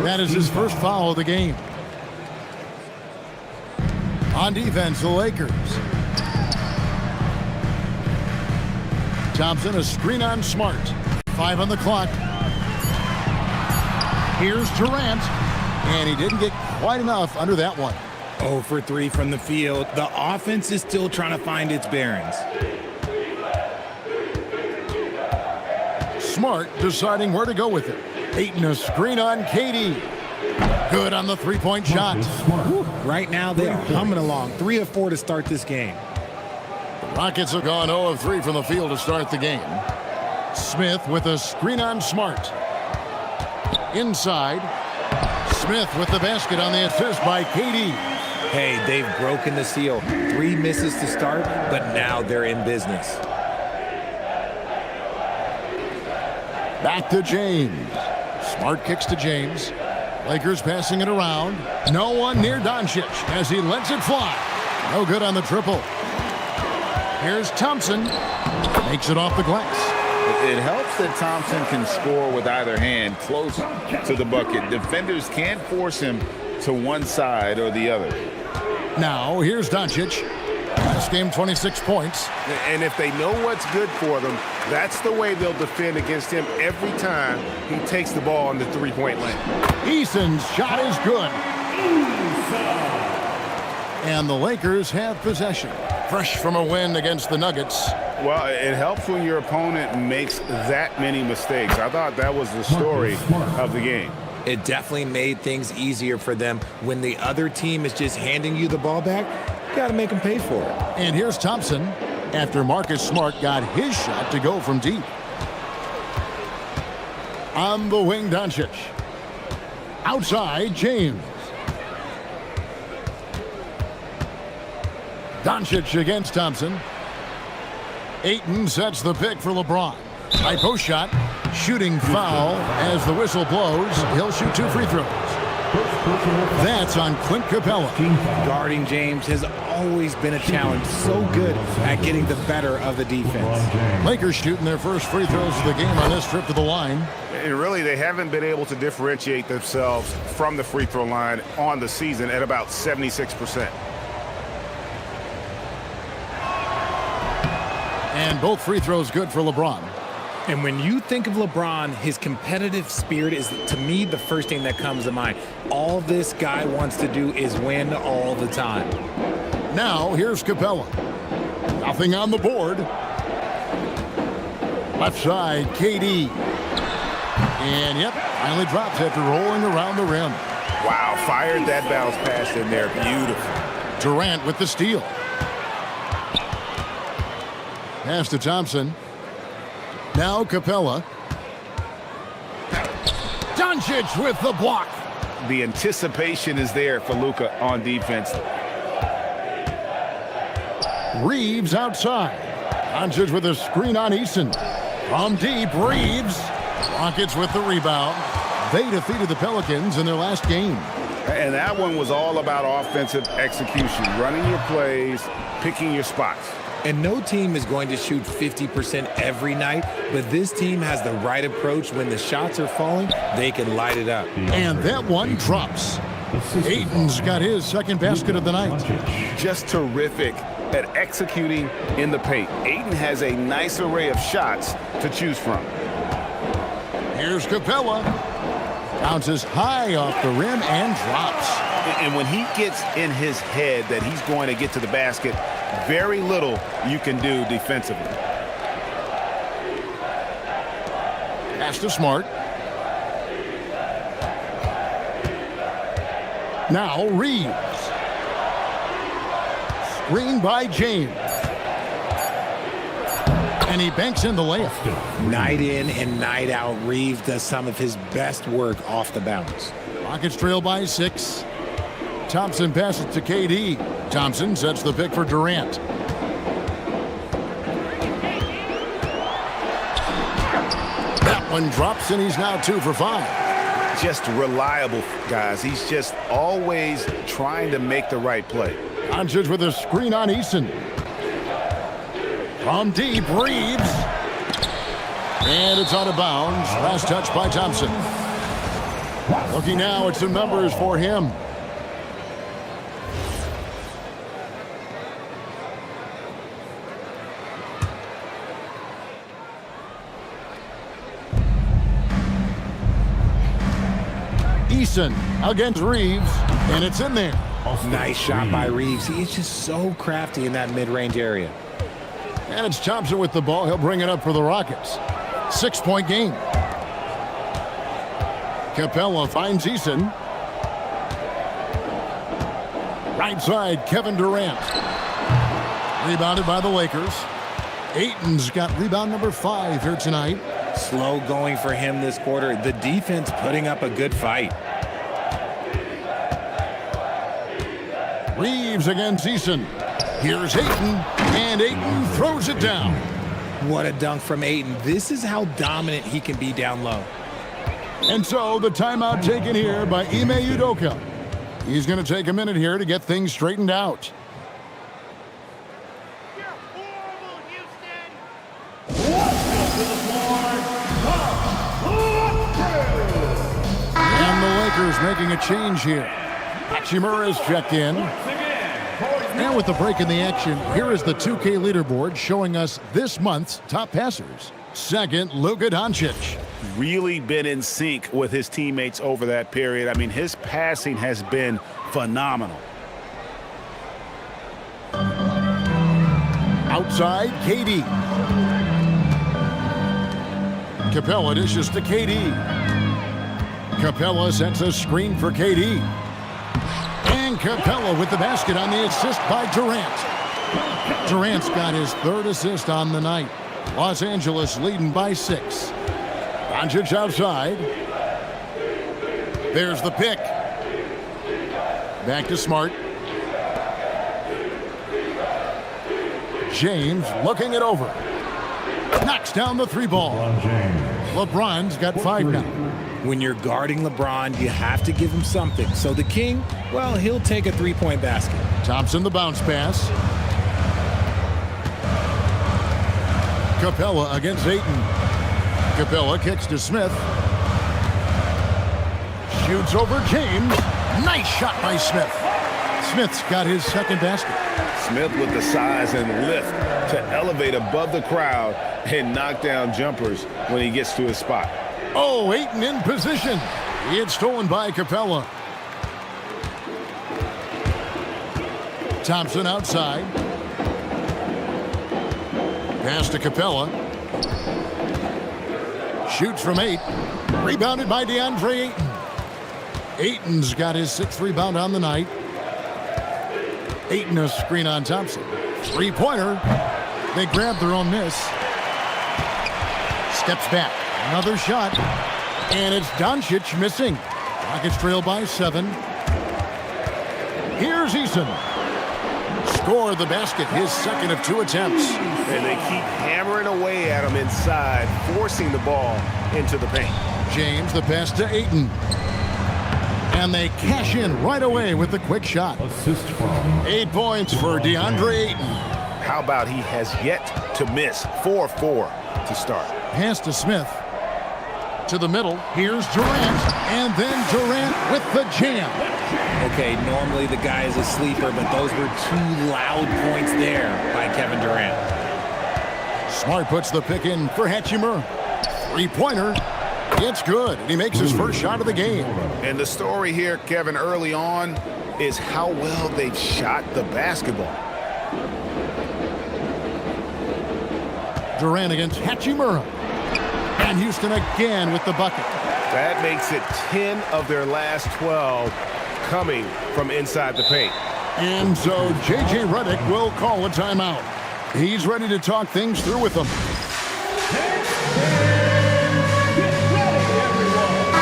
That is his first foul of the game. On defense, the Lakers. Thompson, a screen on Smart. 5 on the clock. Here's Durant. And he didn't get quite enough under that one. 0 for 3 from the field. The offense is still trying to find its bearings. Smart deciding where to go with it. Ayton, a screen on KD. Good on the three-point shot. Right now, they are humming along. 3 of 4 to start this game. Rockets have gone 0 of 3 from the field to start the game. Smith with a screen on Smart. Inside. Smith with the basket on the assist by KD. Hey, they've broken the seal. 3 misses to start, but now they're in business. Back to James. Smart kicks to James. Lakers passing it around. No one near Doncic as he lets it fly. No good on the triple. Here's Thompson. Makes it off the glass. It helps that Thompson can score with either hand close to the bucket. Defenders can't force him to one side or the other. Now, here's Doncic. Last game, 26 points. And if they know what's good for them, that's the way they'll defend against him every time he takes the ball in the three-point lane. Eason's shot is good. And the Lakers have possession. Fresh from a win against the Nuggets. Well, it helps when your opponent makes that many mistakes. I thought that was the story of the game. It definitely made things easier for them. When the other team is just handing you the ball back, you got to make them pay for it. And here's Thompson after Marcus Smart got his shot to go from deep. On the wing, Doncic. Outside, James. Doncic against Thompson. Ayton sets the pick for LeBron. High post shot. Shooting foul as the whistle blows. He'll shoot 2 free throws. That's on Clint Capella. Guarding James has always been a challenge. So good at getting the better of the defense. Lakers shooting their first free throws of the game on this trip to the line. And really, they haven't been able to differentiate themselves from the free throw line on the season at about 76%. And both free throws good for LeBron. And when you think of LeBron, his competitive spirit is, to me, the first thing that comes to mind. All this guy wants to do is win all the time. Now, here's Capella. Nothing on the board. Left side, KD. And, yep, finally drops after rolling around the rim. Wow, fired that bounce pass in there. Beautiful. Durant with the steal. Pass to Thompson. Now Capella. Doncic with the block. The anticipation is there for Luka on defense. Reeves outside. Doncic with a screen on Eason. From deep, Reeves. Rockets with the rebound. They defeated the Pelicans in their last game. And that one was all about offensive execution, running your plays, picking your spots. And no team is going to shoot 50% every night, but this team has the right approach. When the shots are falling, they can light it up. And that one drops. Ayton's got his second basket of the night. Just terrific at executing in the paint. Ayton has a nice array of shots to choose from. Here's Capella. Bounces high off the rim and drops. And when he gets in his head that he's going to get to the basket, very little you can do defensively. Pass to Smart. Now Reeves. Screen by James. And he banks in the layup. Night in and night out, Reeves does some of his best work off the bounce. Rockets trail by 6. Thompson passes to KD. Thompson sets the pick for Durant. That one drops, and he's now 2 for 5. Just reliable, guys. He's just always trying to make the right play. Doncic with a screen on Eason. From deep, Reeves. And it's out of bounds. Last touch by Thompson. Looking now at some numbers for him. Eason against Reeves, and it's in there. Nice shot by Reeves. He is just so crafty in that mid-range area. And it's Thompson with the ball. He'll bring it up for the Rockets. 6-point game. Capella finds Eason. Right side, Kevin Durant. Rebounded by the Lakers. Ayton's got rebound number 5 here tonight. Slow going for him this quarter. The defense putting up a good fight. Reeves against Eason. Here's Ayton, and Ayton throws it down. What a dunk from Ayton. This is how dominant he can be down low. And so the timeout taken here by Ime Udoka. He's going to take a minute here to get things straightened out. And the Lakers making a change here. Hachimura's checked in. And with the break in the action, here is the 2K leaderboard showing us this month's top passers. Second, Luka Doncic. Really been in sync with his teammates over that period. I mean, his passing has been phenomenal. Outside, KD. Capella dishes to KD. Capella sets a screen for KD. And Capella with the basket on the assist by Durant. Durant's got his 3rd assist on the night. Los Angeles leading by 6. Doncic outside. There's the pick. Back to Smart. James looking it over. Knocks down the three ball. LeBron James. LeBron's got 5 now. When you're guarding LeBron, you have to give him something. So the King, well, he'll take a three-point basket. Thompson the bounce pass. Capella against Ayton. Capella kicks to Smith. Shoots over James. Nice shot by Smith. Smith's got his second basket. Smith with the size and lift to elevate above the crowd and knock down jumpers when he gets to his spot. Oh, Ayton in position. It's stolen by Capella. Thompson outside. Pass to Capella. Shoots from 8. Rebounded by DeAndre Ayton. Ayton's got his 6th rebound on the night. Ayton a screen on Thompson. Three-pointer. They grab their own miss. Steps back. Another shot. And it's Doncic missing. Rockets trail by 7. Here's Eason. Score the basket, his second of 2 attempts. And they keep hammering away at him inside, forcing the ball into the paint. James, the pass to Ayton. And they cash in right away with the quick shot. Assist from 8 points for DeAndre Ayton. How about he has yet to miss 4-4 to start. Pass to Smith. To the middle. Here's Durant. And then Durant with the jam. Okay, normally the guy is a sleeper, but those were 2 loud points there by Kevin Durant. Smart puts the pick in for Hachimura. Three-pointer. It's good. He makes his first shot of the game. And the story here, Kevin, early on is how well they've shot the basketball. Durant against Hachimura. And Houston again with the bucket. That makes it 10 of their last 12 coming from inside the paint. And so J.J. Redick will call a timeout. He's ready to talk things through with them.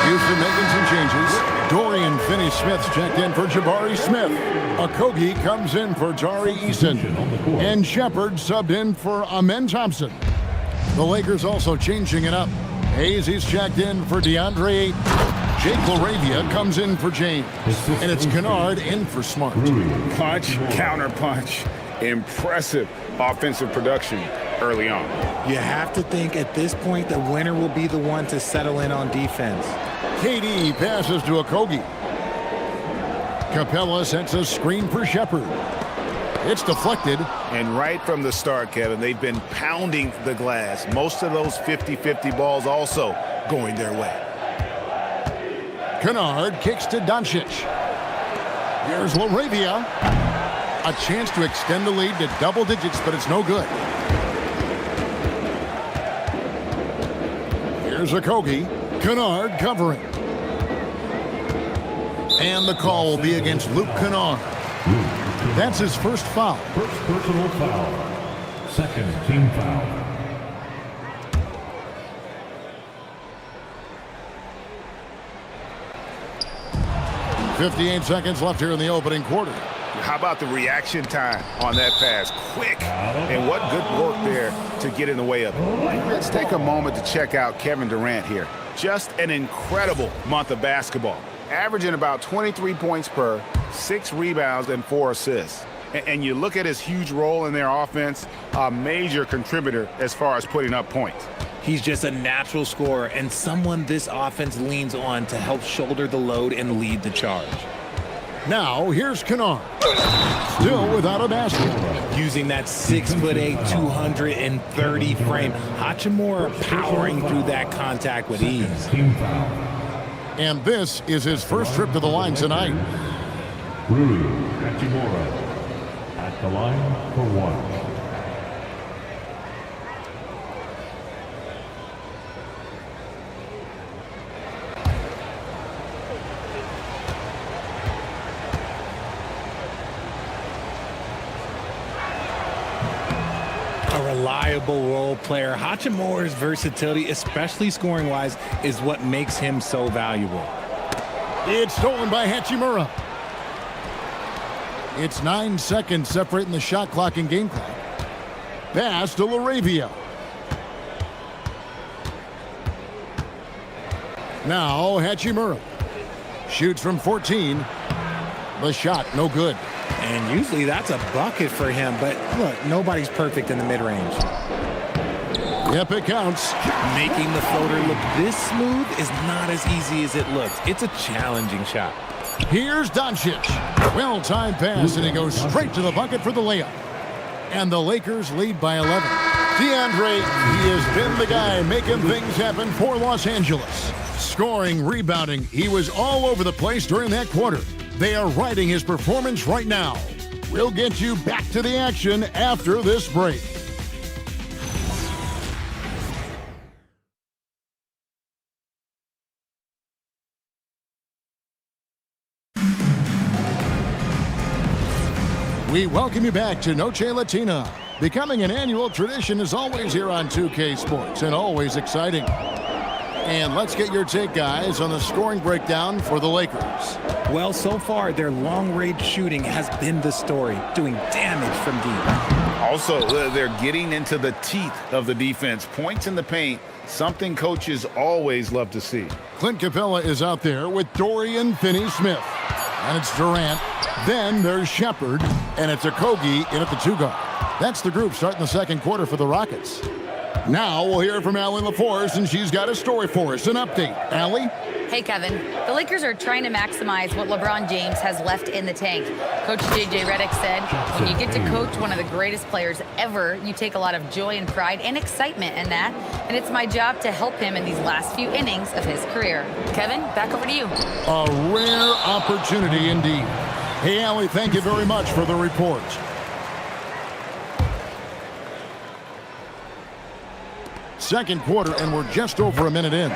Houston making some changes. Dorian Finney-Smith's checked in for Jabari Smith. Okogie comes in for Tari Eason. And Shepard subbed in for Amen Thompson. The Lakers also changing it up. Hayes, he's checked in for DeAndre Ayton. Jake LaRavia comes in for James. And it's Kennard in for Smart. Punch, counter punch. Impressive offensive production early on. You have to think at this point the winner will be the one to settle in on defense. KD passes to Okogie. Capella sets a screen for Shepard. It's deflected. And right from the start, Kevin, they've been pounding the glass. Most of those 50-50 balls also going their way. Kennard kicks to Doncic. Here's LaRavia. A chance to extend the lead to double digits, but it's no good. Here's Okogie. Kennard covering. And the call will be against Luke Kennard. That's his first foul. First personal foul. Second team foul. .58 seconds left here in the opening quarter. How about the reaction time on that pass? Quick. And what good work there to get in the way of it. Let's take a moment to check out Kevin Durant here. Just an incredible month of basketball. Averaging about 23 points per, 6 rebounds, and 4 assists. And you look at his huge role in their offense, a major contributor as far as putting up points. He's just a natural scorer and someone this offense leans on to help shoulder the load and lead the charge. Now, here's Kennard. Still without a basket. Using that 6'8", 230 frame, Hachimura powering through that contact with ease. Team foul. And this is his first trip to the line tonight. Rui Hachimura at the line for 1. Reliable role player. Hachimura's versatility, especially scoring-wise, is what makes him so valuable. It's stolen by Hachimura. It's 9 seconds separating the shot clock and game clock. Pass to LaRavia. Now Hachimura shoots from 14. The shot, no good. And usually that's a bucket for him, but look, nobody's perfect in the mid-range. Yep, it counts. Making the floater look this smooth is not as easy as it looks. It's a challenging shot. Here's Doncic. Well-timed pass, and he goes straight to the bucket for the layup. And the Lakers lead by 11. DeAndre, he has been the guy making things happen for Los Angeles. Scoring, rebounding, he was all over the place during that quarter. They are riding his performance right now. We'll get you back to the action after this break. We welcome you back to Noche Latina. Becoming an annual tradition is always here on 2K Sports and always exciting. And let's get your take, guys, on the scoring breakdown for the Lakers. Well, so far, their long-range shooting has been the story, doing damage from deep. Also, they're getting into the teeth of the defense. Points in the paint, something coaches always love to see. Clint Capella is out there with Dorian Finney-Smith. And it's Durant. Then there's Shepard, and it's Okogie in at the 2-guard. That's the group starting the second quarter for the Rockets. Now we'll hear from Allie LaForce, and she's got a story for us. An update. Allie? Hey, Kevin. The Lakers are trying to maximize what LeBron James has left in the tank. Coach J.J. Redick said, when you get to coach one of the greatest players ever, you take a lot of joy and pride and excitement in that, and it's my job to help him in these last few innings of his career. Kevin, back over to you. A rare opportunity indeed. Hey, Allie, thank you very much for the report. Second quarter, and we're just over a minute in.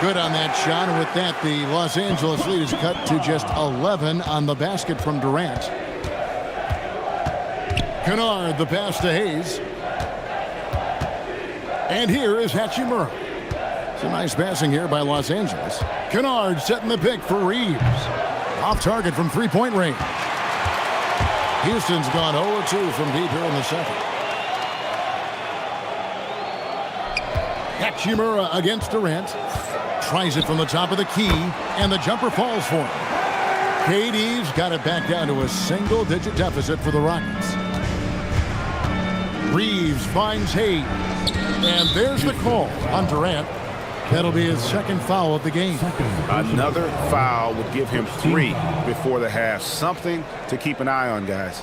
Good on that shot, and with that, the Los Angeles lead is cut to just 11 on the basket from Durant. Kennard, the pass to Hayes. And here is Hachimura. Some nice passing here by Los Angeles. Kennard setting the pick for Reeves. Off target from three-point range. Houston's gone 0-2 from deep here in the second. Hachimura against Durant. Tries it from the top of the key, and the jumper falls for him. KD's got it back down to a single-digit deficit for the Rockets. Reeves finds Hayes, and there's the call on Durant. That'll be his second foul of the game. Another foul would give him 3 before the half. Something to keep an eye on, guys.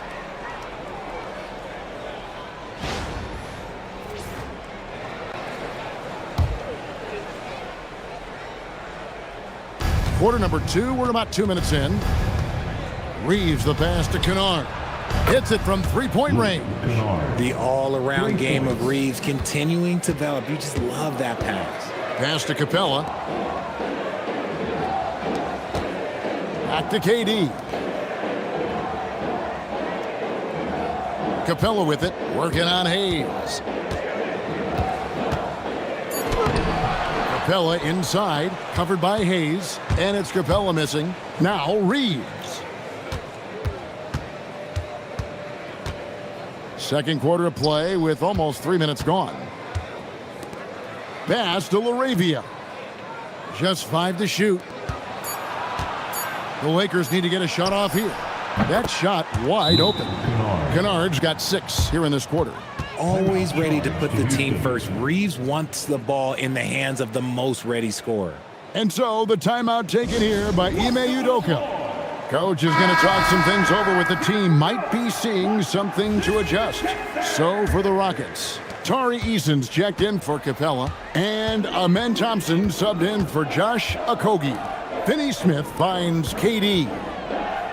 Quarter number 2, we're about 2 minutes in. Reeves the pass to Kennard. Hits it from three-point range. The all-around game of Reeves continuing to develop. You just love that pass. Pass to Capella. Back to KD. Capella with it, working on Hayes. Capella inside, covered by Hayes, and it's Capella missing. Now Reeves. Second quarter of play with almost 3 minutes gone. Pass to LaRavia. Just 5 to shoot. The Lakers need to get a shot off here. That shot wide open. Kennard's got 6 here in this quarter. Always ready to put the team first. Reeves wants the ball in the hands of the most ready scorer. And so the timeout taken here by Ime Udoka. Coach is going to talk some things over with the team. Might be seeing something to adjust. So for the Rockets, Tari Eason's checked in for Capella, and Amen Thompson subbed in for Josh Okogie. Finney-Smith finds KD.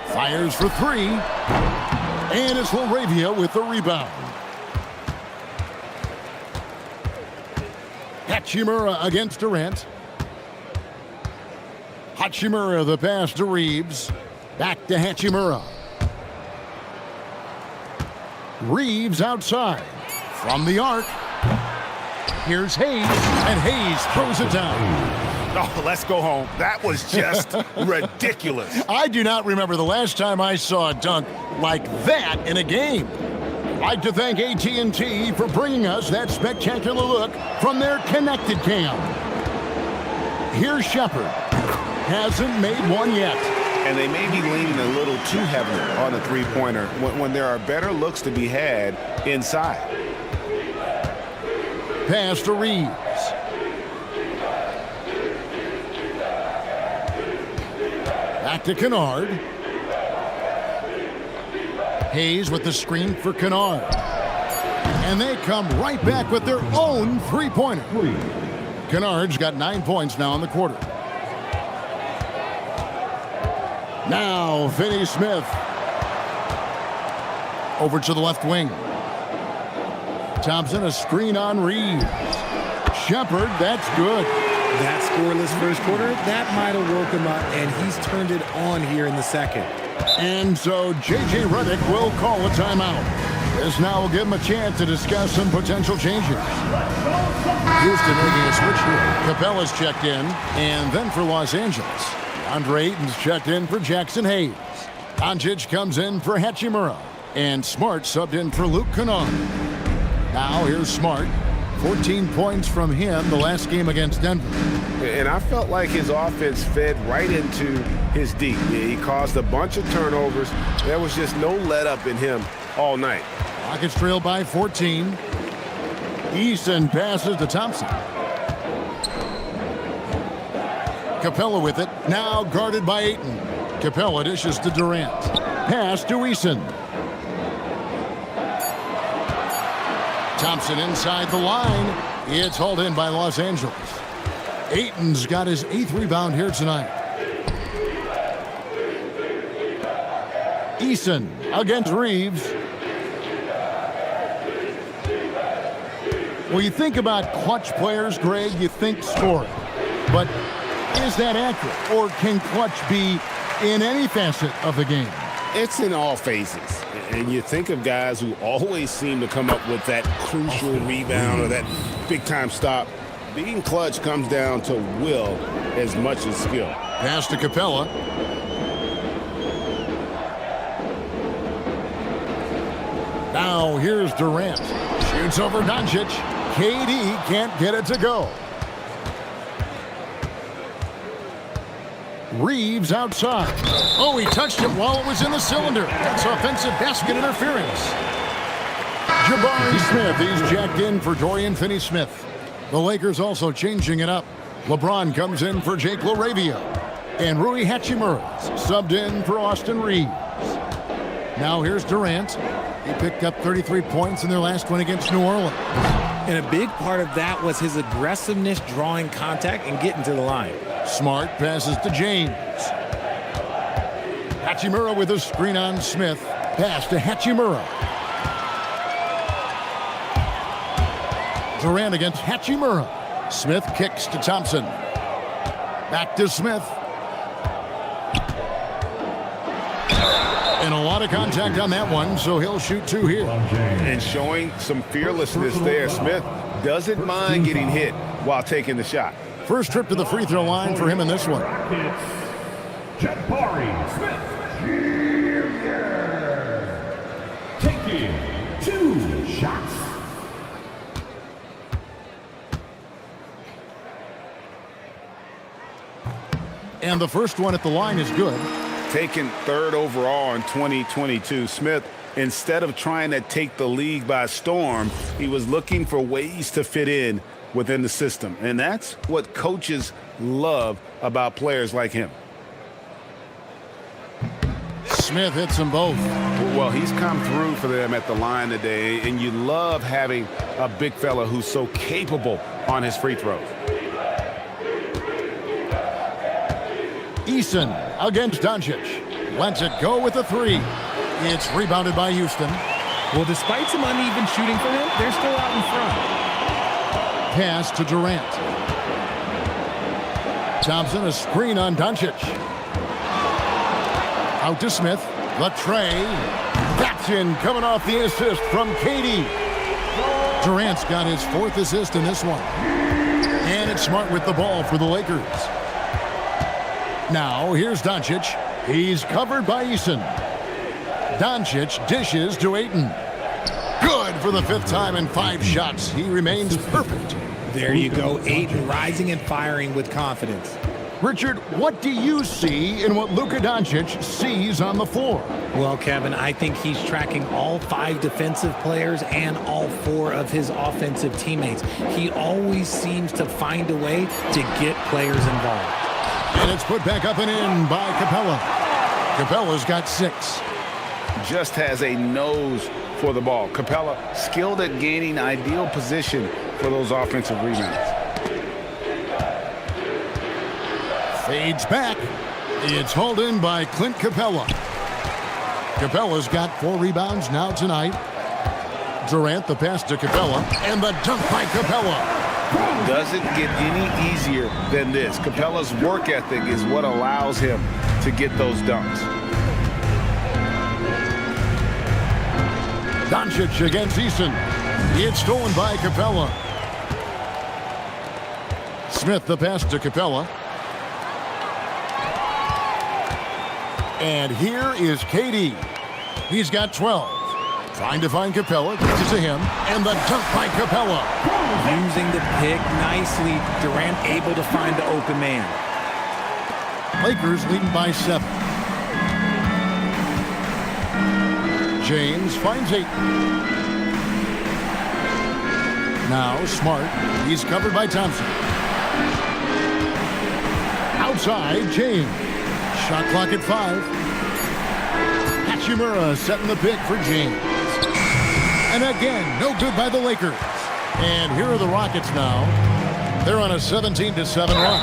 Fires for 3. And it's LaRavia with the rebound. Hachimura against Durant. Hachimura the pass to Reeves. Back to Hachimura. Reeves outside. From the arc. Here's Hayes, and Hayes throws it down. Oh, let's go home. That was just ridiculous. I do not remember the last time I saw a dunk like that in a game. I'd like to thank AT&T for bringing us that spectacular look from their Connected Cam. Here's Shepard. Hasn't made one yet. And they may be leaning a little too heavily on the three-pointer when there are better looks to be had inside. Pass to Reeves. Back to Kennard. Hayes with the screen for Kennard. And they come right back with their own three-pointer. Kennard's got 9 points now in the quarter. Now, Finney Smith. Over to the left wing. Thompson, a screen on Reeves. Shepard, that's good. That scoreless first quarter, that might have woke him up, and he's turned it on here in the second. And so J.J. Redick will call a timeout. This now will give him a chance to discuss some potential changes. Houston making a switch here. Capella's checked in, and then for Los Angeles, Andre Ayton's checked in for Jackson Hayes. Doncic comes in for Hachimura, and Smart subbed in for Luke Kennard. Now here's Smart. 14 points from him the last game against Denver. And I felt like his offense fed right into his D. He caused a bunch of turnovers. There was just no let up in him all night. Rockets trail by 14. Easton passes to Thompson. Capella with it. Now guarded by Ayton. Capella dishes to Durant. Pass to Easton. Thompson inside the line. It's hauled in by Los Angeles. Ayton's got his 8th rebound here tonight. Eason against Reeves. When you think about clutch players, Greg, you think scoring. But is that accurate? Or can clutch be in any facet of the game? It's in all phases. And you think of guys who always seem to come up with that crucial rebound or that big-time stop. Being clutch comes down to will as much as skill. Pass to Capella. Now here's Durant. Shoots over Doncic. KD can't get it to go. Reeves outside. Oh, he touched it while it was in the cylinder. That's offensive basket interference. Jabari Smith, he's jacked in for Dorian Finney-Smith. The Lakers also changing it up. LeBron comes in for Jake LaRavia. And Rui Hachimura subbed in for Austin Reeves. Now here's Durant. He picked up 33 points in their last one against New Orleans. And a big part of that was his aggressiveness, drawing contact and getting to the line. Smart passes to James. Hachimura with a screen on Smith. Pass to Hachimura. Durant against Hachimura. Smith kicks to Thompson. Back to Smith. And a lot of contact on that one, so he'll shoot 2 here. And showing some fearlessness there. Smith doesn't mind getting hit while taking the shot. First trip to the free throw line for him in this one. Jabari Smith taking 2 shots. And the first one at the line is good. Taken 3rd overall in 2022, Smith, instead of trying to take the league by storm, he was looking for ways to fit in within the system. And that's what coaches love about players like him. Smith hits them both. Well, he's come through for them at the line today, and you love having a big fella who's so capable on his free throws. Eason against Doncic. Lets it go with a 3. It's rebounded by Houston. Well, despite some uneven shooting for him, they're still out in front. Pass to Durant. Thompson, a screen on Doncic. Out to Smith. The tray. That's in, coming off the assist from KD. Durant's got his 4th assist in this one. And it's Smart with the ball for the Lakers. Now, here's Doncic. He's covered by Eason. Doncic dishes to Ayton. Good for the 5th time in 5 shots. He remains perfect. There you go, Ayton rising and firing with confidence. Richard, what do you see in what Luka Doncic sees on the floor? Well, Kevin, I think he's tracking all 5 defensive players and all 4 of his offensive teammates. He always seems to find a way to get players involved. And it's put back up and in by Capella. Capella's got 6. Just has a nose for the ball. Capella skilled at gaining ideal position for those offensive rebounds. Fades back. It's hauled in by Clint Capella. Capella's got 4 rebounds now tonight. Durant the pass to Capella, and the dunk by Capella. Doesn't get any easier than this. Capella's work ethic is what allows him to get those dunks. Doncic against Eason. It's stolen by Capella. Smith the pass to Capella. And here is KD. He's got 12. Trying to find Capella, gets it to him, and the dunk by Capella. Using the pick nicely, Durant able to find the open man. Lakers leading by 7. James finds 8. Now Smart, he's covered by Thompson. Outside, James. Shot clock at 5. Hachimura setting the pick for James. And again, no good by the Lakers. And here are the Rockets now. They're on a 17-7 run.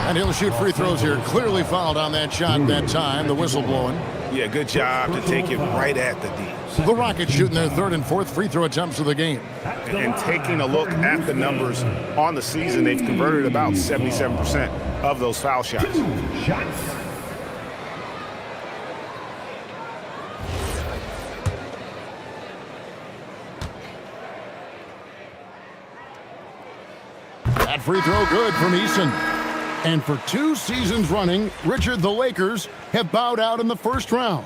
And he'll shoot free throws here. Clearly fouled on that shot that time. The whistle blowing. Yeah, good job to take it right at the D. The Rockets shooting their 3rd and 4th free throw attempts of the game. And taking a look at the numbers on the season, they've converted about 77% of those foul shots. That free throw good from Eason. And for 2 seasons running, Richard, the Lakers have bowed out in the first round.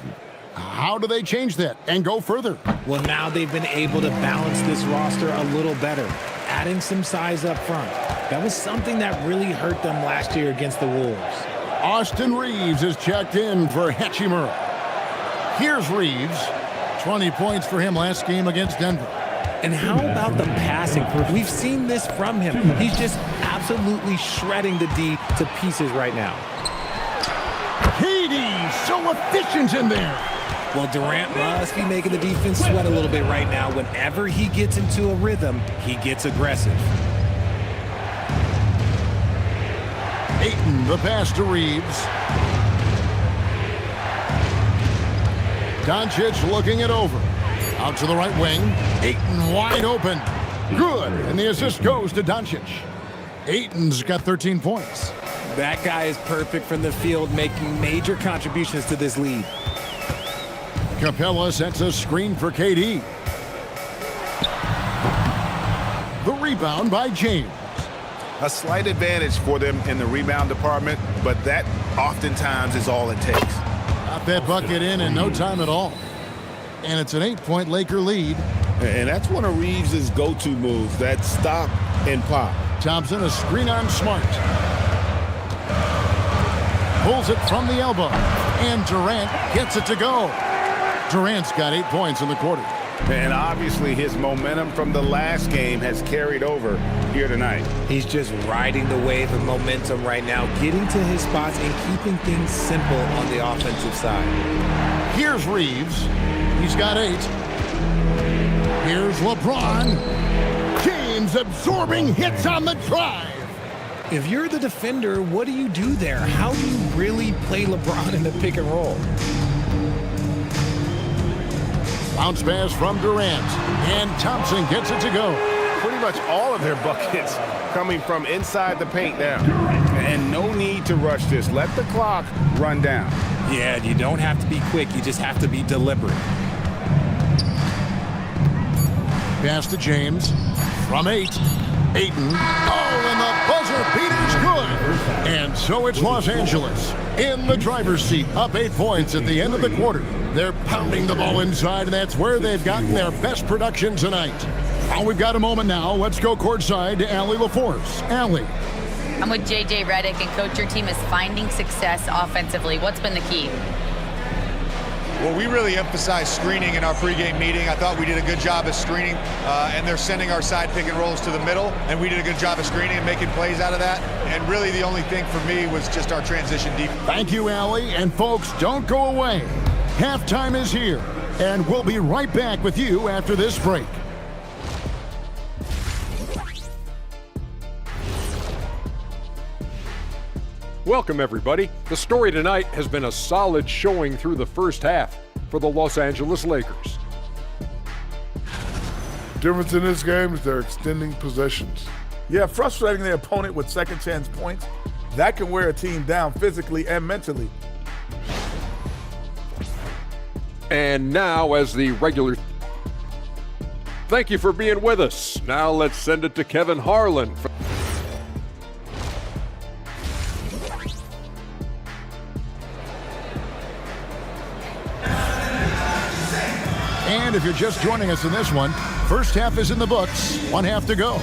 How do they change that and go further? Well, now they've been able to balance this roster a little better, adding some size up front. That was something that really hurt them last year against the Wolves. Austin Reeves is checked in for Hachimura. Here's Reeves. 20 points for him last game against Denver. And how about the passing? We've seen this from him. He's just absolutely shredding the D to pieces right now. KD, so efficient in there. Well, Durant must be making the defense sweat a little bit right now. Whenever he gets into a rhythm, he gets aggressive. Ayton, the pass to Reeves. Doncic looking it over. Out to the right wing. Ayton wide open. Good. And the assist goes to Doncic. Ayton's got 13 points. That guy is perfect from the field, making major contributions to this lead. Capella sets a screen for KD. The rebound by James. A slight advantage for them in the rebound department, but that oftentimes is all it takes. Got that bucket in no time at all. And it's an 8-point Laker lead. And that's one of Reeves' go-to moves, that stop and pop. Thompson, a screen on Smart. Pulls it from the elbow. And Durant gets it to go. Durant's got 8 points in the quarter. And obviously his momentum from the last game has carried over here tonight. He's just riding the wave of momentum right now, getting to his spots and keeping things simple on the offensive side. Here's Reeves. He's got 8. Here's LeBron. James absorbing hits on the drive. If you're the defender, what do you do there? How do you really play LeBron in the pick and roll? Bounce pass from Durant. And Thompson gets it to go. Pretty much all of their buckets coming from inside the paint now. And no need to rush this. Let the clock run down. Yeah, you don't have to be quick. You just have to be deliberate. Pass to James. From 8. Ayton. Oh, and the buzzer beater's good. And so it's Los Angeles in the driver's seat, up 8 points at the end of the quarter. They're pounding the ball inside, and that's where they've gotten their best production tonight. Well, we've got a moment now. Let's go courtside to Allie LaForce. Allie. I'm with JJ Redick, and Coach, your team is finding success offensively. What's been the key? Well, we really emphasized screening in our pregame meeting. I thought we did a good job of screening, and they're sending our side pick and rolls to the middle, and we did a good job of screening and making plays out of that. And really the only thing for me was just our transition defense. Thank you, Allie. And folks, don't go away. Halftime is here, and we'll be right back with you after this break. Welcome, everybody. The story tonight has been a solid showing through the first half for the Los Angeles Lakers. The difference in this game is they're extending possessions. Yeah, frustrating the opponent with second chance points. That can wear a team down physically and mentally. And now, as the regular... Thank you for being with us. Now let's send it to Kevin Harlan. And if you're just joining us in this one, first half is in the books, one half to go.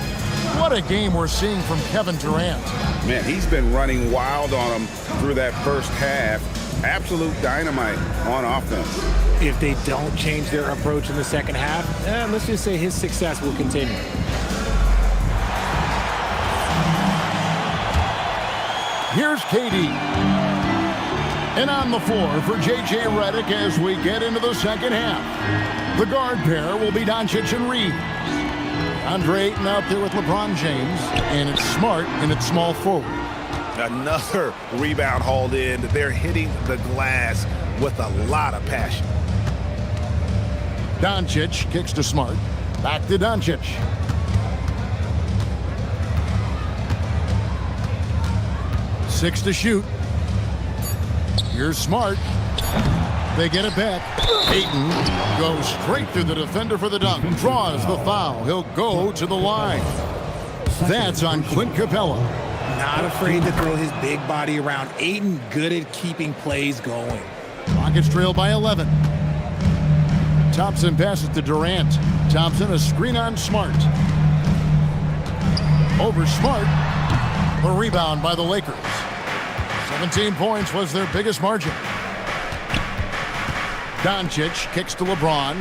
What a game we're seeing from Kevin Durant. Man, he's been running wild on him through that first half. Absolute dynamite on offense. If they don't change their approach in the second half, let's just say his success will continue. Here's KD. And on the floor for J.J. Redick as we get into the second half. The guard pair will be Doncic and Reed. Andre Ayton out there with LeBron James, and it's Smart and it's small forward. Another rebound hauled in. They're hitting the glass with a lot of passion. Doncic kicks to Smart. Back to Doncic. Six to shoot. Here's Smart. They get it back. Ayton goes straight through the defender for the dunk. Draws the foul. He'll go to the line. That's on Clint Capella. Not afraid to throw his big body around. Ayton good at keeping plays going. Rockets trail by 11. Thompson passes to Durant. Thompson a screen on Smart. Over Smart. A rebound by the Lakers. 17 points was their biggest margin. Doncic kicks to LeBron.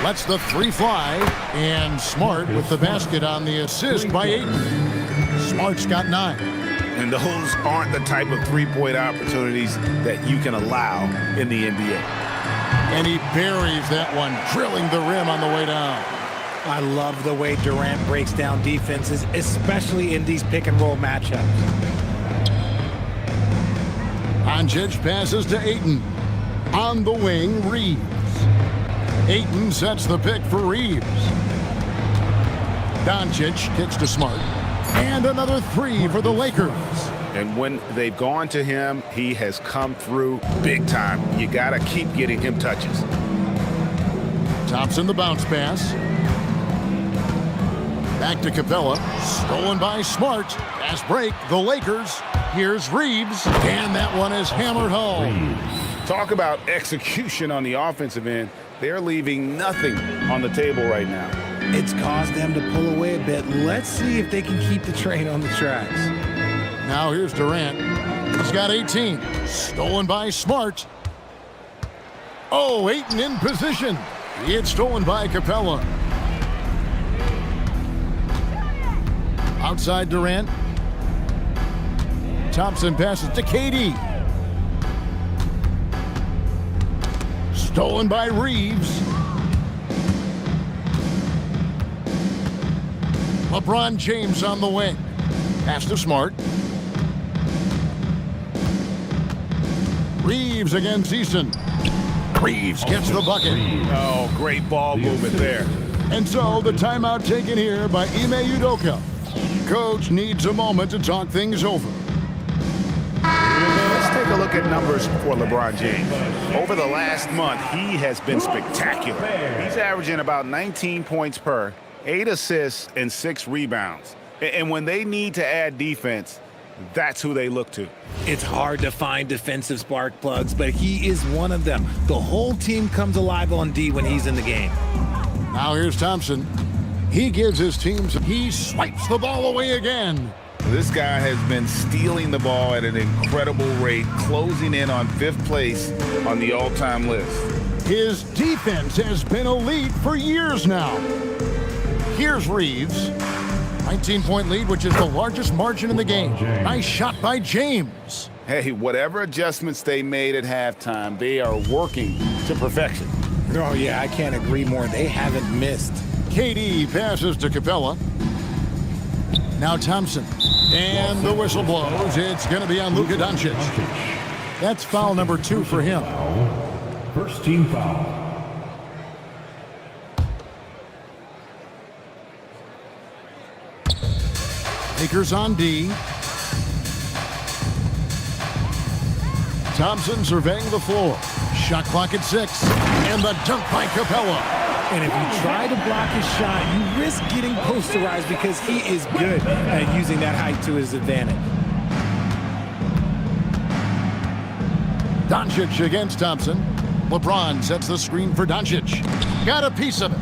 Lets the three fly. And Smart with the basket on the assist by Ayton. Smart's got 9. And those aren't the type of three-point opportunities that you can allow in the NBA. And he buries that one, drilling the rim on the way down. I love the way Durant breaks down defenses, especially in these pick-and-roll matchups. Doncic passes to Ayton. On the wing, Reeves. Ayton sets the pick for Reeves. Doncic kicks to Smart. And another three for the Lakers. And when they've gone to him, he has come through big time. You got to keep getting him touches. Thompson the bounce pass. Back to Capella. Stolen by Smart. Fast break. The Lakers. Here's Reeves. And that one is hammered home. Talk about execution on the offensive end. They're leaving nothing on the table right now. It's caused them to pull away a bit. Let's see if they can keep the train on the tracks. Now here's Durant. He's got 18. Stolen by Smart. Oh, Ayton in position. It's stolen by Capella. Outside Durant. Thompson passes to KD. Stolen by Reeves. LeBron James on the wing. Pass to Smart. Reeves against Easton. Reeves gets the bucket. Oh, great ball movement there. And so the timeout taken here by Ime Udoka. Coach needs a moment to talk things over. Let's take a look at numbers for LeBron James. Over the last month, he has been spectacular. He's averaging about 19 points per, 8 assists, and 6 rebounds. And when they need to add defense, that's who they look to. It's hard to find defensive spark plugs, but he is one of them. The whole team comes alive on D when he's in the game. Now here's Thompson. He gives his team, he swipes the ball away again. This guy has been stealing the ball at an incredible rate, closing in on 5th place on the all-time list. His defense has been elite for years now. Here's Reeves. 19-point lead, which is the largest margin in the game. Nice shot by James. Hey, whatever adjustments they made at halftime, they are working to perfection. Oh, yeah, I can't agree more. They haven't missed. KD passes to Capella. Now Thompson. And the whistle blows. It's going to be on Luka Doncic. That's foul number 2 for him. First team foul. Lakers on D. Thompson surveying the floor. Shot clock at 6. And the dunk by Capella. And if you try to block his shot, you risk getting posterized because he is good at using that height to his advantage. Doncic against Thompson. LeBron sets the screen for Doncic. Got a piece of it.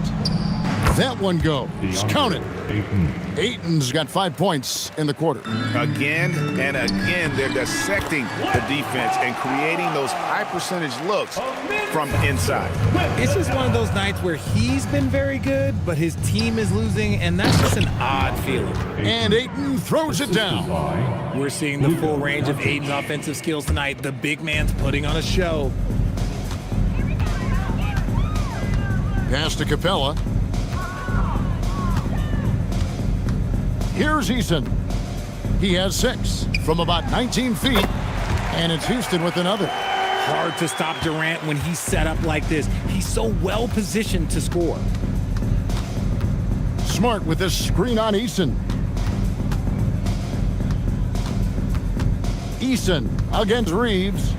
That one goes. Count it. Ayton's got 5 points in the quarter. Again and again, they're dissecting the defense and creating those high-percentage looks from inside. It's just one of those nights where he's been very good, but his team is losing, and that's just an odd feeling. And Ayton throws it down. We're seeing the full range of Ayton's offensive skills tonight. The big man's putting on a show. Pass to Capella. Here's Eason. He has 6 from about 19 feet, and it's Houston with another. Hard to stop Durant when he's set up like this. He's so well positioned to score. Smart with this screen on Eason. Eason against Reeves.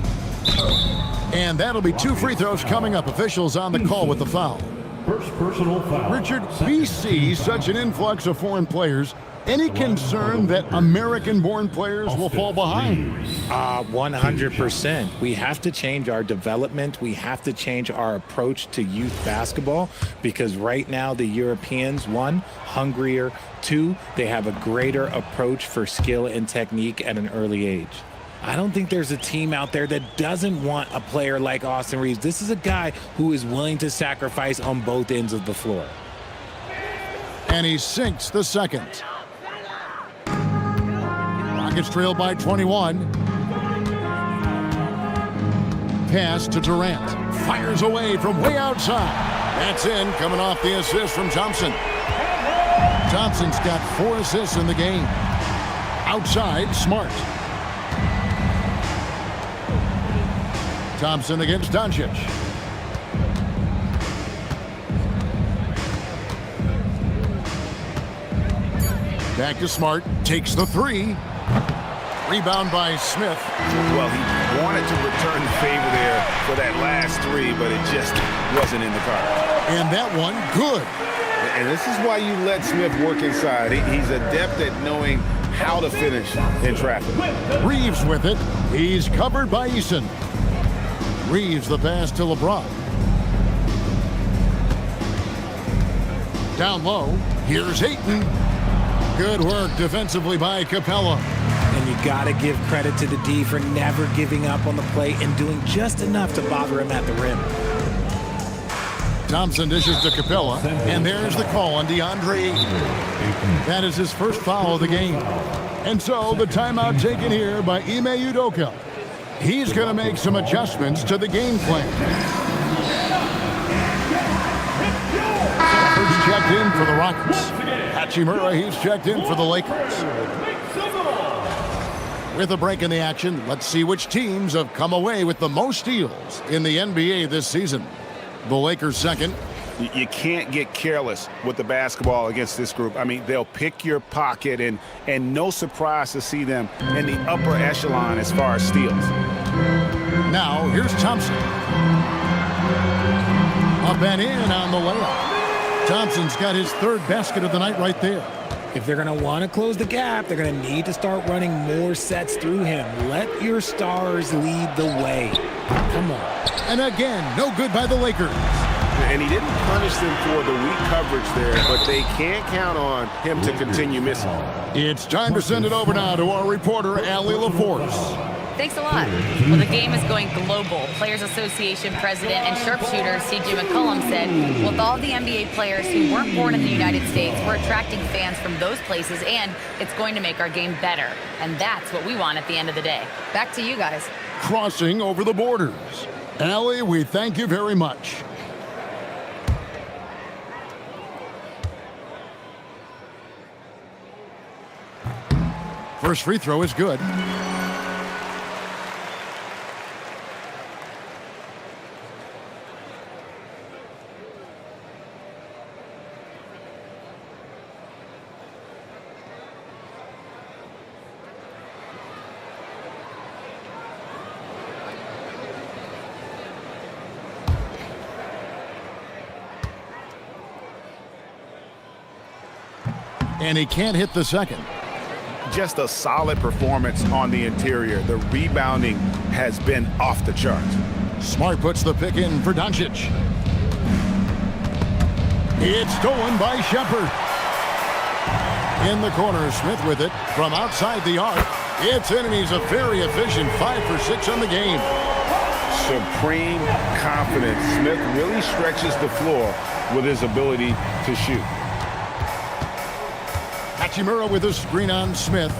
And that'll be 2 free throws coming up. Officials on the call with the foul. First personal foul. Richard, we see such an influx of foreign players. Any concern that American-born players will fall behind? 100%. We have to change our development. We have to change our approach to youth basketball because right now the Europeans, 1, hungrier, 2, they have a greater approach for skill and technique at an early age. I don't think there's a team out there that doesn't want a player like Austin Reeves. This is a guy who is willing to sacrifice on both ends of the floor. And he sinks the second. Rockets trail by 21. Pass to Durant. Fires away from way outside. That's in, coming off the assist from Thompson. Thompson's got 4 assists in the game. Outside, Smart. Thompson against Doncic. Back to Smart. Takes the 3. Rebound by Smith. Well, he wanted to return the favor there for that last 3, but it just wasn't in the cards. And that one, good. And this is why you let Smith work inside. He's adept at knowing how to finish in traffic. Reeves with it. He's covered by Eason. Reeves the pass to LeBron. Down low. Here's Ayton. Good work defensively by Capella. And you got to give credit to the D for never giving up on the play and doing just enough to bother him at the rim. Thompson dishes to Capella, and there's the call on DeAndre Ayton. That is his first foul of the game. And so the timeout taken here by Ime Udoka. He's going to make some adjustments to the game plan. First checked in for the Rockets. Hachimura, he's checked in for the Lakers. With a break in the action, let's see which teams have come away with the most steals in the NBA this season. The Lakers second. You can't get careless with the basketball against this group. I mean, they'll pick your pocket, and no surprise to see them in the upper echelon as far as steals. Now, here's Thompson. Up and in on the layup. Thompson's got his 3rd basket of the night right there. If they're going to want to close the gap, they're going to need to start running more sets through him. Let your stars lead the way. Come on. And again, no good by the Lakers. And he didn't punish them for the weak coverage there, but they can't count on him to continue missing. It's time to send it over now to our reporter, Allie LaForce. Thanks a lot. Well, the game is going global. Players Association president and sharpshooter C.J. McCollum said, with all the NBA players who weren't born in the United States, we're attracting fans from those places, and it's going to make our game better. And that's what we want at the end of the day. Back to you guys. Crossing over the borders. Allie, we thank you very much. First free throw is good. And he can't hit the second. Just a solid performance on the interior. The rebounding has been off the charts. Smart puts the pick in for Doncic. It's stolen by Shepard. In the corner, Smith with it from outside the arc. It's in, and he's a very efficient 5 for 6 on the game. Supreme confidence. Smith really stretches the floor with his ability to shoot. Hachimura with a screen on Smith.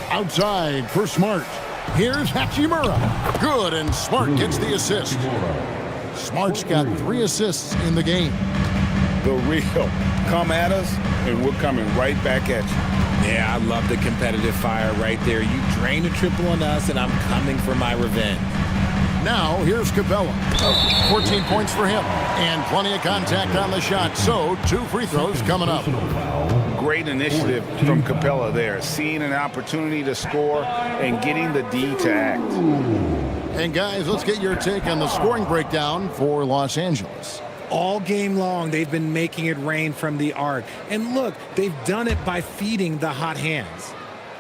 Outside for Smart. Here's Hachimura. Good, and Smart gets the assist. Smart's got 3 assists in the game. The real. Come at us, and we're coming right back at you. Yeah, I love the competitive fire right there. You drain a triple on us, and I'm coming for my revenge. Now, here's Capella. 14 points for him, and plenty of contact on the shot, so 2 free throws coming up. Great initiative from Capella there, seeing an opportunity to score and getting the D to act. And guys, let's get your take on the scoring breakdown for Los Angeles. All game long, they've been making it rain from the arc. And look, they've done it by feeding the hot hands.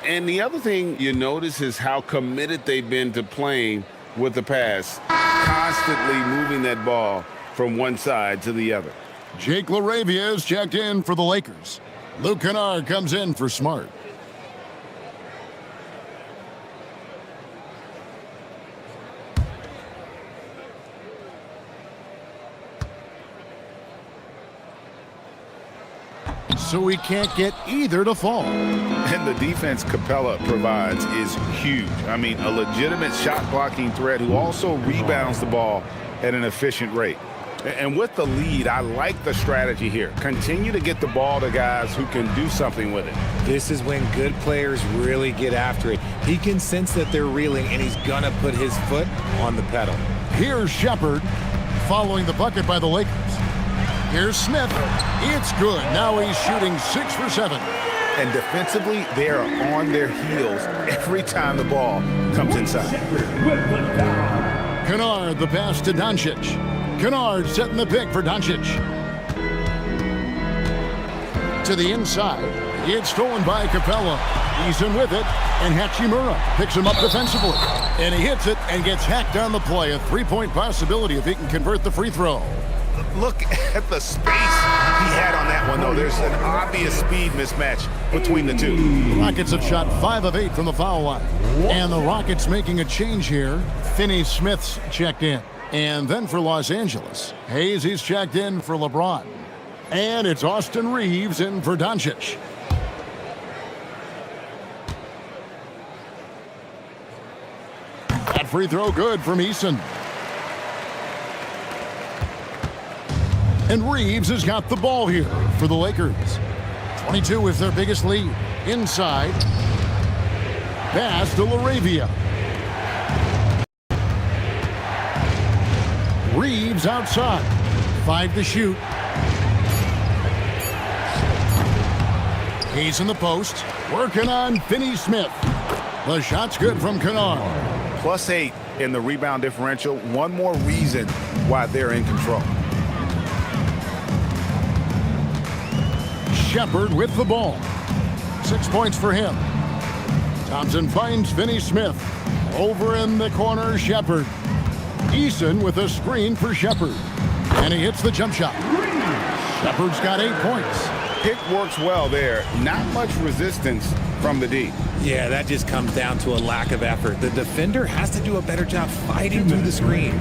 And the other thing you notice is how committed they've been to playing with the pass, constantly moving that ball from one side to the other. Jake LaRavia is checked in for the Lakers. Luke Kennard comes in for Smart. So we can't get either to fall. And the defense Capella provides is huge. I mean, a legitimate shot blocking threat who also rebounds the ball at an efficient rate. And with the lead, I like the strategy here. Continue to get the ball to guys who can do something with it. This is when good players really get after it. He can sense that they're reeling, and he's going to put his foot on the pedal. Here's Shepard following the bucket by the Lakers. Here's Smith. It's good. Now he's shooting 6 for 7. And defensively, they are on their heels every time the ball comes inside. Kennard, the pass to Doncic. Kennard setting the pick for Doncic. To the inside. It's stolen by Capella. He's in with it, and Hachimura picks him up defensively. And he hits it and gets hacked on the play. A 3-point possibility if he can convert the free throw. Look at the space he had on that one, though. There's an obvious speed mismatch between the two. The Rockets have shot 5 of 8 from the foul line. And the Rockets making a change here. Finney Smith's checked in. And then for Los Angeles, Hayes, he's checked in for LeBron. And it's Austin Reeves in for Doncic. That free throw good from Eason. And Reeves has got the ball here for the Lakers. 22 is their biggest lead. Inside. Pass to LaRavia. Reeves outside. 5 to shoot. He's in the post. Working on Finney Smith. The shot's good from Kennard. +8 in the rebound differential. One more reason why they're in control. Shepard with the ball. 6 points for him. Thompson finds Finney Smith. Over in the corner, Shepard. Eason with a screen for Shepard. And he hits the jump shot. Shepard's got 8 points. Pick works well there. Not much resistance from the D. Yeah, that just comes down to a lack of effort. The defender has to do a better job fighting through the screen.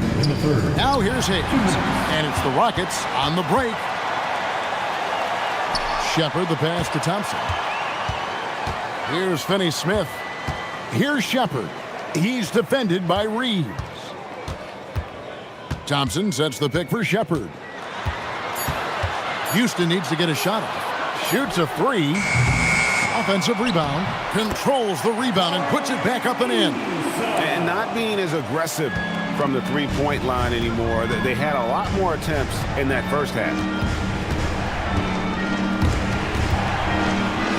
Now here's Hayes. And it's the Rockets on the break. Shepard the pass to Thompson. Here's Finney Smith. Here's Shepard. He's defended by Reeves. Thompson sets the pick for Shepard. Houston needs to get a shot off. Shoots a 3. Offensive rebound. Controls the rebound and puts it back up and in. And not being as aggressive from the three-point line anymore. They had a lot more attempts in that first half.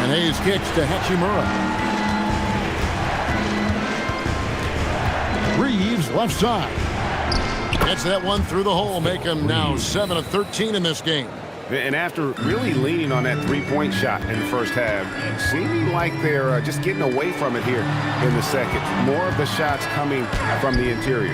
And Hayes kicks to Hachimura. Reeves left side. Gets that one through the hole, make him now 7 of 13 in this game. And after really leaning on that three-point shot in the first half, seeming like they're just getting away from it here in the second. More of the shots coming from the interior.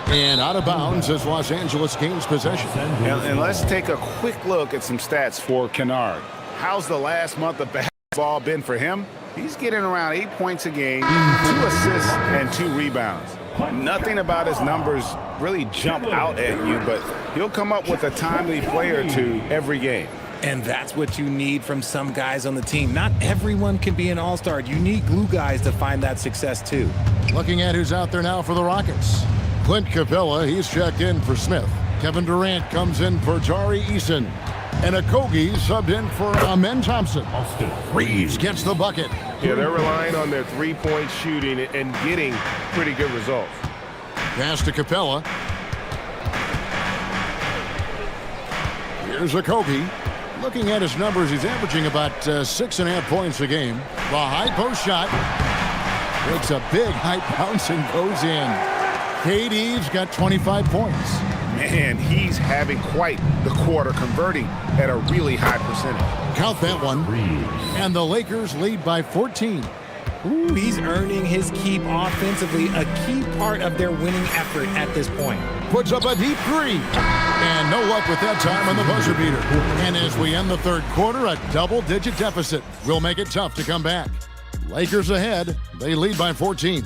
And out of bounds as Los Angeles gains possession. And let's take a quick look at some stats for Kennard. How's the last month of basketball been for him? He's getting around 8 points a game, 2 assists, and 2 rebounds. Nothing about his numbers really jump out at you, but he'll come up with a timely play or two every game. And that's what you need from some guys on the team. Not everyone can be an all-star. You need glue guys to find that success too. Looking at who's out there now for the Rockets. Clint Capella, he's checked in for Smith. Kevin Durant comes in for Jari Eason. And Okogie subbed in for Amen Thompson. Reeves gets the bucket. Yeah, they're relying on their three-point shooting and getting pretty good results. Pass to Capella. Here's Okogie. Looking at his numbers, he's averaging about 6.5 points a game. The high post shot makes a big high bounce and goes in. KD's got 25 points. Man, he's having quite the quarter, converting at a really high percentage. Count that one. And the Lakers lead by 14. Ooh, he's earning his keep offensively, a key part of their winning effort at this point. Puts up a deep 3. And no luck with that time on the buzzer beater. And as we end the third quarter, a double-digit deficit will make it tough to come back. Lakers ahead. They lead by 14.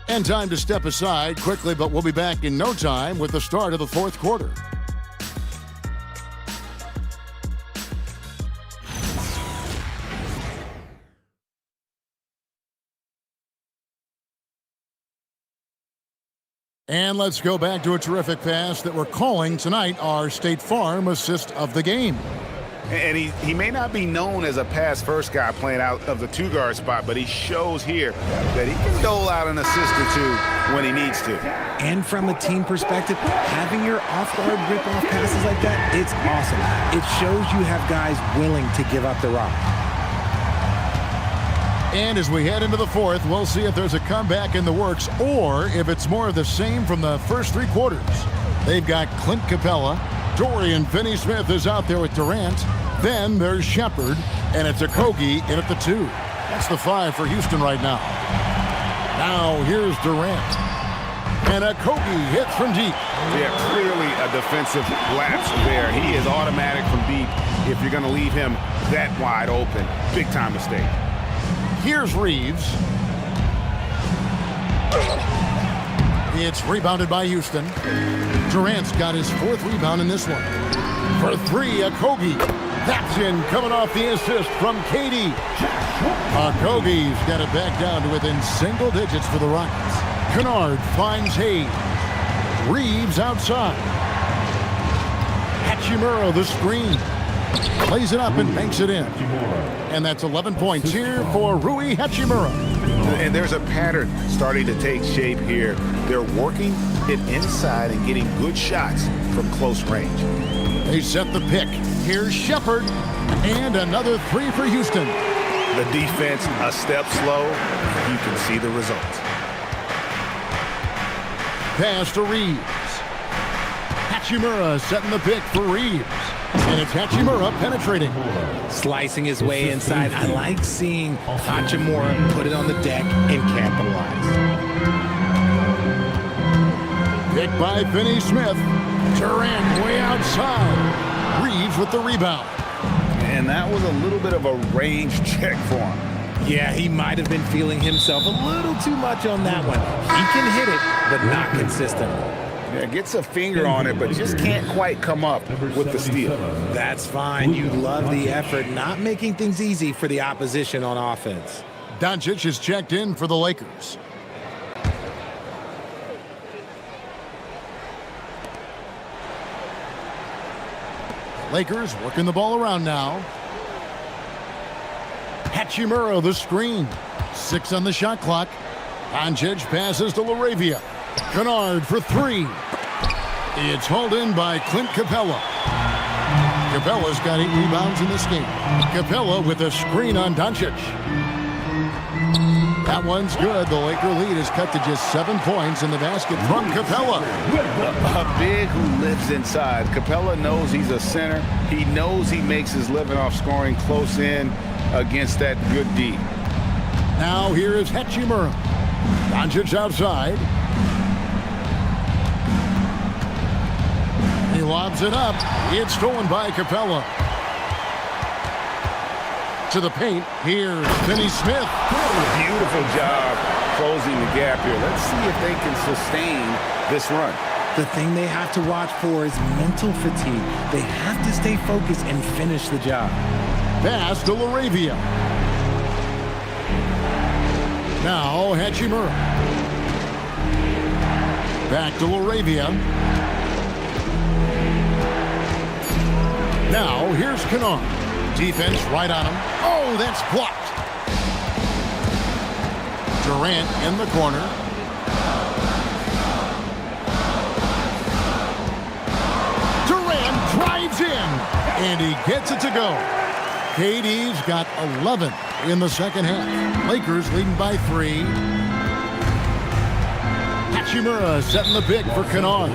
And time to step aside quickly, but we'll be back in no time with the start of the fourth quarter. And let's go back to a terrific pass that we're calling tonight our State Farm assist of the game. And he may not be known as a pass-first guy playing out of the two-guard spot, but he shows here that he can dole out an assist or two when he needs to. And from a team perspective, having your off-guard rip-off passes like that, it's awesome. It shows you have guys willing to give up the rock. And as we head into the fourth, we'll see if there's a comeback in the works or if it's more of the same from the first 3 quarters. They've got Clint Capella. Dorian Finney-Smith is out there with Durant. Then there's Shepard, and it's Okogie in at the 2. That's the 5 for Houston right now. Now here's Durant. And Okogie hits from deep. Yeah, clearly a defensive lapse there. He is automatic from deep if you're going to leave him that wide open. Big-time mistake. Here's Reeves. It's rebounded by Houston. Durant's got his 4th rebound in this one. For 3, Okogie. That's in, coming off the assist from KD. Okogie's got it back down to within single digits for the Rockets. Kennard finds Hayes. Reeves outside. Hachimura the screen. Plays it up and banks it in. And that's 11 points here for Rui Hachimura. And there's a pattern starting to take shape here. They're working it inside and getting good shots from close range. They set the pick. Here's Shepard. And another 3 for Houston. The defense a step slow. You can see the results. Pass to Reeves. Hachimura setting the pick for Reeves. And it's Hachimura penetrating. Slicing his way inside. I like seeing Hachimura put it on the deck and capitalize. Picked by Finney-Smith. Durant way outside. Reeves with the rebound. And that was a little bit of a range check for him. Yeah, he might have been feeling himself a little too much on that one. He can hit it, but not consistently. Yeah, gets a finger on it, but just can't quite come up with the steal. That's fine. You love the effort, not making things easy for the opposition on offense. Doncic is checked in for the Lakers. Lakers working the ball around now. Hachimura the screen. 6 on the shot clock. Doncic passes to LaRavia. Kennard for 3. It's hauled in by Clint Capella. Capella's got 8 rebounds in this game. Capella with a screen on Doncic. That one's good. The Laker lead is cut to just 7 points in the basket from Capella. A big who lives inside. Capella knows he's a center. He knows he makes his living off scoring close in against that good D. Now here is Hachimura. Doncic outside. He lobs it up. It's stolen by Capella. To the paint. Here's Finney-Smith. Beautiful job closing the gap here. Let's see if they can sustain this run. The thing they have to watch for is mental fatigue. They have to stay focused and finish the job. Pass to LaRavia. Now Hachimura. Back to LaRavia. Now here's Kennard. Defense right on him. Oh, that's blocked. Durant in the corner. Durant drives in, and he gets it to go. KD's got 11 in the second half. Lakers leading by 3. Hachimura setting the pick for Kennard.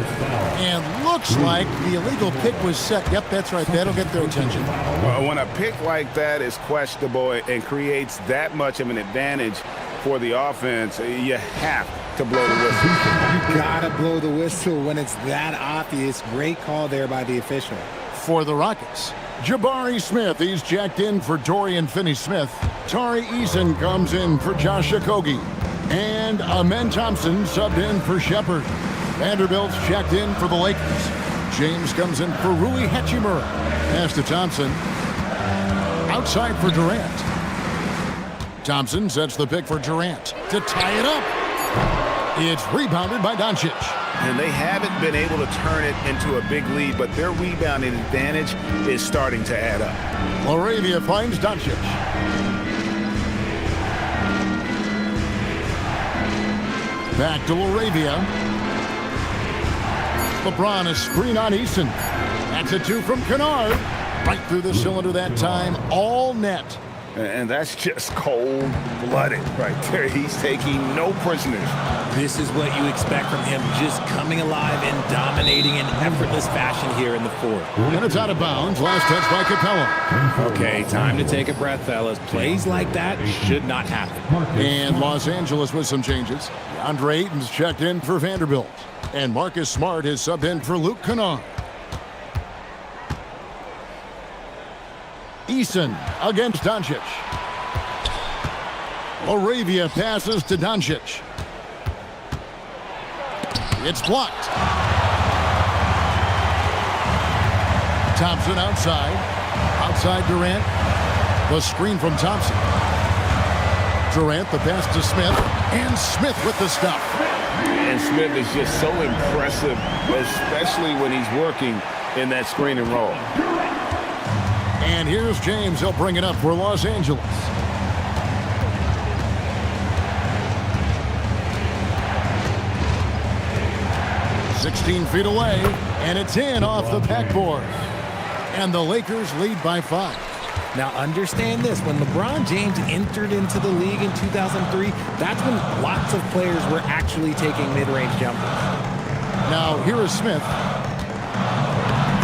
And looks like the illegal pick was set. Yep, that's right. That'll get their attention. Well, when a pick like that is questionable and creates that much of an advantage for the offense, you have to blow the whistle. You gotta blow the whistle when it's that obvious. Great call there by the official. For the Rockets, Jabari Smith. He's jacked in for Dorian Finney-Smith. Tari Eason comes in for Josh Okogie. And Amen Thompson subbed in for Shepard. Vanderbilt's checked in for the Lakers. James comes in for Rui Hachimura. Pass to Thompson. Outside for Durant. Thompson sets the pick for Durant to tie it up. It's rebounded by Doncic. And they haven't been able to turn it into a big lead, but their rebounding advantage is starting to add up. LaRavia finds Doncic. Back to LaRavia. LeBron a screen on Eason. That's a 2 from Kennard. Right through the cylinder that time. All net. And that's just cold-blooded right there. He's taking no prisoners. This is what you expect from him, just coming alive and dominating in effortless fashion here in the fourth. And it's out of bounds. Last touch by Capella. Okay, time to take a breath, fellas. Plays like that should not happen. And Los Angeles with some changes. DeAndre Ayton's checked in for Vanderbilt. And Marcus Smart is subbed in for Luke Kennard. Eason against Doncic. LaRavia passes to Doncic. It's blocked. Thompson outside. Outside Durant. The screen from Thompson. Durant the pass to Smith. And Smith with the stop. And Smith is just so impressive, especially when he's working in that screen and roll. And here's James. He'll bring it up for Los Angeles. "16 feet away, and it's in off the backboard. And the Lakers lead by 5. Now understand this, when LeBron James entered into the league in 2003, that's when lots of players were actually taking mid-range jumpers. Now here is Smith.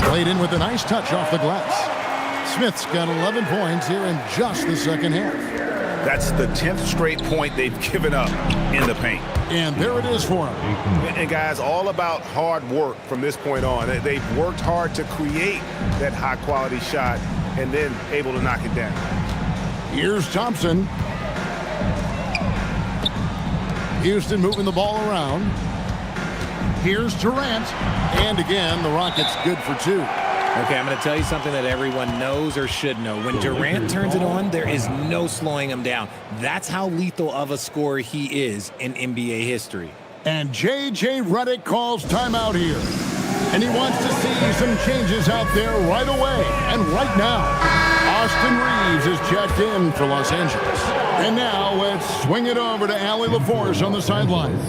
Played in with a nice touch off the glass. Smith's got 11 points here in just the second half. That's the 10th straight point they've given up in the paint. And there it is for him. And guys, all about hard work from this point on. They've worked hard to create that high-quality shot and then able to knock it down. Here's Thompson. Houston moving the ball around. Here's Durant. And again, the Rockets good for 2. Okay, I'm going to tell you something that everyone knows or should know. When Durant turns it on, there is no slowing him down. That's how lethal of a scorer he is in NBA history. And J.J. Redick calls timeout here. And he wants to see some changes out there right away. And right now, Austin Reeves is checked in for Los Angeles. And now let's swing it over to Allie LaForce on the sideline.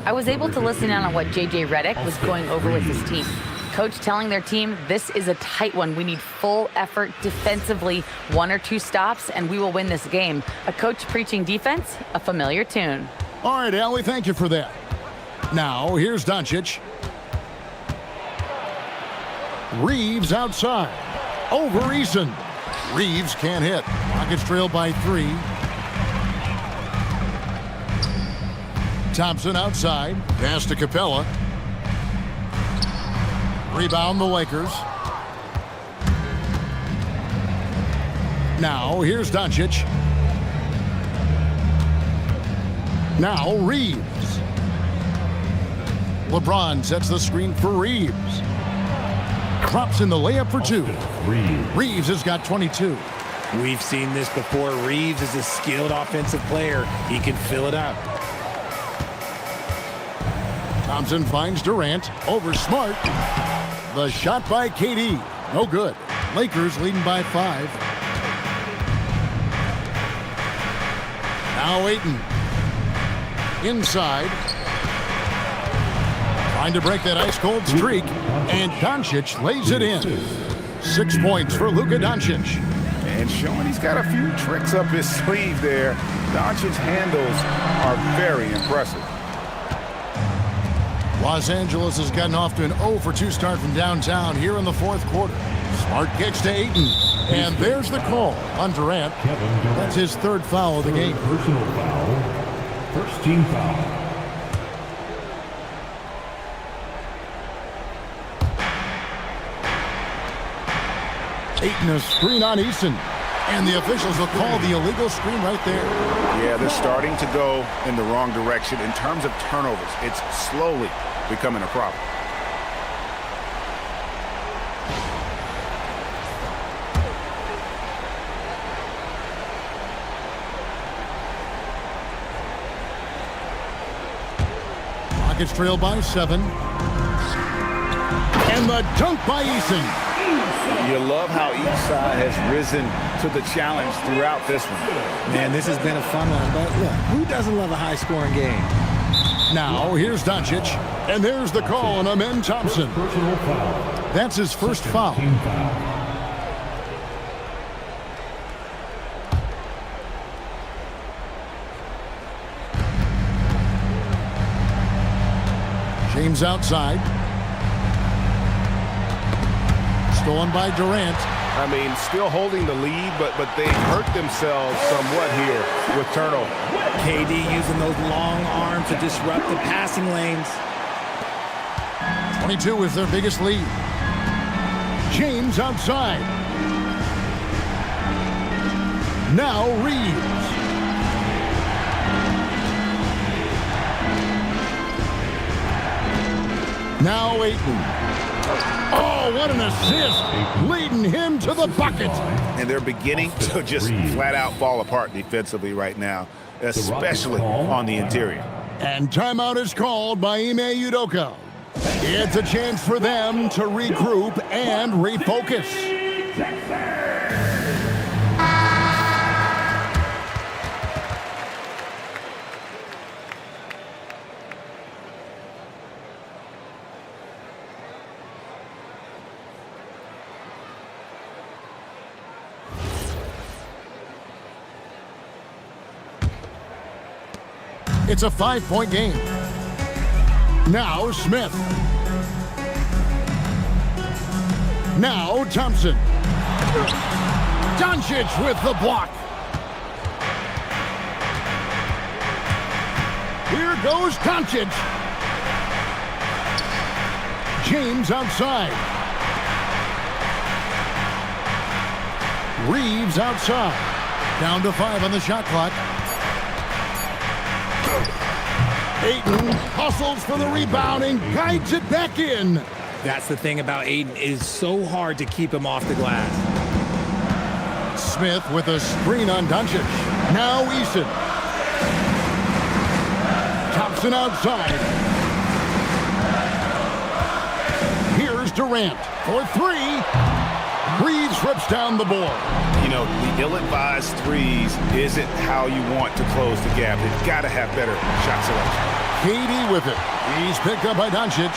I was able to listen in on what J.J. Redick was going over with his team. Coach telling their team, this is a tight one. We need full effort defensively, 1 or 2 stops, and we will win this game. A coach preaching defense, a familiar tune. All right, Allie, thank you for that. Now, here's Doncic. Reeves outside. Over Eason. Reeves can't hit. Rockets trail by 3. Thompson outside. Pass to Capella. Rebound the Lakers. Now, here's Doncic. Now, Reeves. LeBron sets the screen for Reeves. Drops in the layup for 2. Reeves has got 22. We've seen this before. Reeves is a skilled offensive player. He can fill it up. Thompson finds Durant over Smart. The shot by KD. No good. Lakers leading by 5. Now Ayton. Inside. Trying to break that ice-cold streak. And Doncic lays it in. 6 points for Luka Doncic. And showing he's got a few tricks up his sleeve there. Doncic's handles are very impressive. Los Angeles has gotten off to an 0-for-2 start from downtown here in the 4th quarter. Smart kicks to Ayton. And there's the call on Durant. That's his 3rd foul of the game. Personal foul. First team foul. Ayton a screen on Eason. And the officials will call the illegal screen right there. Yeah, they're starting to go in the wrong direction in terms of turnovers. It's slowly becoming a problem. Rockets trail by 7. And the dunk by Eason. You love how each side has risen to the challenge throughout this one. Man, this has been a fun one, but look, who doesn't love a high-scoring game? Now, here's Doncic, and there's the call on Amen Thompson. Personal foul. That's his first foul. Team foul. James outside. Stolen by Durant. I mean, still holding the lead, but they hurt themselves somewhat here with turnover. KD using those long arms to disrupt the passing lanes. 22 is their biggest lead. James outside. Now Reeves. Now Ayton. Oh, what an assist, leading him to the bucket. And they're beginning to just flat out fall apart defensively right now, especially on the interior. And timeout is called by Ime Udoka. It's a chance for them to regroup and refocus. It's a 5-point game. Now Smith. Now Thompson. Doncic with the block. Here goes Doncic. James outside. Reeves outside. Down to 5 on the shot clock. Ayton hustles for the rebound and guides it back in. That's the thing about Ayton. It is so hard to keep him off the glass. Smith with a screen on Doncic. Now Eason. Thompson outside. Here's Durant for 3. Reeves rips down the board. You know, the ill-advised threes isn't how you want to close the gap. They've got to have better shot selection. KD with it. He's picked up by Doncic.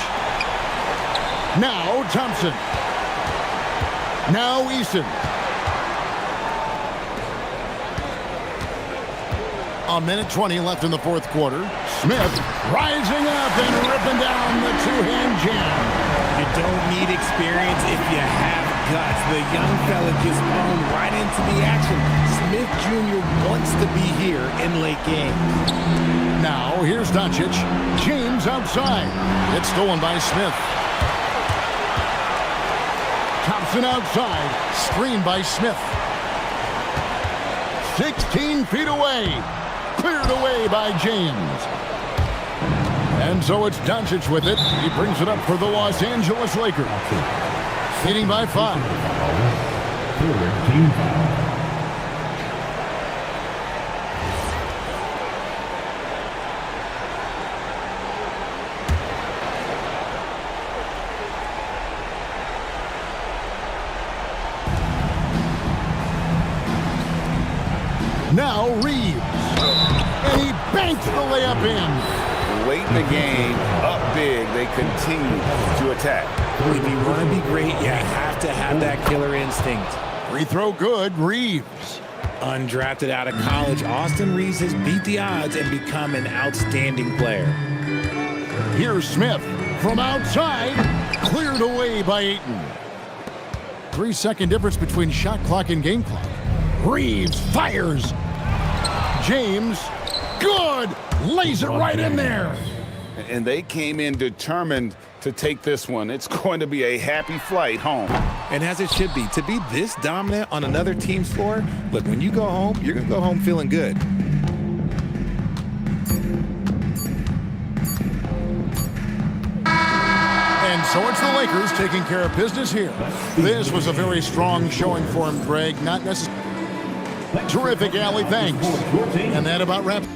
Now Thompson. Now Eason. A minute 20 left in the fourth quarter. Smith rising up and ripping down the two-hand jam. You don't need experience if you have guts. The young fella just thrown right into the action. Smith Jr. wants to be here in late games. Now here's Doncic. James outside. It's stolen by Smith. Thompson outside. Screen by Smith. 16 feet away. Cleared away by James. And so it's Doncic with it. He brings it up for the Los Angeles Lakers. Leading by 5. Team foul. Now Reeves. And he banks the layup in. Late in the game, up big, they continue to attack. If you want to be great, you have to have that killer instinct. Free throw good, Reeves. Undrafted out of college, Austin Reeves has beat the odds and become an outstanding player. Here's Smith from outside. Cleared away by Ayton. 3-second difference between shot clock and game clock. Reeves fires. James, good. Lays it right in there. And they came in determined to take this one. It's going to be a happy flight home. And as it should be. To be this dominant on another team's floor, look, when you go home, you're going to go home feeling good. And so it's the Lakers taking care of business here. This was a very strong showing for him, Greg. Not necessarily. Terrific, Allie. Thanks. And that about wraps.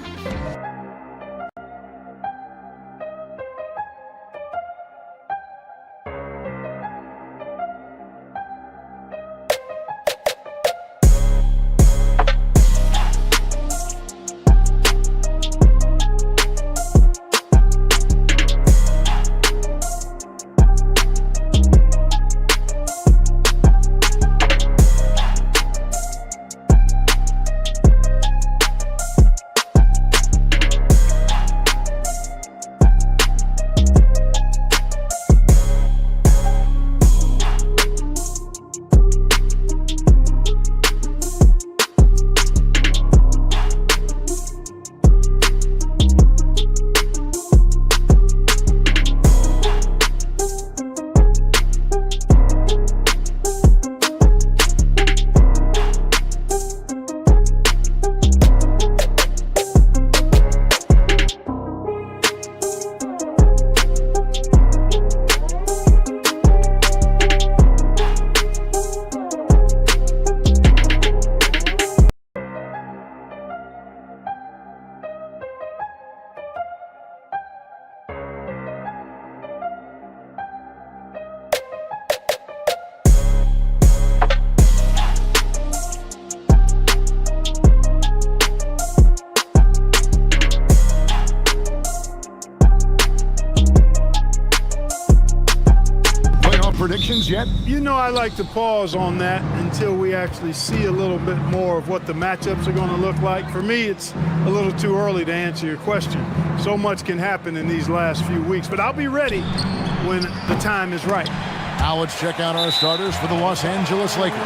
Predictions yet? You know, I like to pause on that until we actually see a little bit more of what the matchups are going to look like. For me, it's a little too early to answer your question. So much can happen in these last few weeks, but I'll be ready when the time is right. Now let's check out our starters for the Los Angeles Lakers.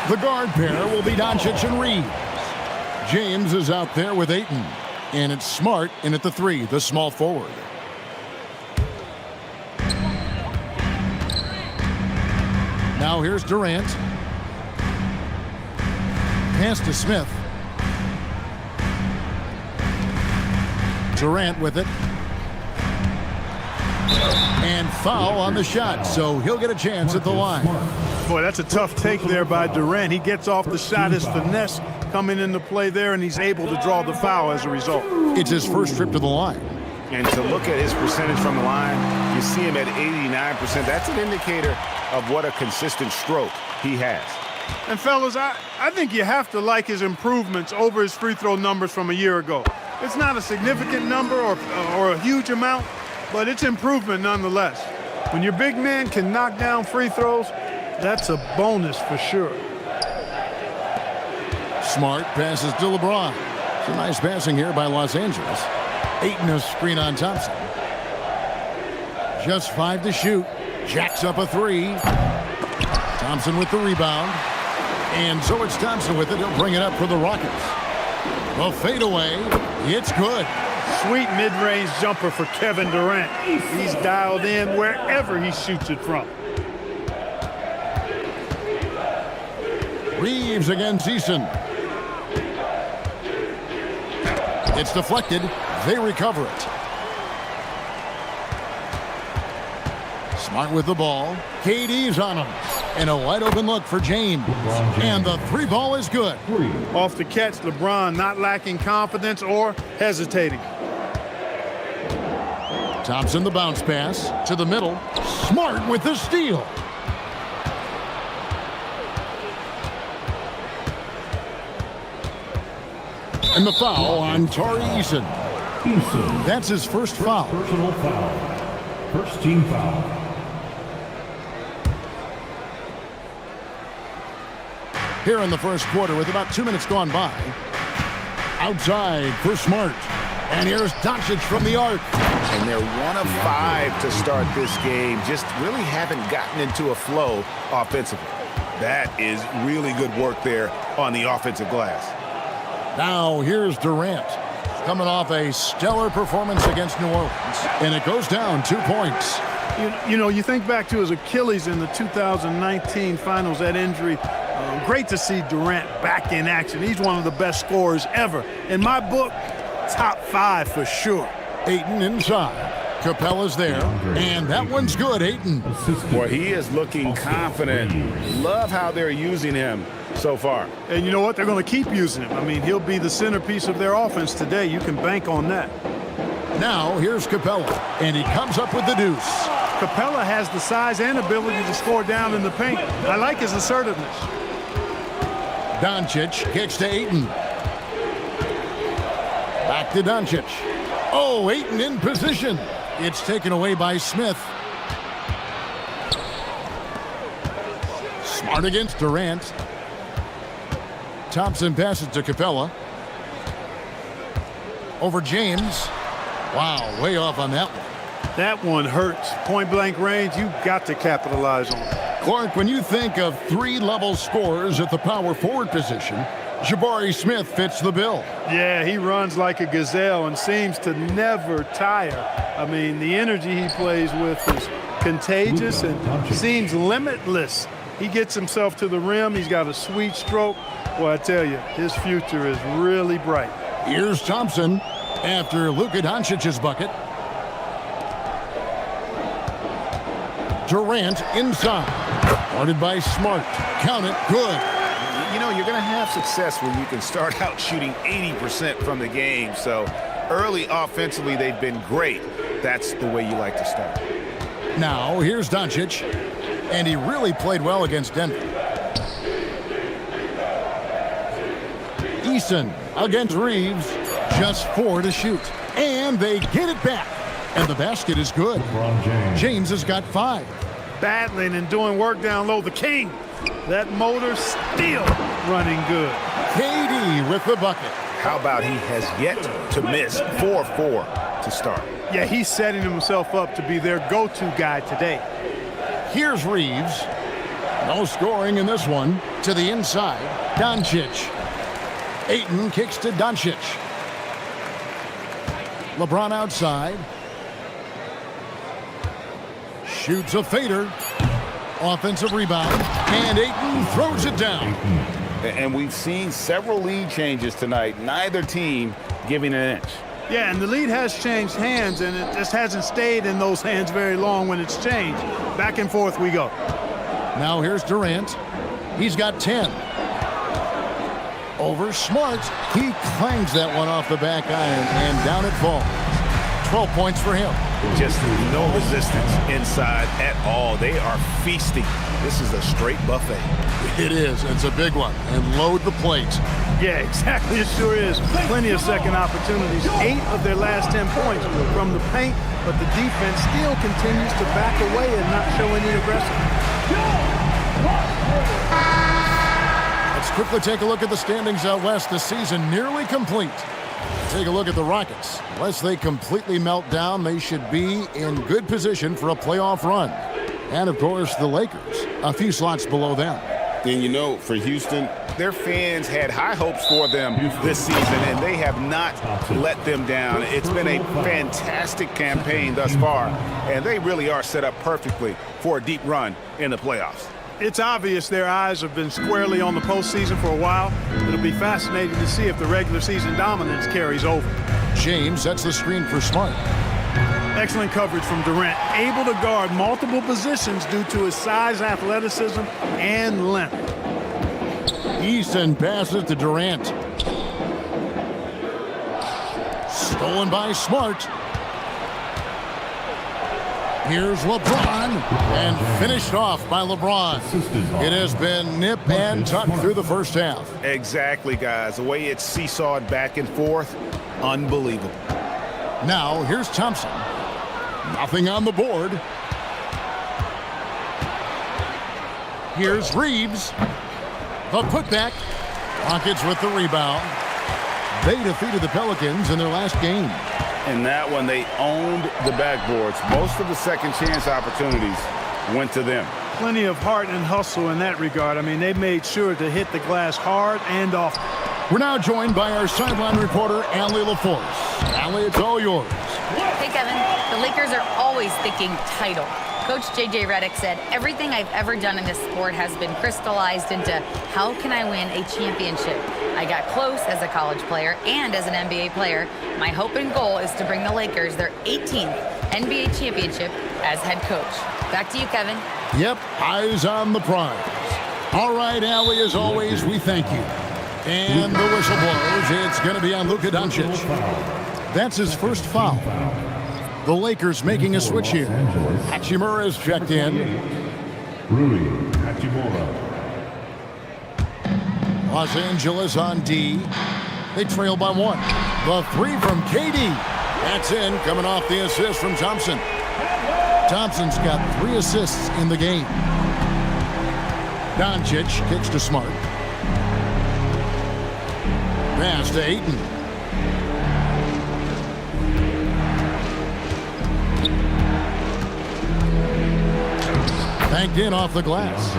The guard pair will be Doncic and Reeves. James is out there with Ayton. And it's Smart in at the 3, the small forward. Now here's Durant. Pass to Smith. Durant with it. And foul on the shot, so he'll get a chance at the line. Boy, that's a tough take there by Durant. He gets off the shot, his finesse coming into play there, and he's able to draw the foul as a result. It's his first trip to the line. And to look at his percentage from the line, you see him at 89%. That's an indicator of what a consistent stroke he has. And fellas, I think you have to like his improvements over his free throw numbers from a year ago. It's not a significant number or a huge amount, but it's improvement nonetheless. When your big man can knock down free throws, that's a bonus for sure. Smart passes to LeBron. Some nice passing here by Los Angeles. Ayton a screen on Thompson. Just 5 to shoot. Jacks up a 3. Thompson with the rebound. And so it's Thompson with it. He'll bring it up for the Rockets. The fadeaway. It's good. Sweet mid-range jumper for Kevin Durant. He's dialed in wherever he shoots it from. Reeves against Eason. It's deflected. They recover it. Smart with the ball. KD's on him. And a wide open look for James. And the 3 ball is good. Off the catch, LeBron not lacking confidence or hesitating. Thompson the bounce pass to the middle. Smart with the steal. And the foul on Tari Eason. That's his first foul. Personal foul. First team foul. Here in the first quarter with about 2 minutes gone by. Outside for Smart. And here's Doncic from the arc. And they're 1 of 5 to start this game. Just really haven't gotten into a flow offensively. That is really good work there on the offensive glass. Now here's Durant. Coming off a stellar performance against New Orleans. And it goes down 2 points. You know, you think back to his Achilles in the 2019 finals, that injury. Great to see Durant back in action. He's one of the best scorers ever. In my book, top 5 for sure. Ayton inside. Capella's there. And that one's good, Ayton. Boy, he is looking confident. Love how they're using him so far. And you know what? They're going to keep using him. I mean, he'll be the centerpiece of their offense today. You can bank on that. Now here's Capella. And he comes up with the deuce. Capella has the size and ability to score down in the paint. I like his assertiveness. Doncic kicks to Ayton. Back to Doncic. Oh, Ayton in position. It's taken away by Smith. Smart against Durant. Thompson passes to Capella. Over James. Wow, way off on that one. That one hurts. Point-blank range, you've got to capitalize on it. Clark, when you think of 3-level scorers at the power forward position, Jabari Smith fits the bill. Yeah, he runs like a gazelle and seems to never tire. I mean, the energy he plays with is contagious and seems limitless. He gets himself to the rim. He's got a sweet stroke. Well, I tell you, his future is really bright. Here's Thompson after Luka Doncic's bucket. Durant inside. Guarded by Smart. Count it. Good. You know, you're going to have success when you can start out shooting 80% from the game. So early offensively, they've been great. That's the way you like to start. Now, here's Doncic. And he really played well against Denver. Eason against Reeves. Just 4 to shoot. And they get it back. And the basket is good. James has got 5. Battling and doing work down low. The king. That motor still running good. KD with the bucket. How about he has yet to miss 4-4 to start? Yeah, he's setting himself up to be their go-to guy today. Here's Reeves. No scoring in this one. To the inside, Doncic. Ayton kicks to Doncic. LeBron outside. Shoots a fader. Offensive rebound. And Ayton throws it down. And we've seen several lead changes tonight. Neither team giving an inch. Yeah, and the lead has changed hands, and it just hasn't stayed in those hands very long when it's changed. Back and forth we go. Now here's Durant. He's got 10. Over Smart. He clangs that one off the back iron, and down it falls. 12 points for him. Just no resistance inside at all. They are feasting. This is a straight buffet. It is. It's a big one. And load the plate. Yeah, exactly. It sure is. Plenty of second opportunities. 8 of their last 10 points from the paint, but the defense still continues to back away and not show any aggression. Let's quickly take a look at the standings out west. The season nearly complete. Take a look at the Rockets. Unless they completely melt down, they should be in good position for a playoff run. And, of course, the Lakers, a few slots below them. And, you know, for Houston, their fans had high hopes for them this season, and they have not let them down. It's been a fantastic campaign thus far, and they really are set up perfectly for a deep run in the playoffs. It's obvious their eyes have been squarely on the postseason for a while. It'll be fascinating to see if the regular season dominance carries over. James sets the screen for Smart. Excellent coverage from Durant, able to guard multiple positions due to his size, athleticism, and length. Easton passes to Durant. Stolen by Smart. Here's LeBron, and finished off by LeBron. It has been nip and tuck through the first half. Exactly, guys. The way it's seesawed back and forth, unbelievable. Now, here's Thompson. Nothing on the board. Here's Reeves. The putback. Rockets with the rebound. They defeated the Pelicans in their last game. In that one, they owned the backboards. Most of the second chance opportunities went to them. Plenty of heart and hustle in that regard. I mean, they made sure to hit the glass hard and often. We're now joined by our sideline reporter, Allie LaForce. Allie, it's all yours. Hey, Kevin. The Lakers are always thinking title. Coach J.J. Redick said, everything I've ever done in this sport has been crystallized into how can I win a championship? I got close as a college player and as an NBA player. My hope and goal is to bring the Lakers their 18th NBA championship as head coach. Back to you, Kevin. Yep, eyes on the prize. All right, Allie, as always, we thank you. And the whistle blows. It's going to be on Luka Doncic. That's his first foul. The Lakers making a switch here. Hachimura is checked in. Rui Hachimura. Los Angeles on D. They trail by 1. The 3 from KD. That's in, coming off the assist from Thompson. Thompson's got 3 assists in the game. Doncic kicks to Smart. Pass to Ayton. Banked in off the glass.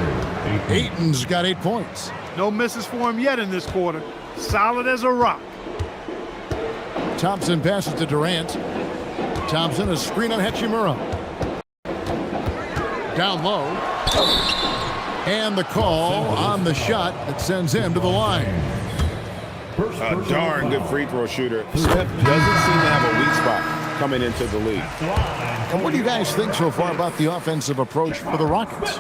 Ayton's got 8 points. No misses for him yet in this quarter. Solid as a rock. Thompson passes to Durant. Thompson, a screen on Hachimura. Down low. And the call on the shot that sends him to the line. A darn good free throw shooter. Smith doesn't seem to have a weak spot coming into the league. And what do you guys think so far about the offensive approach for the Rockets?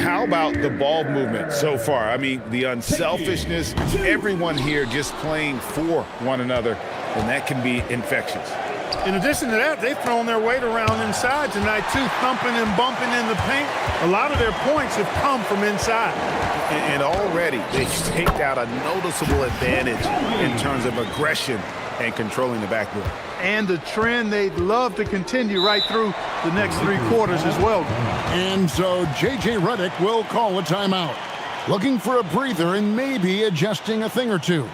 How about the ball movement so far? I mean, the unselfishness, everyone here just playing for one another, and that can be infectious. In addition to that, they've thrown their weight around inside tonight, too, thumping and bumping in the paint. A lot of their points have come from inside. And already they've staked out a noticeable advantage in terms of aggression and controlling the backboard. And a trend they'd love to continue right through the next 3 quarters as well. And so J.J. Redick will call a timeout. Looking for a breather and maybe adjusting a thing or two.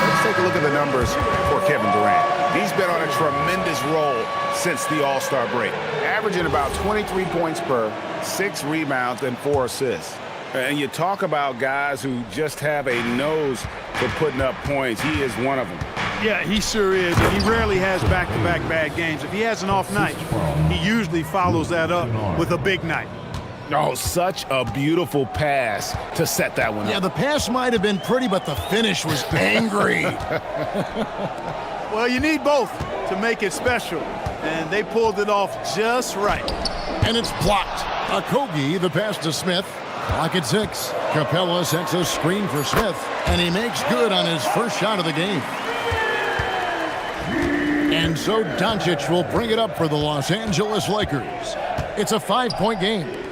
Let's take a look at the numbers for Kevin Durant. He's been on a tremendous roll since the All-Star break, averaging about 23 points per, 6 rebounds, and 4 assists. And you talk about guys who just have a nose for putting up points. He is one of them. Yeah, he sure is, and he rarely has back-to-back bad games. If he has an off night, he usually follows that up with a big night. Oh, such a beautiful pass to set that one up. Yeah, the pass might have been pretty, but the finish was angry. Well, you need both to make it special, and they pulled it off just right. And it's blocked. Okogie, the pass to Smith. Clock at 6. Capella sets a screen for Smith, and he makes good on his first shot of the game. And so Doncic will bring it up for the Los Angeles Lakers. It's a 5-point game.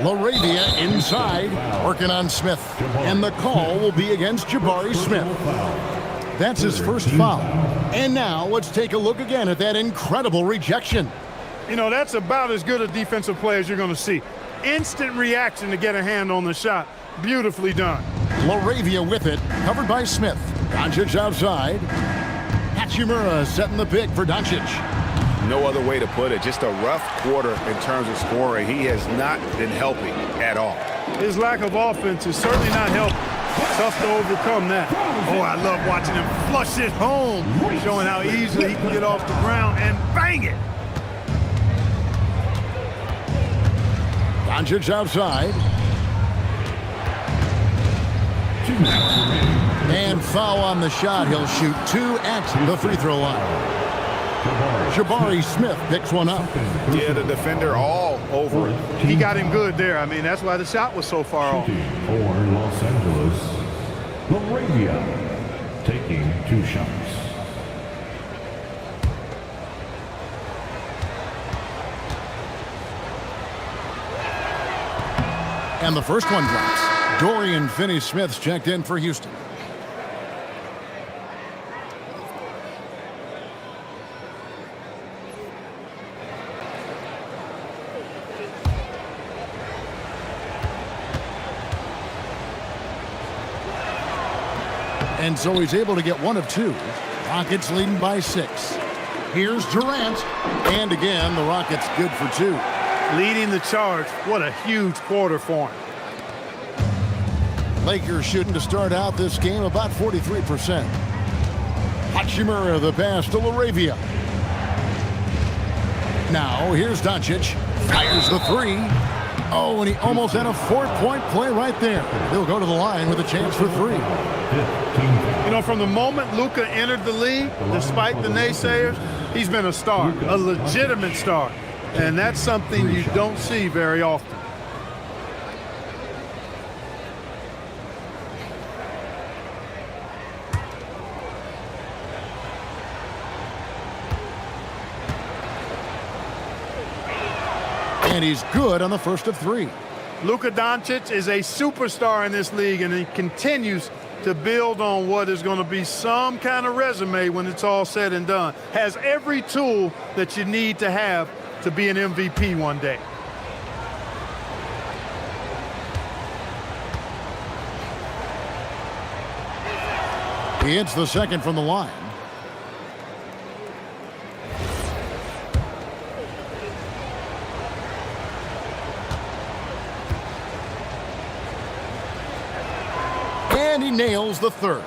LaRavia inside, working on Smith. And the call will be against Jabari Smith. That's his first foul. And now let's take a look again at that incredible rejection. You know, that's about as good a defensive play as you're going to see. Instant reaction to get a hand on the shot. Beautifully done. LaRavia with it, covered by Smith. Doncic outside. Hachimura setting the pick for Doncic. No other way to put it. Just a rough quarter in terms of scoring. He has not been helping at all. His lack of offense is certainly not helping. Tough to overcome that. Oh, I love watching him flush it home, showing how easily he can get off the ground and bang it. Doncic outside. And foul on the shot. He'll shoot 2 at the free throw line. Jabari Smith picks one up. Yeah, the defender all over it. He got him good there. I mean, that's why the shot was so far off. For Los Angeles, LaRavia taking 2 shots. And the first one drops. Dorian Finney-Smith's checked in for Houston. And so he's able to get 1 of 2. Rockets leading by 6. Here's Durant. And again, the Rockets good for 2. Leading the charge. What a huge quarter for him. Lakers shooting to start out this game about 43%. Hachimura the pass to LaRavia. Now here's Doncic. Fires the 3. Oh, and he almost had a 4-point play right there. He'll go to the line with a chance for 3. You know, from the moment Luka entered the league, despite the naysayers, he's been a star, a legitimate star. And that's something you don't see very often. And he's good on the first of 3. Luka Doncic is a superstar in this league, and he continues to build on what is going to be some kind of resume when it's all said and done. Has every tool that you need to have to be an MVP one day. He hits the second from the line. And he nails the third.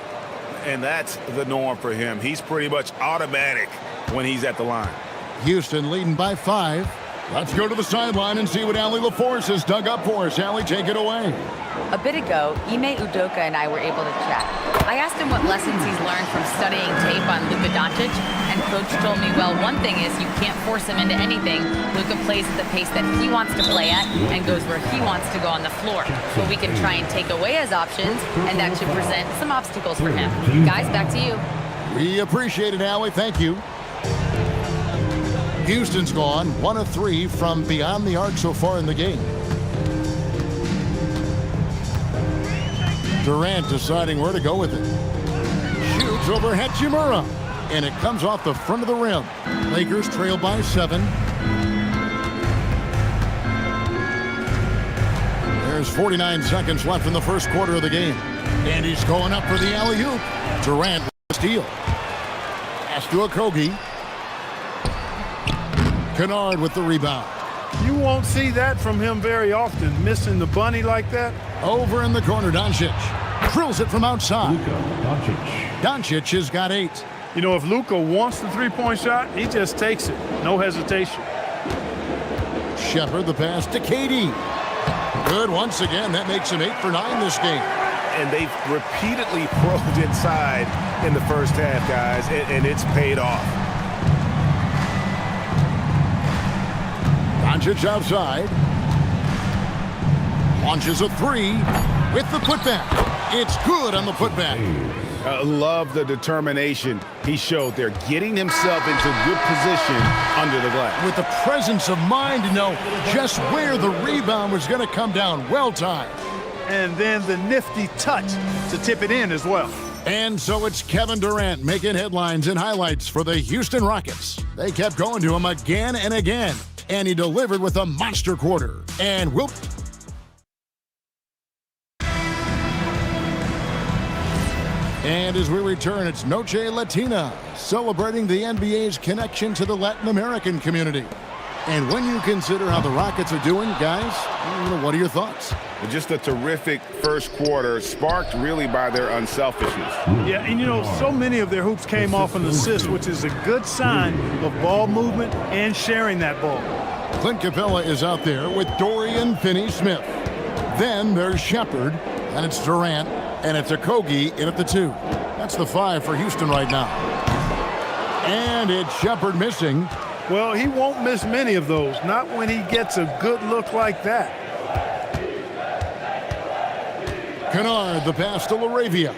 And that's the norm for him. He's pretty much automatic when he's at the line. Houston leading by 5. Let's go to the sideline and see what Allie LaForce has dug up for us. Allie, take it away. A bit ago, Ime Udoka and I were able to chat. I asked him what lessons he's learned from studying tape on Luka Doncic, and Coach told me, well, one thing is you can't force him into anything. Luka plays at the pace that he wants to play at and goes where he wants to go on the floor. But we can try and take away his options, and that should present some obstacles for him. Guys, back to you. We appreciate it, Allie. Thank you. Houston's gone 1 of 3 from beyond the arc so far in the game. Durant deciding where to go with it. Shoots over Hachimura. And it comes off the front of the rim. Lakers trail by 7. There's 49 seconds left in the first quarter of the game. And he's going up for the alley-oop. Durant with the steal. Pass to Okogie. Kennard with the rebound. You won't see that from him very often, missing the bunny like that. Over in the corner, Doncic. Drills it from outside. Luka Doncic. Doncic has got 8. You know, if Luka wants the three-point shot, he just takes it. No hesitation. Shepard, the pass to KD. Good once again. That makes him 8 for 9 this game. And they've repeatedly probed inside in the first half, guys, and it's paid off. Doncic outside. Launches a 3 with the putback. It's good on the putback. Love the determination he showed there, getting himself into good position under the glass. With the presence of mind to know just where the rebound was going to come down. Well timed. And then the nifty touch to tip it in as well. And so it's Kevin Durant making headlines and highlights for the Houston Rockets. They kept going to him again and again, and he delivered with a monster quarter. And we'll... And as we return, it's Noche Latina, celebrating the NBA's connection to the Latin American community. And when you consider how the Rockets are doing, guys, what are your thoughts? Just a terrific first quarter, sparked really by their unselfishness. Yeah, and you know, so many of their hoops came off an assist, which is a good sign of ball movement and sharing that ball. Clint Capella is out there with Dorian Finney-Smith. Then there's Shepard, and it's Durant, and it's Okogie in at the 2. That's the 5 for Houston right now. And it's Shepard missing. Well, he won't miss many of those, not when he gets a good look like that. Kennard, the pass to LaRavia.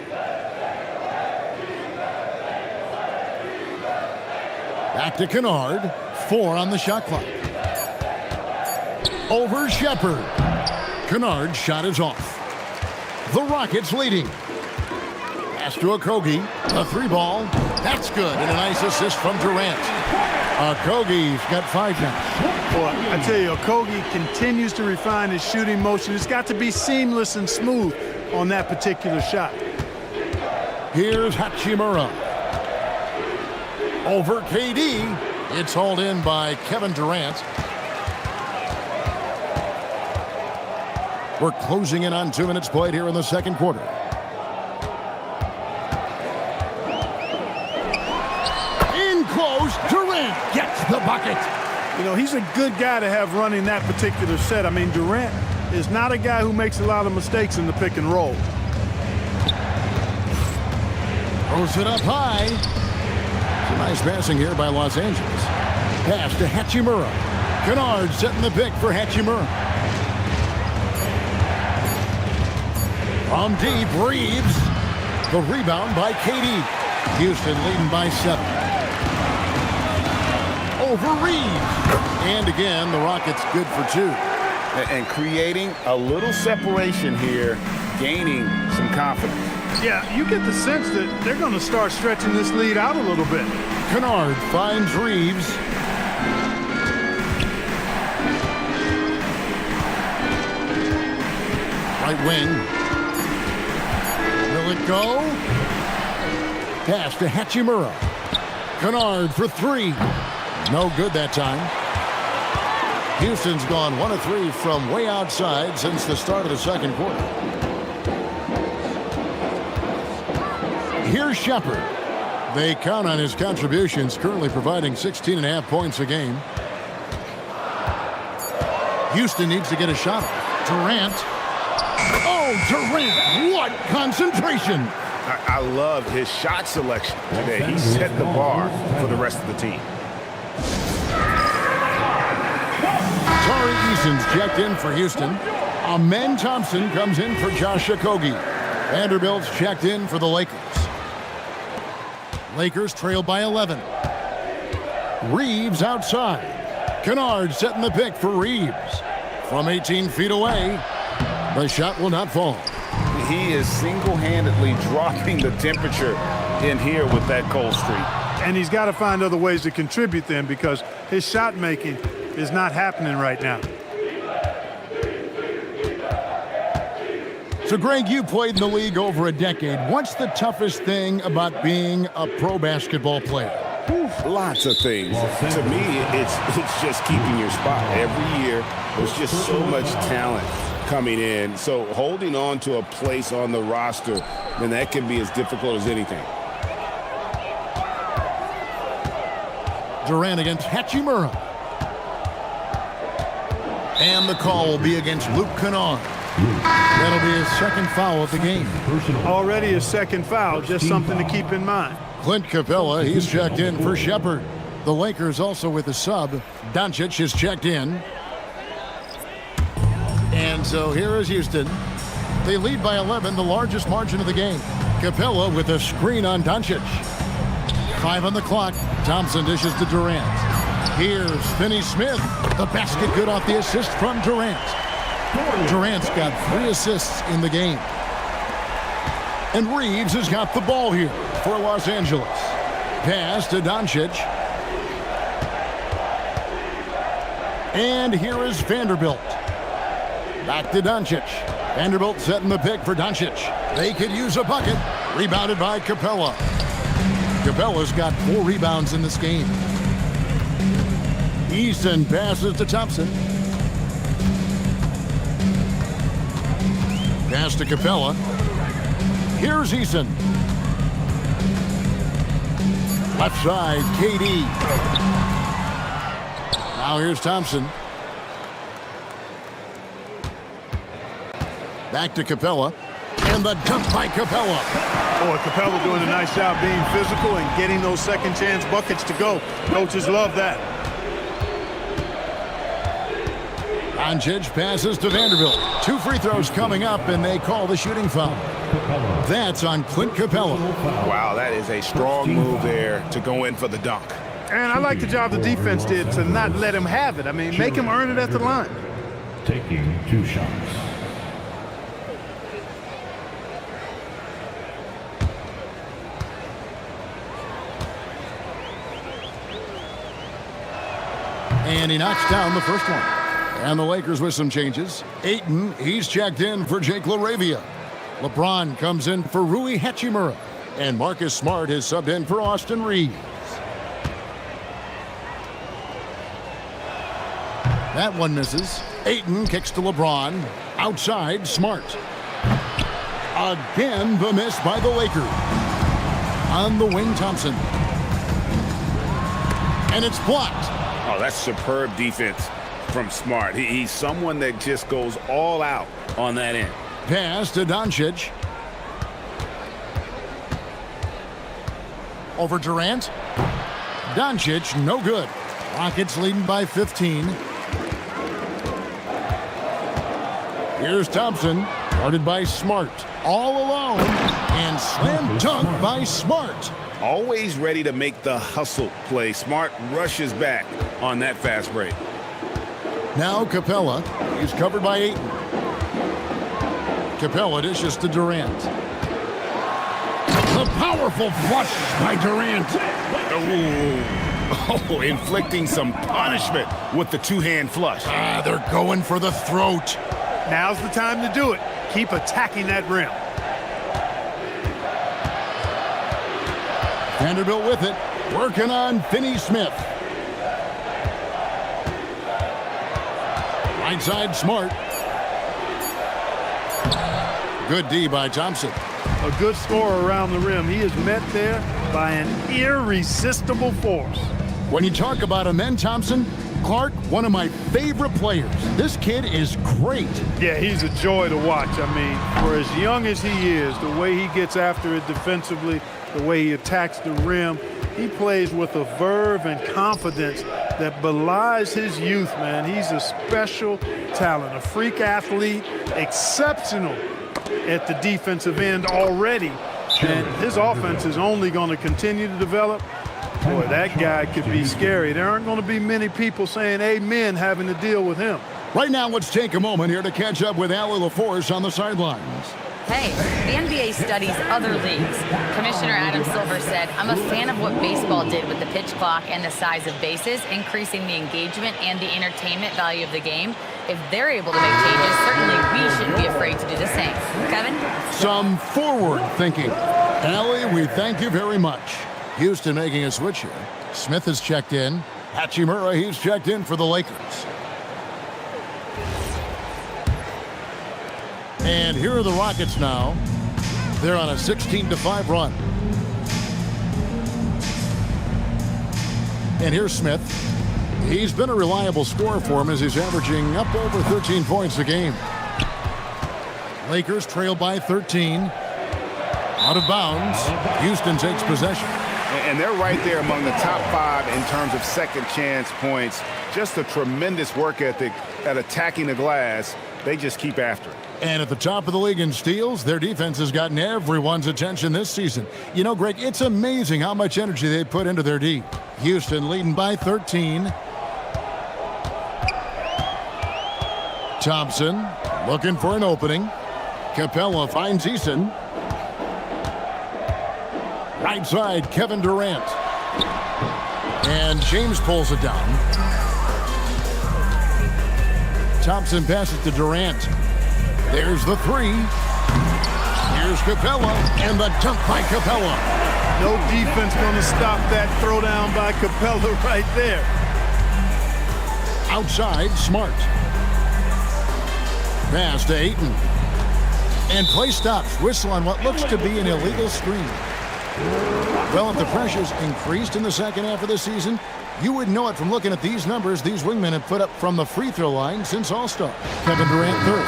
Back to Kennard. 4 on the shot clock. Over Shepard. Kennard's shot is off. The Rockets leading. Pass to Okogie. A 3-ball. That's good. And a nice assist from Durant. Okogie's got 5 now. Boy, I tell you, Okogie continues to refine his shooting motion. It's got to be seamless and smooth on that particular shot. Here's Hachimura. Over KD. It's hauled in by Kevin Durant. We're closing in on 2 minutes played here in the second quarter. In close, Durant gets the bucket. You know, he's a good guy to have running that particular set. I mean, Durant is not a guy who makes a lot of mistakes in the pick and roll. Throws it up high. Some nice passing here by Los Angeles. Pass to Hachimura. Kennard setting the pick for Hachimura. From deep, Reeves. The rebound by KD. Houston leading by 7. Over Reeves. And again, the Rockets good for 2. And creating a little separation here, gaining some confidence. Yeah, you get the sense that they're going to start stretching this lead out a little bit. Kennard finds Reeves. Right wing. Will it go? Pass to Hachimura. Kennard for 3. No good that time. Houston's gone 1 of 3 from way outside since the start of the second quarter. Here's Shepard. They count on his contributions, currently providing 16.5 points a game. Houston needs to get a shot. Durant. Oh, Durant, what concentration. I love his shot selection today. He set the bar for the rest of the team. Tari Eason's checked in for Houston. Amen Thompson comes in for Josh Okogie. Vanderbilt's checked in for the Lakers. Lakers trail by 11. Reeves outside. Kennard setting the pick for Reeves. From 18 feet away, the shot will not fall. He is single-handedly dropping the temperature in here with that cold streak. And he's got to find other ways to contribute then, because his shot making is not happening right now. So, Greg, you played in the league over a decade. What's the toughest thing about being a pro basketball player? Lots of things. To me, it's just keeping your spot. Every year, there's just so much talent coming in. So holding on to a place on the roster, then that can be as difficult as anything. Durant against Hachimura. And the call will be against Luke Kennard. That'll be his second foul of the game. Already a second foul, just something to keep in mind. Clint Capella, he's checked in for Shepard. The Lakers also with a sub. Doncic is checked in. And so here is Houston. They lead by 11, the largest margin of the game. Capella with a screen on Doncic. 5 on the clock. Thompson dishes to Durant. Here's Finney-Smith. The basket good off the assist from Durant. Durant's got 3 assists in the game. And Reeves has got the ball here for Los Angeles. Pass to Doncic. And here is Vanderbilt. Back to Doncic. Vanderbilt setting the pick for Doncic. They could use a bucket. Rebounded by Capella. Capella's got 4 rebounds in this game. Easton passes to Thompson. Pass to Capella. Here's Easton. Left side, KD. Now here's Thompson. Back to Capella. And the dunk by Capella. Boy, Capella doing a nice job being physical and getting those second chance buckets to go. Coaches love that. Doncic passes to Vanderbilt. 2 free throws coming up, and they call the shooting foul. That's on Clint Capella. Wow, that is a strong move there to go in for the dunk. And I like the job the defense did to not let him have it. I mean, make him earn it at the line. Taking 2 shots. And he knocks down the first one. And the Lakers with some changes. Ayton, he's checked in for Jake LaRavia. LeBron comes in for Rui Hachimura. And Marcus Smart is subbed in for Austin Reeves. That one misses. Ayton kicks to LeBron. Outside, Smart. Again, the miss by the Lakers. On the wing, Thompson. And it's blocked. Oh, that's superb defense from Smart. He's someone that just goes all out on that end. Pass to Doncic. Over Durant. Doncic, no good. Rockets leading by 15. Here's Thompson, guarded by Smart. All alone, and slam dunk by Smart. Always ready to make the hustle play. Smart rushes back on that fast break. Now Capella, he's covered by Ayton. Capella dishes to Durant. The powerful flush by Durant. Oh, inflicting some punishment with the 2-hand flush. They're going for the throat. Now's the time to do it. Keep attacking that rim. Vanderbilt with it, working on Finney-Smith. Right side, Smart. Good D by Thompson. A good scorer around the rim. He is met there by an irresistible force. When you talk about him, then Thompson, Clark, one of my favorite players. This kid is great. Yeah, he's a joy to watch. I mean, for as young as he is, the way he gets after it defensively, the way he attacks the rim, he plays with a verve and confidence that belies his youth, man. He's a special talent, a freak athlete, exceptional at the defensive end already. And his offense is only going to continue to develop. Boy, that guy could be scary. There aren't going to be many people saying amen having to deal with him. Right now, let's take a moment here to catch up with Allie LaForce on the sidelines. Hey, the NBA studies other leagues. Commissioner Adam Silver said, "I'm a fan of what baseball did with the pitch clock and the size of bases, increasing the engagement and the entertainment value of the game. If they're able to make changes, certainly we shouldn't be afraid to do the same." Kevin? some forward thinking. Allie, we thank you very much. Houston making a switch here. Smith has checked in. Hachimura, he's checked in for the Lakers. And here are the Rockets now. They're on a 16-5 run. And here's Smith. He's been a reliable scorer for him as he's averaging up over 13 points a game. Lakers trail by 13. Out of bounds. Houston takes possession. And they're right there among the top 5 in terms of second chance points. Just a tremendous work ethic at attacking the glass. They just keep after it. And at the top of the league in steals, their defense has gotten everyone's attention this season. You know, Greg, it's amazing how much energy they put into their D. Houston leading by 13. Thompson looking for an opening. Capella finds Eason. Right side, Kevin Durant. And James pulls it down. Thompson passes to Durant. There's the three. Here's Capella, and the dunk by Capella. No defense going to stop that throwdown by Capella right there. Outside, Smart. Pass to Ayton. And play stops. Whistle on what looks to be an illegal screen. Well, if the pressure's increased in the second half of the season, you would know it from looking at these numbers these wingmen have put up from the free throw line since All-Star. Kevin Durant third.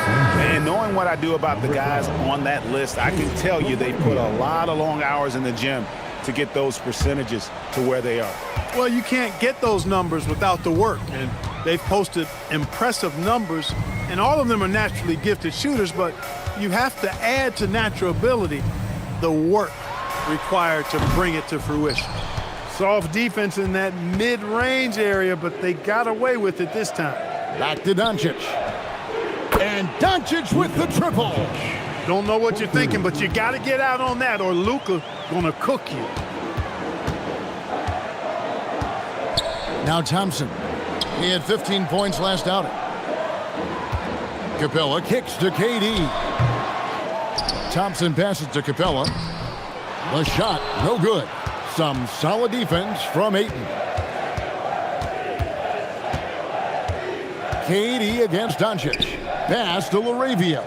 And knowing what I do about the guys on that list, I can tell you they put a lot of long hours in the gym to get those percentages to where they are. Well, you can't get those numbers without the work, and they've posted impressive numbers, and all of them are naturally gifted shooters, but you have to add to natural ability the work required to bring it to fruition. Soft defense in that mid-range area, but they got away with it this time. Back to Doncic. And Doncic with the triple. Don't know what you're thinking, but you got to get out on that or Luka gonna cook you. Now Thompson. He had 15 points last outing. Capella kicks to KD. Thompson passes to Capella. The shot, no good. Some solid defense from Ayton. KD against Doncic. Pass to LaRavia.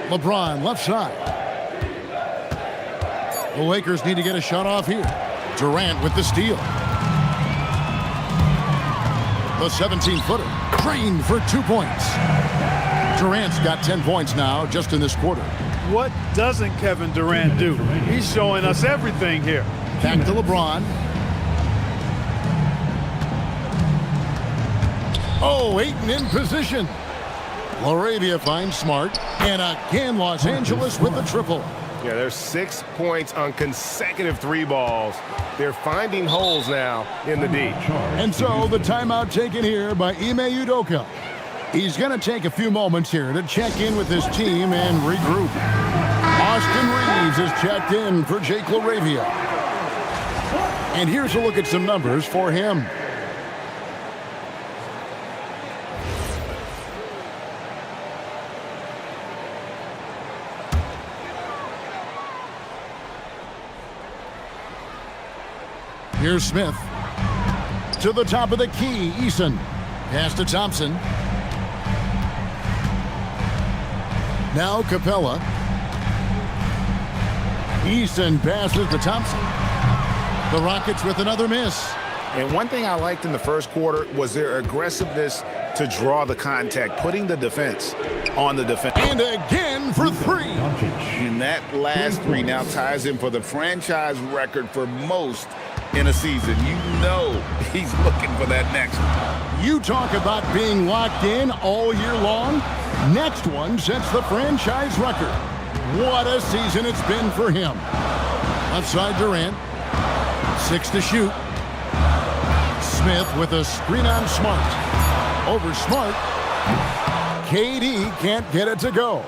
LeBron left side. The Lakers need to get a shot off here. Durant with the steal. The 17-footer drained for 2 points. Durant's got 10 points now just in this quarter. What doesn't Kevin Durant do? He's showing us everything here. Back to LeBron. Oh, Ayton in position. LaRavia finds Smart. And again, Los Angeles with the triple. Yeah, there's 6 points on consecutive 3 balls. They're finding holes now in the D. And so the timeout taken here by Ime Udoka. He's going to take a few moments here to check in with his team and regroup. Austin Reeves is checked in for Jake LaRavia. And here's a look at some numbers for him. Here's Smith. To the top of the key, Eason. Pass to Thompson. Now Capella. Eason passes to Thompson. The Rockets with another miss. And one thing I liked in the first quarter was their aggressiveness to draw the contact, putting the defense on the defense. And again for 3. And that last 3 now ties him for the franchise record for most in a season. You know he's looking for that next one. You talk about being locked in all year long. Next one sets the franchise record. What a season it's been for him. Left side Durant. 6 to shoot. Smith with a screen on Smart. Over Smart. KD can't get it to go.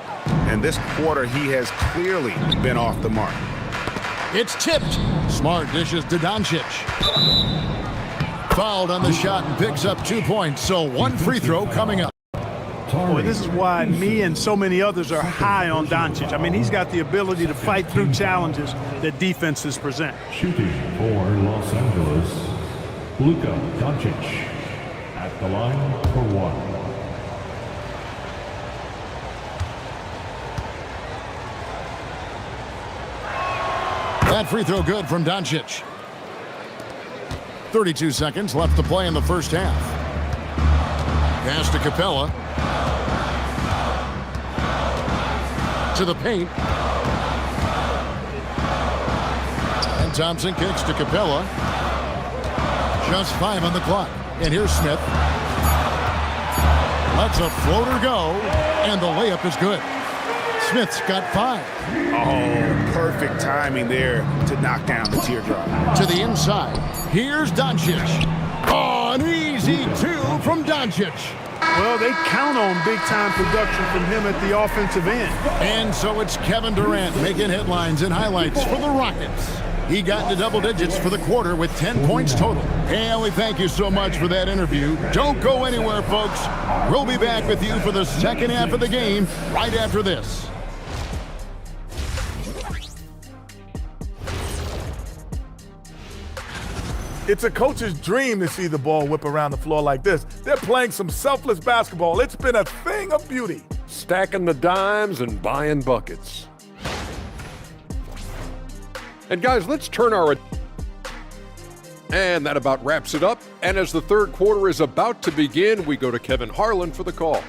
And this quarter, he has clearly been off the mark. It's tipped. Smart dishes to Doncic. Fouled on the shot and picks up 2 points, so 1 free throw coming up. Boy, this is why me and so many others are high on Doncic. I mean, he's got the ability to fight through challenges that defenses present. Shooting for Los Angeles, Luka Doncic at the line for one. That free throw good from Doncic. 32 seconds left to play in the first half. Pass to Capella. To the paint. And Thompson kicks to Capella. Just 5 on the clock. And here's Smith. Lets a floater go. And the layup is good. Smith's got 5. Oh, perfect timing there to knock down the teardrop. To the inside. Here's Doncic. Oh, an easy 2 from Doncic. Well, they count on big-time production from him at the offensive end. And so it's Kevin Durant making headlines and highlights for the Rockets. He got into double digits for the quarter with 10 points total. And we thank you so much for that interview. Don't go anywhere, folks. We'll be back with you for the second half of the game right after this. It's a coach's dream to see the ball whip around the floor like this. They're playing some selfless basketball. It's been a thing of beauty. Stacking the dimes and buying buckets. And guys, let's turn our... And that about wraps it up. And as the third quarter is about to begin, we go to Kevin Harlan for the call.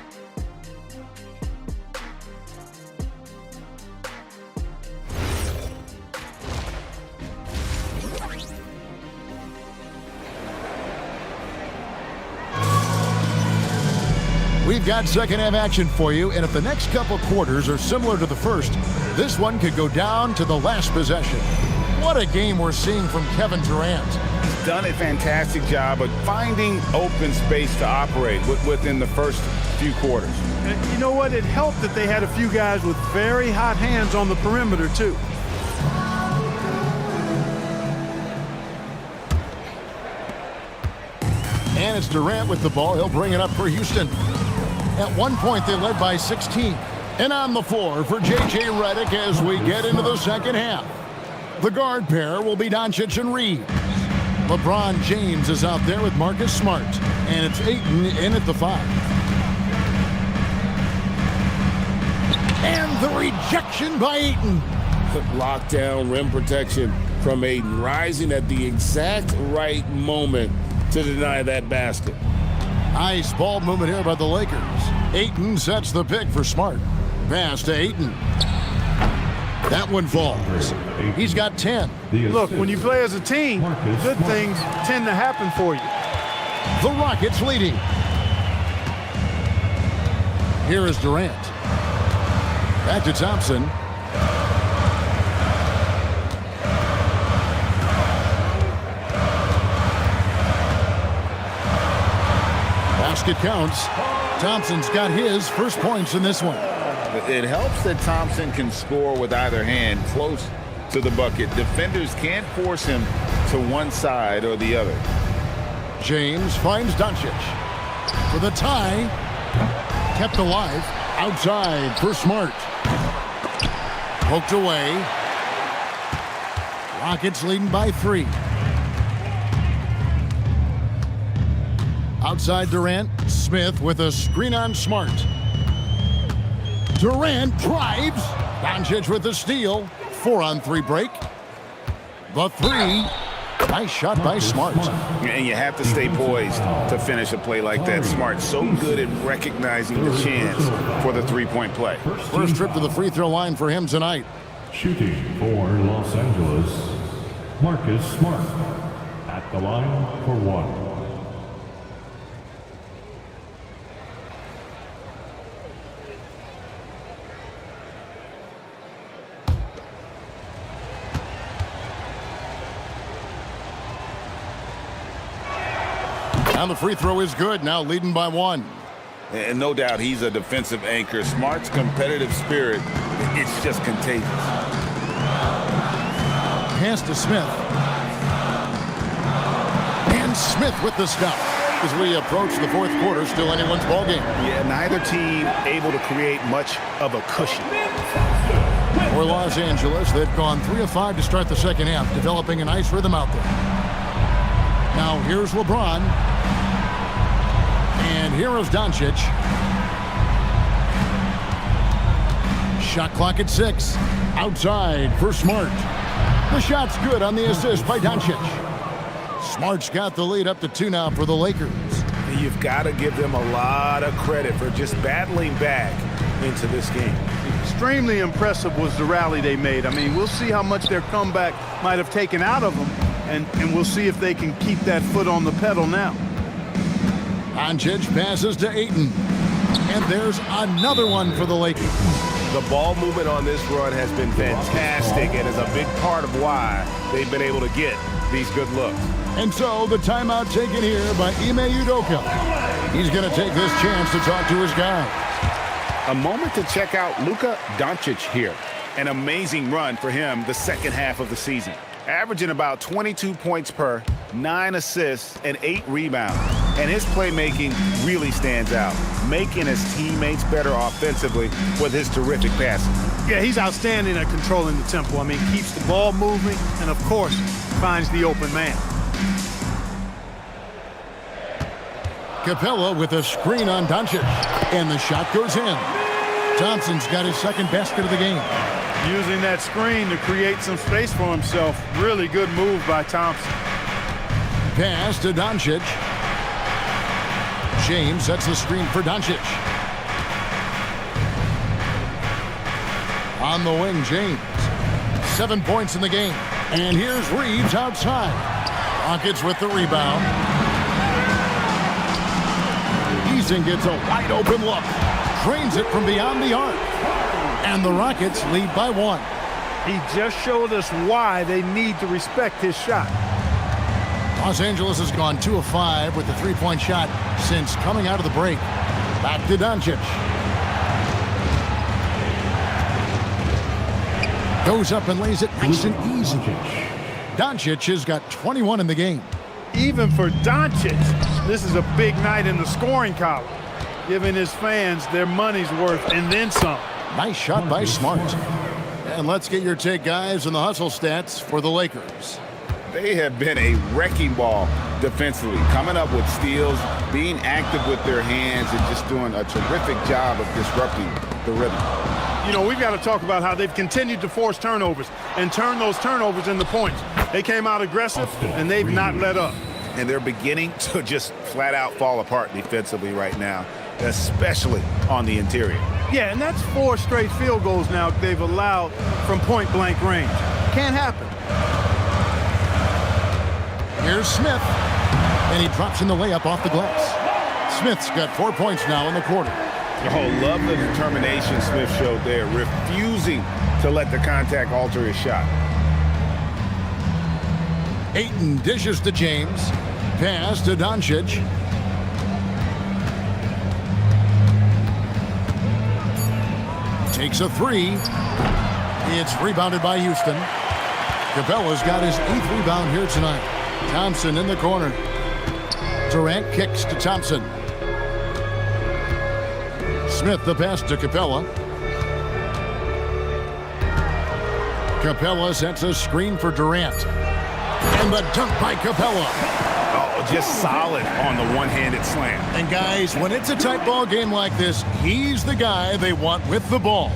We've got second half action for you, and if the next couple quarters are similar to the first, this one could go down to the last possession. What a game we're seeing from Kevin Durant. He's done a fantastic job of finding open space to operate within the first few quarters. And you know what? It helped that they had a few guys with very hot hands on the perimeter, too. And it's Durant with the ball. He'll bring it up for Houston. At one point, they led by 16. And on the floor for J.J. Redick as we get into the second half. The guard pair will be Doncic and Reeves. LeBron James is out there with Marcus Smart. And it's Ayton in at the 5. And the rejection by Ayton. Lockdown rim protection from Ayton, rising at the exact right moment to deny that basket. Nice ball movement here by the Lakers. Ayton sets the pick for Smart. Pass to Ayton. That one falls. He's got 10. Look, when you play as a team, good things tend to happen for you. The Rockets leading. Here is Durant. Back to Thompson. Basket counts. Thompson's got his first points in this one. It helps that Thompson can score with either hand close to the bucket. Defenders can't force him to one side or the other. James finds Doncic for the tie. Kept alive. Outside for Smart. Poked away. Rockets leading by 3. Outside Durant. Smith with a screen on Smart. Durant drives. Doncic with the steal. 4-on-3 break. The 3. Nice shot by Smart. And you have to stay poised to finish a play like that. Smart, so good at recognizing the chance for the three-point play. First trip to the free throw line for him tonight. Shooting for Los Angeles, Marcus Smart at the line for 1. And the free throw is good, now leading by 1. And no doubt he's a defensive anchor. Smart's competitive spirit, it's just contagious. Pass to Smith. And Smith with the stop. As we approach the fourth quarter, still anyone's ballgame. Yeah, neither team able to create much of a cushion. For Los Angeles, they've gone 3 of 5 to start the second half, developing a nice rhythm out there. Now here's LeBron. And here is Doncic. Shot clock at 6. Outside for Smart. The shot's good on the assist by Doncic. Smart's got the lead up to 2 now for the Lakers. You've got to give them a lot of credit for just battling back into this game. Extremely impressive was the rally they made. I mean, we'll see how much their comeback might have taken out of them, and we'll see if they can keep that foot on the pedal now. Doncic passes to Ayton. And there's another one for the Lakers. The ball movement on this run has been fantastic and is a big part of why they've been able to get these good looks. And so the timeout taken here by Ime Udoka. He's going to take this chance to talk to his guy. A moment to check out Luka Doncic here. An amazing run for him the second half of the season. Averaging about 22 points per, 9 assists, and 8 rebounds. And his playmaking really stands out, making his teammates better offensively with his terrific passing. Yeah, he's outstanding at controlling the tempo. I mean, keeps the ball moving and, of course, finds the open man. Capella with a screen on Doncic. And the shot goes in. Thompson's got his second basket of the game. Using that screen to create some space for himself. Really good move by Thompson. Pass to Doncic. James sets the screen for Doncic. On the wing, James. 7 points in the game. And here's Reeves outside. Rockets with the rebound. Eason gets a wide open look. Drains it from beyond the arc. And the Rockets lead by 1. He just showed us why they need to respect his shot. Los Angeles has gone 2 of 5 with the three-point shot since coming out of the break. Back to Doncic. Goes up and lays it nice and easy. Doncic has got 21 in the game. Even for Doncic, this is a big night in the scoring column, giving his fans their money's worth and then some. Nice shot by Smart. And let's get your take, guys, on the hustle stats for the Lakers. They have been a wrecking ball defensively, coming up with steals, being active with their hands, and just doing a terrific job of disrupting the rhythm. You know, we've got to talk about how they've continued to force turnovers and turn those turnovers into points. They came out aggressive, and they've not let up. And they're beginning to just flat out fall apart defensively right now, especially on the interior. Yeah, and that's 4 straight field goals now they've allowed from point-blank range. Can't happen. Here's Smith, and he drops in the layup off the glass. Smith's got 4 points now in the quarter. Oh, love the determination Smith showed there, refusing to let the contact alter his shot. Ayton dishes to James. Pass to Doncic. Takes a 3. It's rebounded by Houston. Capella's got his 8th rebound here tonight. Thompson in the corner. Durant kicks to Thompson. Smith the pass to Capella. Capella sets a screen for Durant. And the dunk by Capella. Oh, just solid on the one-handed slam. And guys, when it's a tight ball game like this, he's the guy they want with the ball.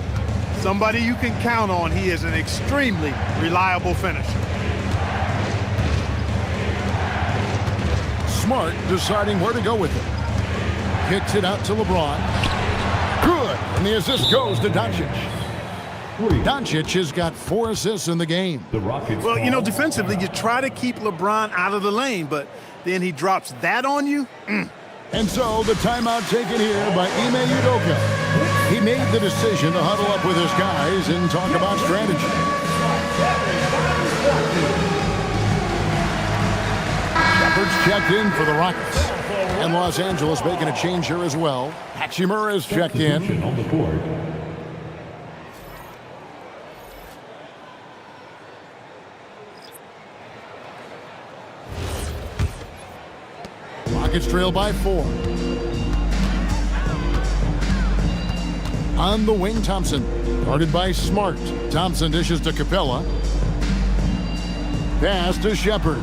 Somebody you can count on. He is an extremely reliable finisher. Smart deciding where to go with it. Kicks it out to LeBron. Good. And the assist goes to Doncic. Doncic has got 4 assists in the game. Well, you know, defensively, you try to keep LeBron out of the lane, but then he drops that on you. And so the timeout taken here by Ime Udoka. He made the decision to huddle up with his guys and talk about strategy. Shepard's checked in for the Rockets. And Los Angeles making a change here as well. Hachimura is checked in. On the board. Rockets trail by 4. On the wing, Thompson. Guarded by Smart. Thompson dishes to Capella. Pass to Shepard.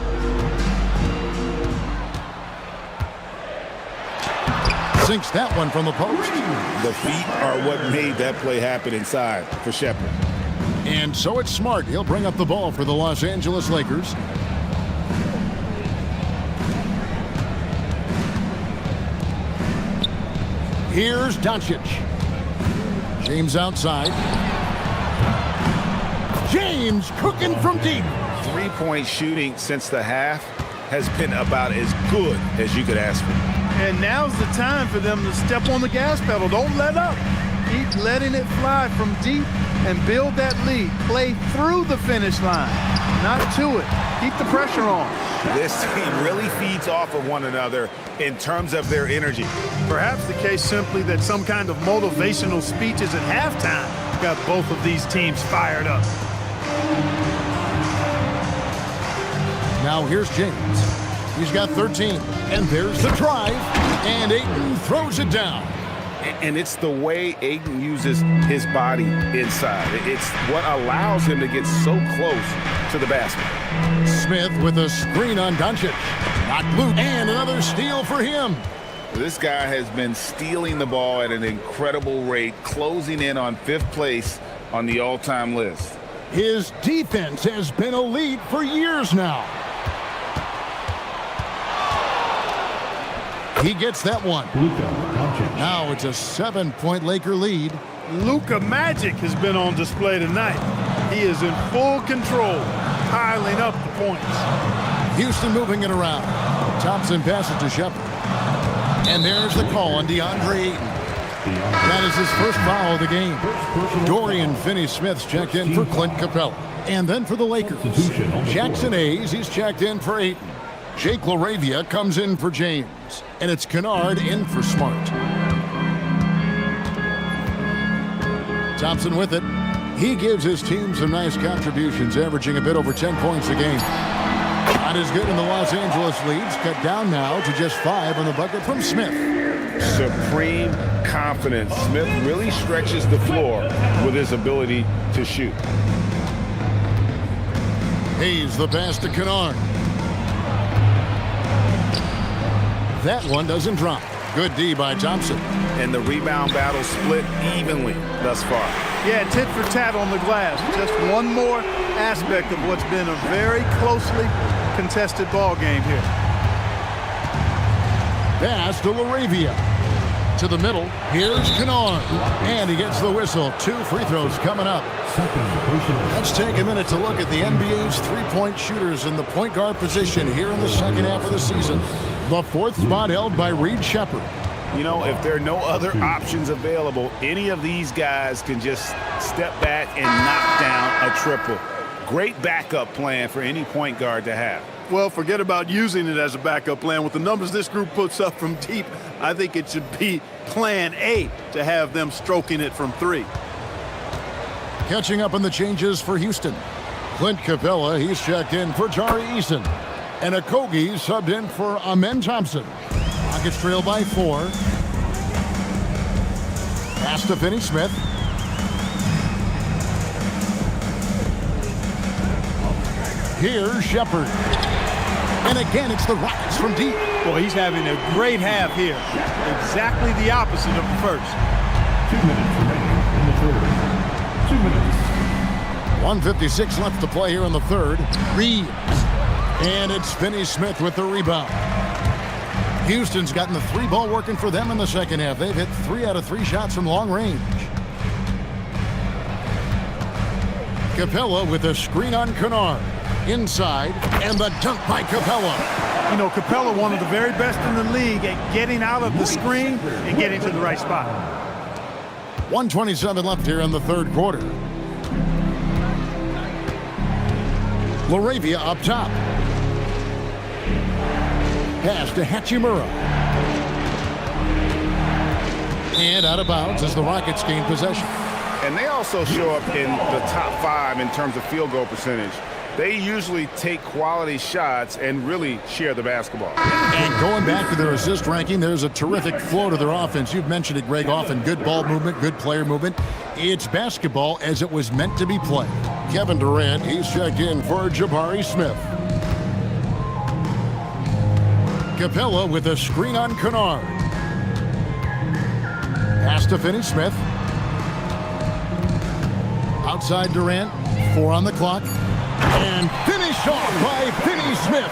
Sinks that one from the post. The feet are what made that play happen inside for Shepard. And so it's Smart. He'll bring up the ball for the Los Angeles Lakers. Here's Doncic. James outside. James cooking from deep. Three-point shooting since the half has been about as good as you could ask for. And now's the time for them to step on the gas pedal. Don't let up. Keep letting it fly from deep and build that lead. Play through the finish line, not to it. Keep the pressure on. This team really feeds off of one another in terms of their energy. Perhaps the case simply that some kind of motivational speeches at halftime got both of these teams fired up. Now here's James. He's got 13. And there's the drive. And Ayton throws it down. And it's the way Ayton uses his body inside. It's what allows him to get so close to the basket. Smith with a screen on Doncic. Not loose. And another steal for him. This guy has been stealing the ball at an incredible rate, closing in on 5th place on the all-time list. His defense has been elite for years now. He gets that one. Now it's a 7-point Laker lead. Luka Magic has been on display tonight. He is in full control, piling up the points. Houston moving it around. Thompson passes to Shepard. And there's the call on DeAndre Ayton. That is his first foul of the game. Dorian Finney-Smith's checked in for Clint Capella. And then for the Lakers, Jackson Hayes, he's checked in for Ayton. Jake LaRavia comes in for James. And it's Kennard in for Smart. Thompson with it. He gives his team some nice contributions, averaging a bit over 10 points a game. Not as good in the Los Angeles leads, cut down now to just 5 on the bucket from Smith. Supreme confidence. Smith really stretches the floor with his ability to shoot. Hayes the pass to Kennard. That one doesn't drop. Good D by Thompson. And the rebound battle split evenly thus far. Yeah, tit for tat on the glass. Just one more aspect of what's been a very closely contested ball game here. Pass to LaRavia. To the middle. Here's Kennard. And he gets the whistle. 2 free throws coming up. Let's take a minute to look at the NBA's three-point shooters in the point guard position here in the second half of the season. The 4th spot held by Reed Shepard. You know, if there are no other options available, any of these guys can just step back and knock down a triple. Great backup plan for any point guard to have. Well, forget about using it as a backup plan. With the numbers this group puts up from deep, I think it should be plan A to have them stroking it from 3. Catching up on the changes for Houston. Clint Capella, he's checked in for Tari Eason. And Okogie subbed in for Amen Thompson. Rockets trail by 4. Pass to Finney-Smith. Here's Shepard. And again, it's the Rockets from deep. Well, he's having a great half here. Exactly the opposite of the first. 2 minutes remaining in the third. 2 minutes. 1:56 left to play here in the third. Reeves. And it's Finney-Smith with the rebound. Houston's gotten the 3-ball working for them in the second half. They've hit 3 out of 3 shots from long range. Capella with a screen on Kennard. Inside, and the dunk by Capella. You know, Capella, one of the very best in the league at getting out of the screen and getting to the right spot. 1:27 left here in the third quarter. LaRavia up top. Pass to Hachimura. And out of bounds as the Rockets gain possession. And they also show up in the top 5 in terms of field goal percentage. They usually take quality shots and really share the basketball. And going back to their assist ranking, there's a terrific flow to their offense. You've mentioned it, Greg, often. Good ball movement, good player movement. It's basketball as it was meant to be played. Kevin Durant, he's checked in for Jabari Smith. Capella with a screen on Kennard. Pass to Finney-Smith. Outside Durant, 4 on the clock. And finished off by Finney-Smith.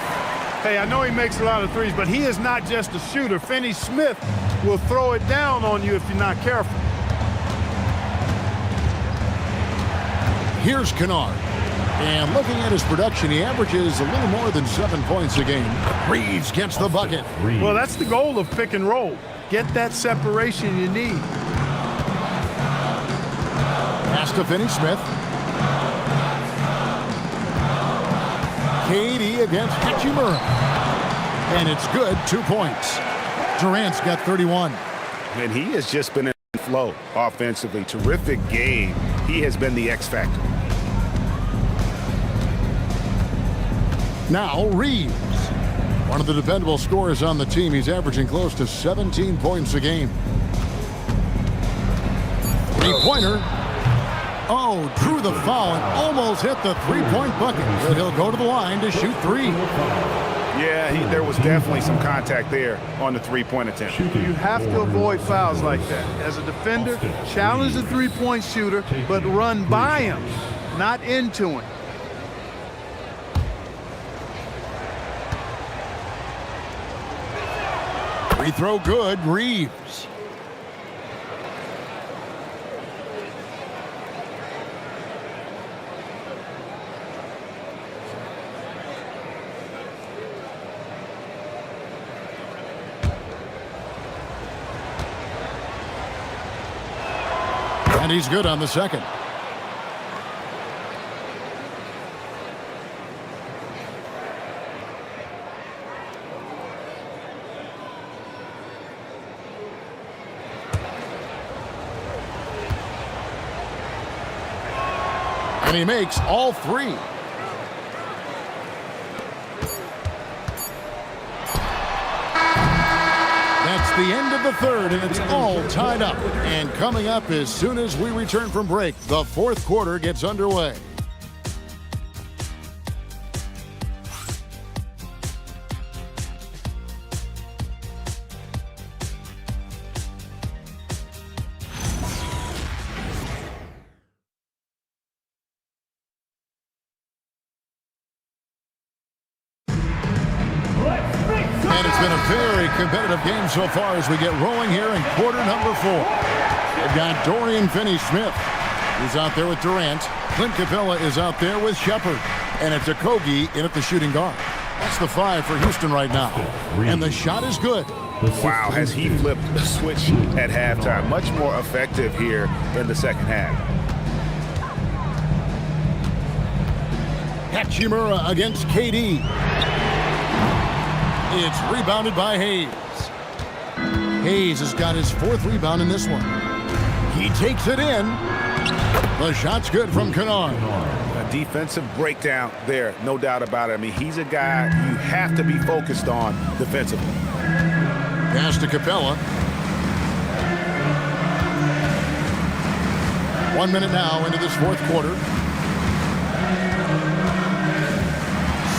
Hey, I know he makes a lot of threes, but he is not just a shooter. Finney-Smith will throw it down on you if you're not careful. Here's Kennard. And looking at his production, he averages a little more than 7 points a game. Reeves gets the bucket. Well, that's the goal of pick and roll. Get that separation you need. Pass to Finney-Smith. KD against Hachimura. And it's good, 2 points. Durant's got 31. And he has just been in flow offensively. Terrific game. He has been the X factor. Now Reeves, one of the dependable scorers on the team. He's averaging close to 17 points a game. Three-pointer. Oh, drew the foul and almost hit the three-point bucket. But he'll go to the line to shoot 3. Yeah, there was definitely some contact there on the three-point attempt. You have to avoid fouls like that. As a defender, challenge the three-point shooter, but run by him, not into him. Free throw good, Reeves. And he's good on the second. And he makes all 3. That's the end of the third, and it's all tied up. And coming up as soon as we return from break, the fourth quarter gets underway. And it's been a very competitive game so far as we get rolling here in quarter number 4. We've got Dorian Finney-Smith. He's out there with Durant. Clint Capella is out there with Shepard. And it's Okogie in at the shooting guard. That's the 5 for Houston right now. And the shot is good. Wow, has he flipped the switch at halftime. Much more effective here in the second half. Hachimura against KD. It's rebounded by Hayes. Hayes has got his 4th rebound in this one. He takes it in. The shot's good from Kennard. A defensive breakdown there, no doubt about it. I mean, he's a guy you have to be focused on defensively. Pass to Capella. 1 minute now into this fourth quarter.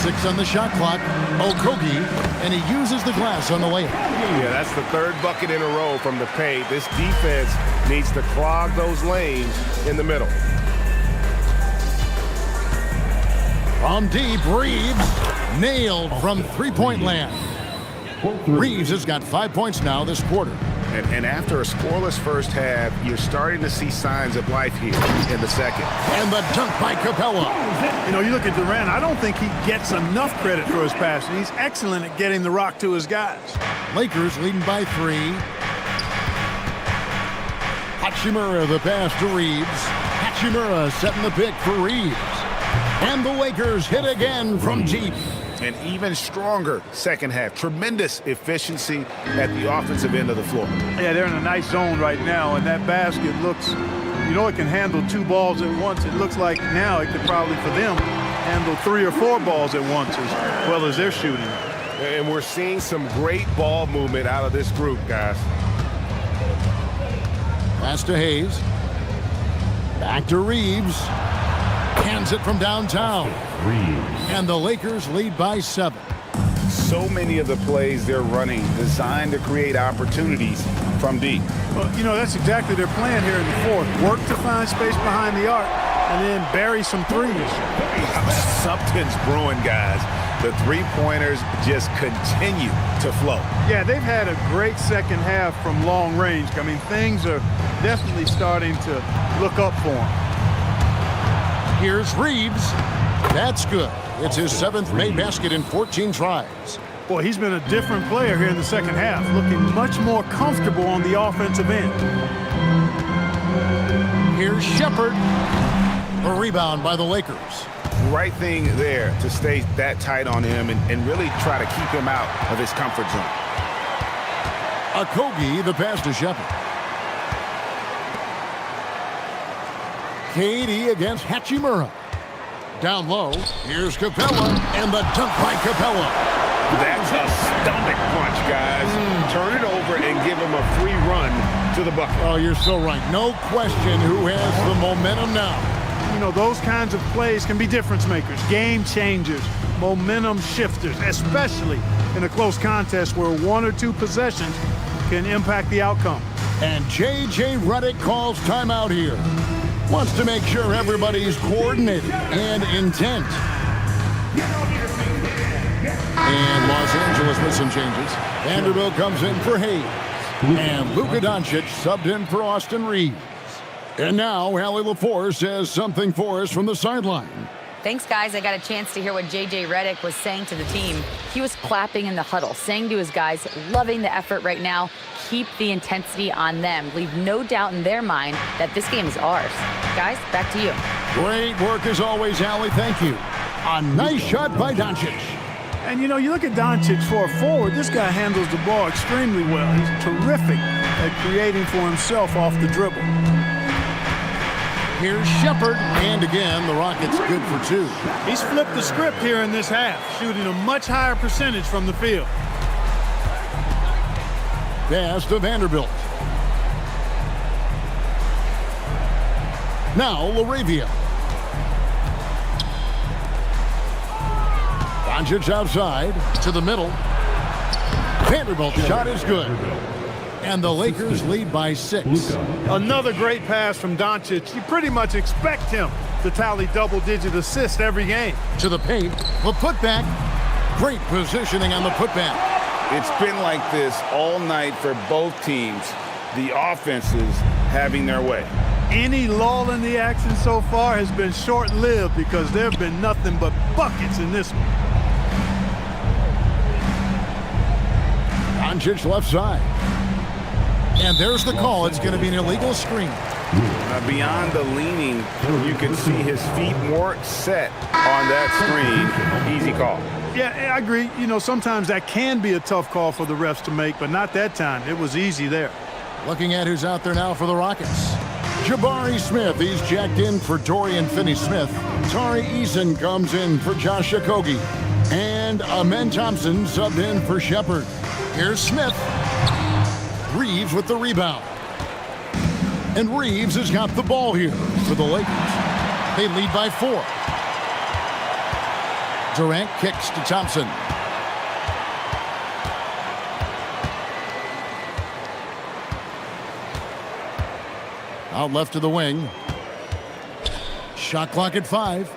6 on the shot clock. Okogie, and he uses the glass on the layup. Yeah, that's the 3rd bucket in a row from the paint. This defense needs to clog those lanes in the middle. From deep, Reeves nailed from three-point land. Reeves has got 5 points now this quarter. And after a scoreless first half, you're starting to see signs of life here in the second. And the dunk by Capella. You know, you look at Durant, I don't think he gets enough credit for his passing. He's excellent at getting the rock to his guys. Lakers leading by 3. Hachimura the pass to Reeves. Hachimura setting the pick for Reeves. And the Lakers hit again from deep. An even stronger second half. Tremendous efficiency at the offensive end of the floor. Yeah, they're in a nice zone right now, and that basket looks, you know, it can handle 2 balls at once. It looks like now it could probably, for them, handle 3 or 4 balls at once as well as they're shooting. And we're seeing some great ball movement out of this group, guys. Pass to Hayes. Back to Reeves. Hands it from downtown. And the Lakers lead by 7. So many of the plays they're running designed to create opportunities from deep. Well, you know, that's exactly their plan here in the fourth. Work to find space behind the arc and then bury some threes. Something's brewing, guys. The three-pointers just continue to flow. Yeah, they've had a great second half from long range. I mean, things are definitely starting to look up for them. Here's Reeves. That's good. It's his 7th made basket in 14 tries. Boy, he's been a different player here in the second half, looking much more comfortable on the offensive end. Here's Shepard. A rebound by the Lakers. Right thing there to stay that tight on him and really try to keep him out of his comfort zone. Okogie, the pass to Shepard. KD against Hachimura. Down low, here's Capella, and the dunk by Capella. That's a stomach punch, guys. Turn it over and give him a free run to the bucket. Oh, you're so right. No question who has the momentum now. You know, those kinds of plays can be difference makers, game changers, momentum shifters, especially in a close contest where 1 or 2 possessions can impact the outcome. And J.J. Redick calls timeout here. Wants to make sure everybody's coordinated and intent. And Los Angeles with some changes. Vanderbilt comes in for Hayes. And Luka Doncic subbed in for Austin Reeves. And now Allie LaForce says something for us from the sideline. Thanks, guys. I got a chance to hear what J.J. Redick was saying to the team. He was clapping in the huddle, saying to his guys, loving the effort right now. Keep the intensity on them. Leave no doubt in their mind that this game is ours. Guys, back to you. Great work as always, Allie. Thank you. A nice shot by Doncic. And, you know, you look at Doncic for a forward, this guy handles the ball extremely well. He's terrific at creating for himself off the dribble. Here's Shepard, and again, the Rockets good for 2. He's flipped the script here in this half, shooting a much higher percentage from the field. Pass to Vanderbilt. Now LaRavia. Doncic outside to the middle. Vanderbilt's shot is good. And the Lakers lead by 6. Another great pass from Doncic. You pretty much expect him to tally double-digit assists every game. To the paint, the putback. Great positioning on the putback. It's been like this all night for both teams. The offenses having their way. Any lull in the action so far has been short-lived because there have been nothing but buckets in this one. Doncic left side. And there's the call. It's going to be an illegal screen. Beyond the leaning, you can see his feet more set on that screen. Easy call. Yeah, I agree. You know, sometimes that can be a tough call for the refs to make, but not that time. It was easy there. Looking at who's out there now for the Rockets. Jabari Smith, he's jacked in for Dorian Finney-Smith. Tari Eason comes in for Josh Okogie. And Amen Thompson subbed in for Shepard. Here's Smith. Reeves with the rebound. And Reeves has got the ball here for the Lakers. They lead by 4. Durant kicks to Thompson. Out left to the wing. Shot clock at 5.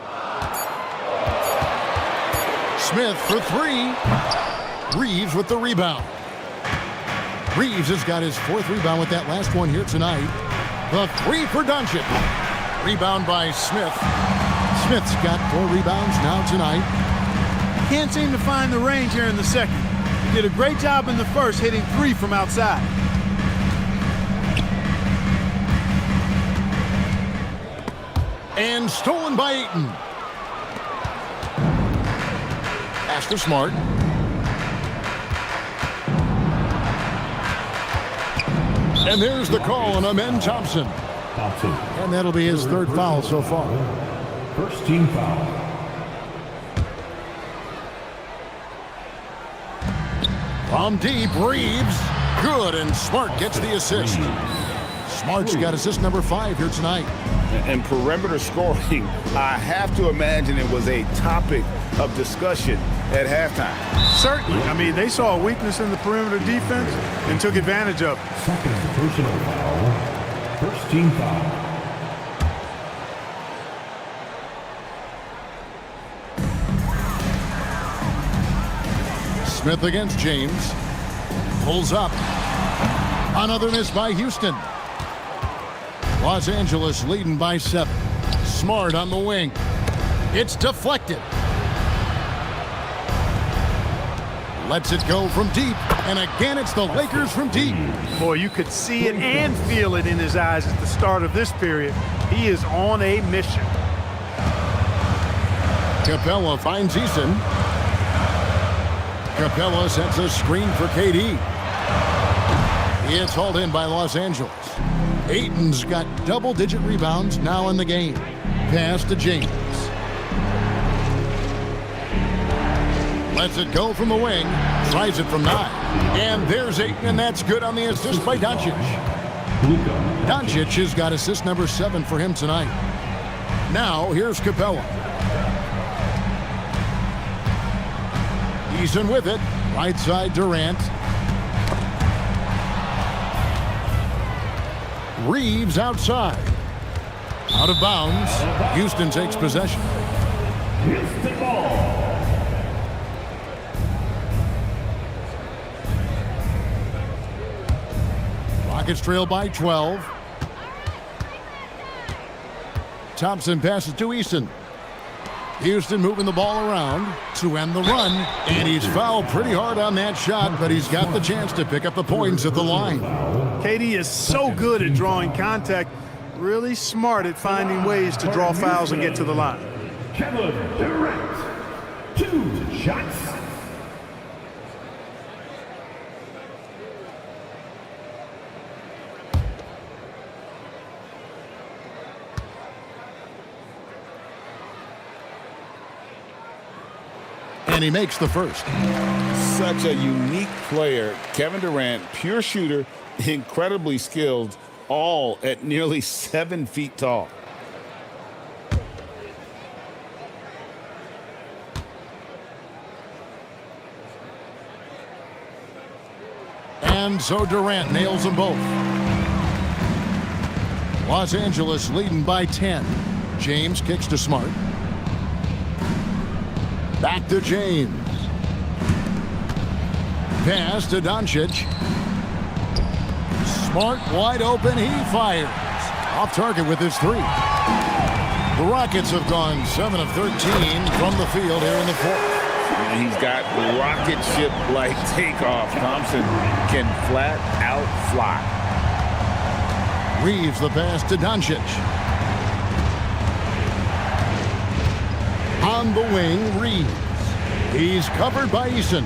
Smith for 3. Reeves with the rebound. Reeves has got his 4th rebound with that last one here tonight. The 3 for Doncic. Rebound by Smith. Smith's got 4 rebounds now tonight. Can't seem to find the range here in the second. He did a great job in the first, hitting 3 from outside. And stolen by Ayton. Pass to Smart. And there's the call on Amen Thompson. And that'll be his 3rd foul so far. First team foul. From deep, Reeves. Good, and Smart gets the assist. Smart's got assist number 5 here tonight. And perimeter scoring, I have to imagine it was a topic of discussion at halftime. Certainly. I mean, they saw a weakness in the perimeter defense and took advantage of it. Second personal foul. First team foul. Smith against James. Pulls up. Another miss by Houston. Los Angeles leading by 7. Smart on the wing. It's deflected. Lets it go from deep. And again, it's the Lakers from deep. Boy, you could see it and feel it in his eyes at the start of this period. He is on a mission. Capella finds Eason. Capella sets a screen for KD. It's hauled in by Los Angeles. Ayton's got double-digit rebounds now in the game. Pass to James. Lets it go from the wing. Tries it from 9. And there's Ayton, and that's good on the assist by Doncic. Doncic has got assist number 7 for him tonight. Now, here's Capella. Eason with it. Right side, Durant. Reeves outside. Out of bounds. Houston takes possession. Houston ball. Rockets trail by 12. Thompson passes to Eason. Houston moving the ball around to end the run. And he's fouled pretty hard on that shot, but he's got the chance to pick up the points at the line. KD is so good at drawing contact, really smart at finding ways to draw fouls and get to the line. Kevin Durant. 2 shots. And he makes the first. Such a unique player. Kevin Durant, pure shooter, incredibly skilled, all at nearly 7 feet tall. And so Durant nails them both. Los Angeles leading by 10. James kicks to Smart. Back to James. Pass to Doncic. Smart wide open. He fires. Off target with his 3. The Rockets have gone 7 of 13 from the field here in the 4th. And he's got rocket ship-like takeoff. Thompson can flat out fly. Reeves the pass to Doncic. On the wing, Reeves. He's covered by Eason.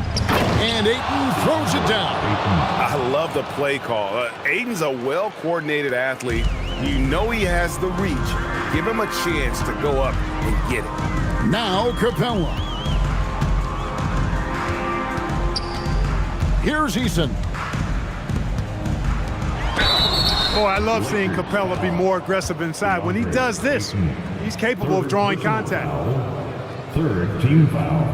And Ayton throws it down. I love the play call. Ayton's a well-coordinated athlete. You know he has the reach. Give him a chance to go up and get it. Now Capella. Here's Eason. Oh, I love seeing Capella be more aggressive inside. When he does this, he's capable of drawing contact. 3rd team foul.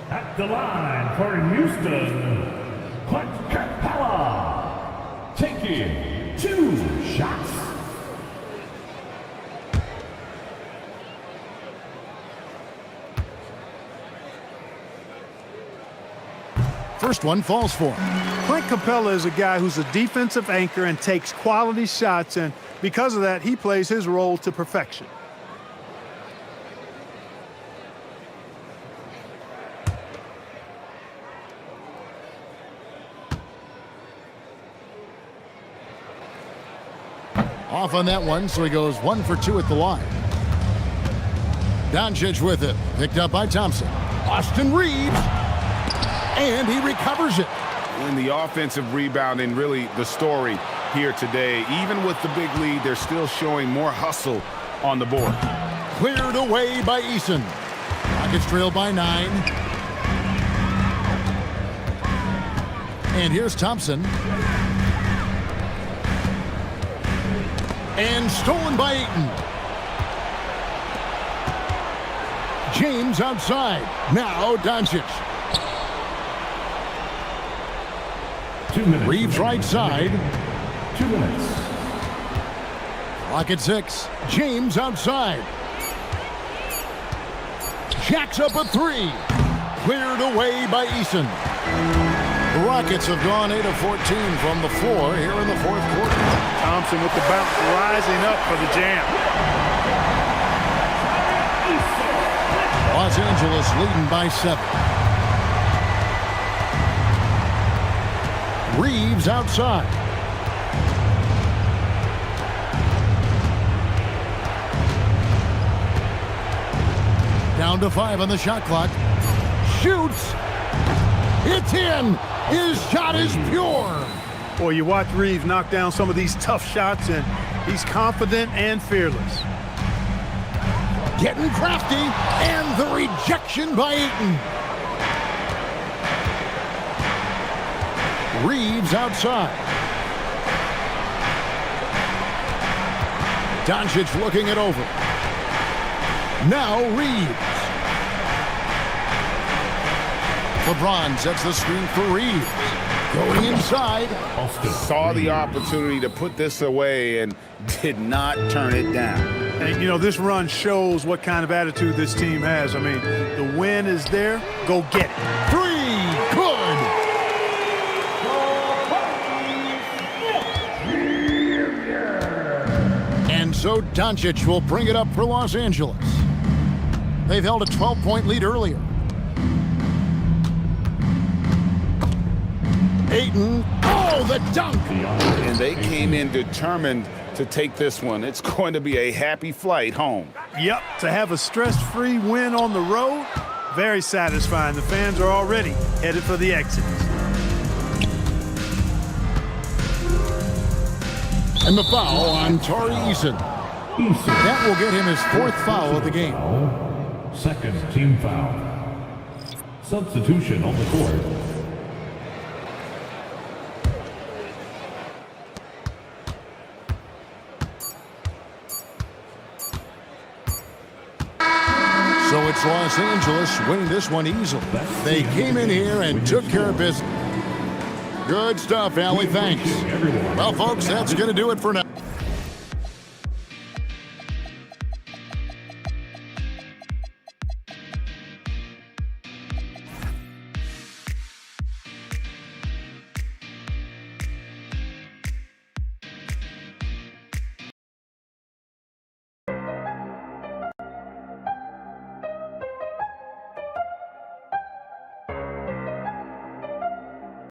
At the line for Houston, Clint Capella, taking 2 shots. First one falls for him. Clint Capella is a guy who's a defensive anchor and takes quality shots, and because of that, he plays his role to perfection. Off on that one, so he goes 1 for 2 at the line. Doncic with it, picked up by Thompson. Austin Reeves, and he recovers it. And the offensive rebounding, really the story here today. Even with the big lead, they're still showing more hustle on the board. Cleared away by Eason. Rockets trail by 9. And here's Thompson. And stolen by Ayton. James outside. Now Doncic. 2 minutes. Reeves right side. 2 minutes. Clock at 6. James outside. Jacks up a 3. Cleared away by Eason. The Rockets have gone 8 of 14 from the floor here in the fourth quarter. Thompson with the bounce, rising up for the jam. Los Angeles leading by 7. Reeves outside. Down to 5 on the shot clock. Shoots. It's in. His shot is pure. Boy, you watch Reeves knock down some of these tough shots, and he's confident and fearless. Getting crafty, and the rejection by Ayton. Reeves outside. Doncic looking it over. Now Reeves. LeBron sets the screen for Reeves. Going inside. Saw the opportunity to put this away and did not turn it down. And, you know, this run shows what kind of attitude this team has. I mean, the win is there. Go get it. 3. Good. And so Doncic will bring it up for Los Angeles. They've held a 12-point lead earlier. Ayton, oh, the dunk! And they came in determined to take this one. It's going to be a happy flight home. Yep, to have a stress-free win on the road, very satisfying. The fans are already headed for the exit. And the foul on Tari Eason. That will get him his 4th foul of the game. Second team foul. Substitution on the court. So it's Los Angeles winning this one easily. They came in here and took care of business. Good stuff, Allie. Thanks. Well, folks, that's going to do it for now.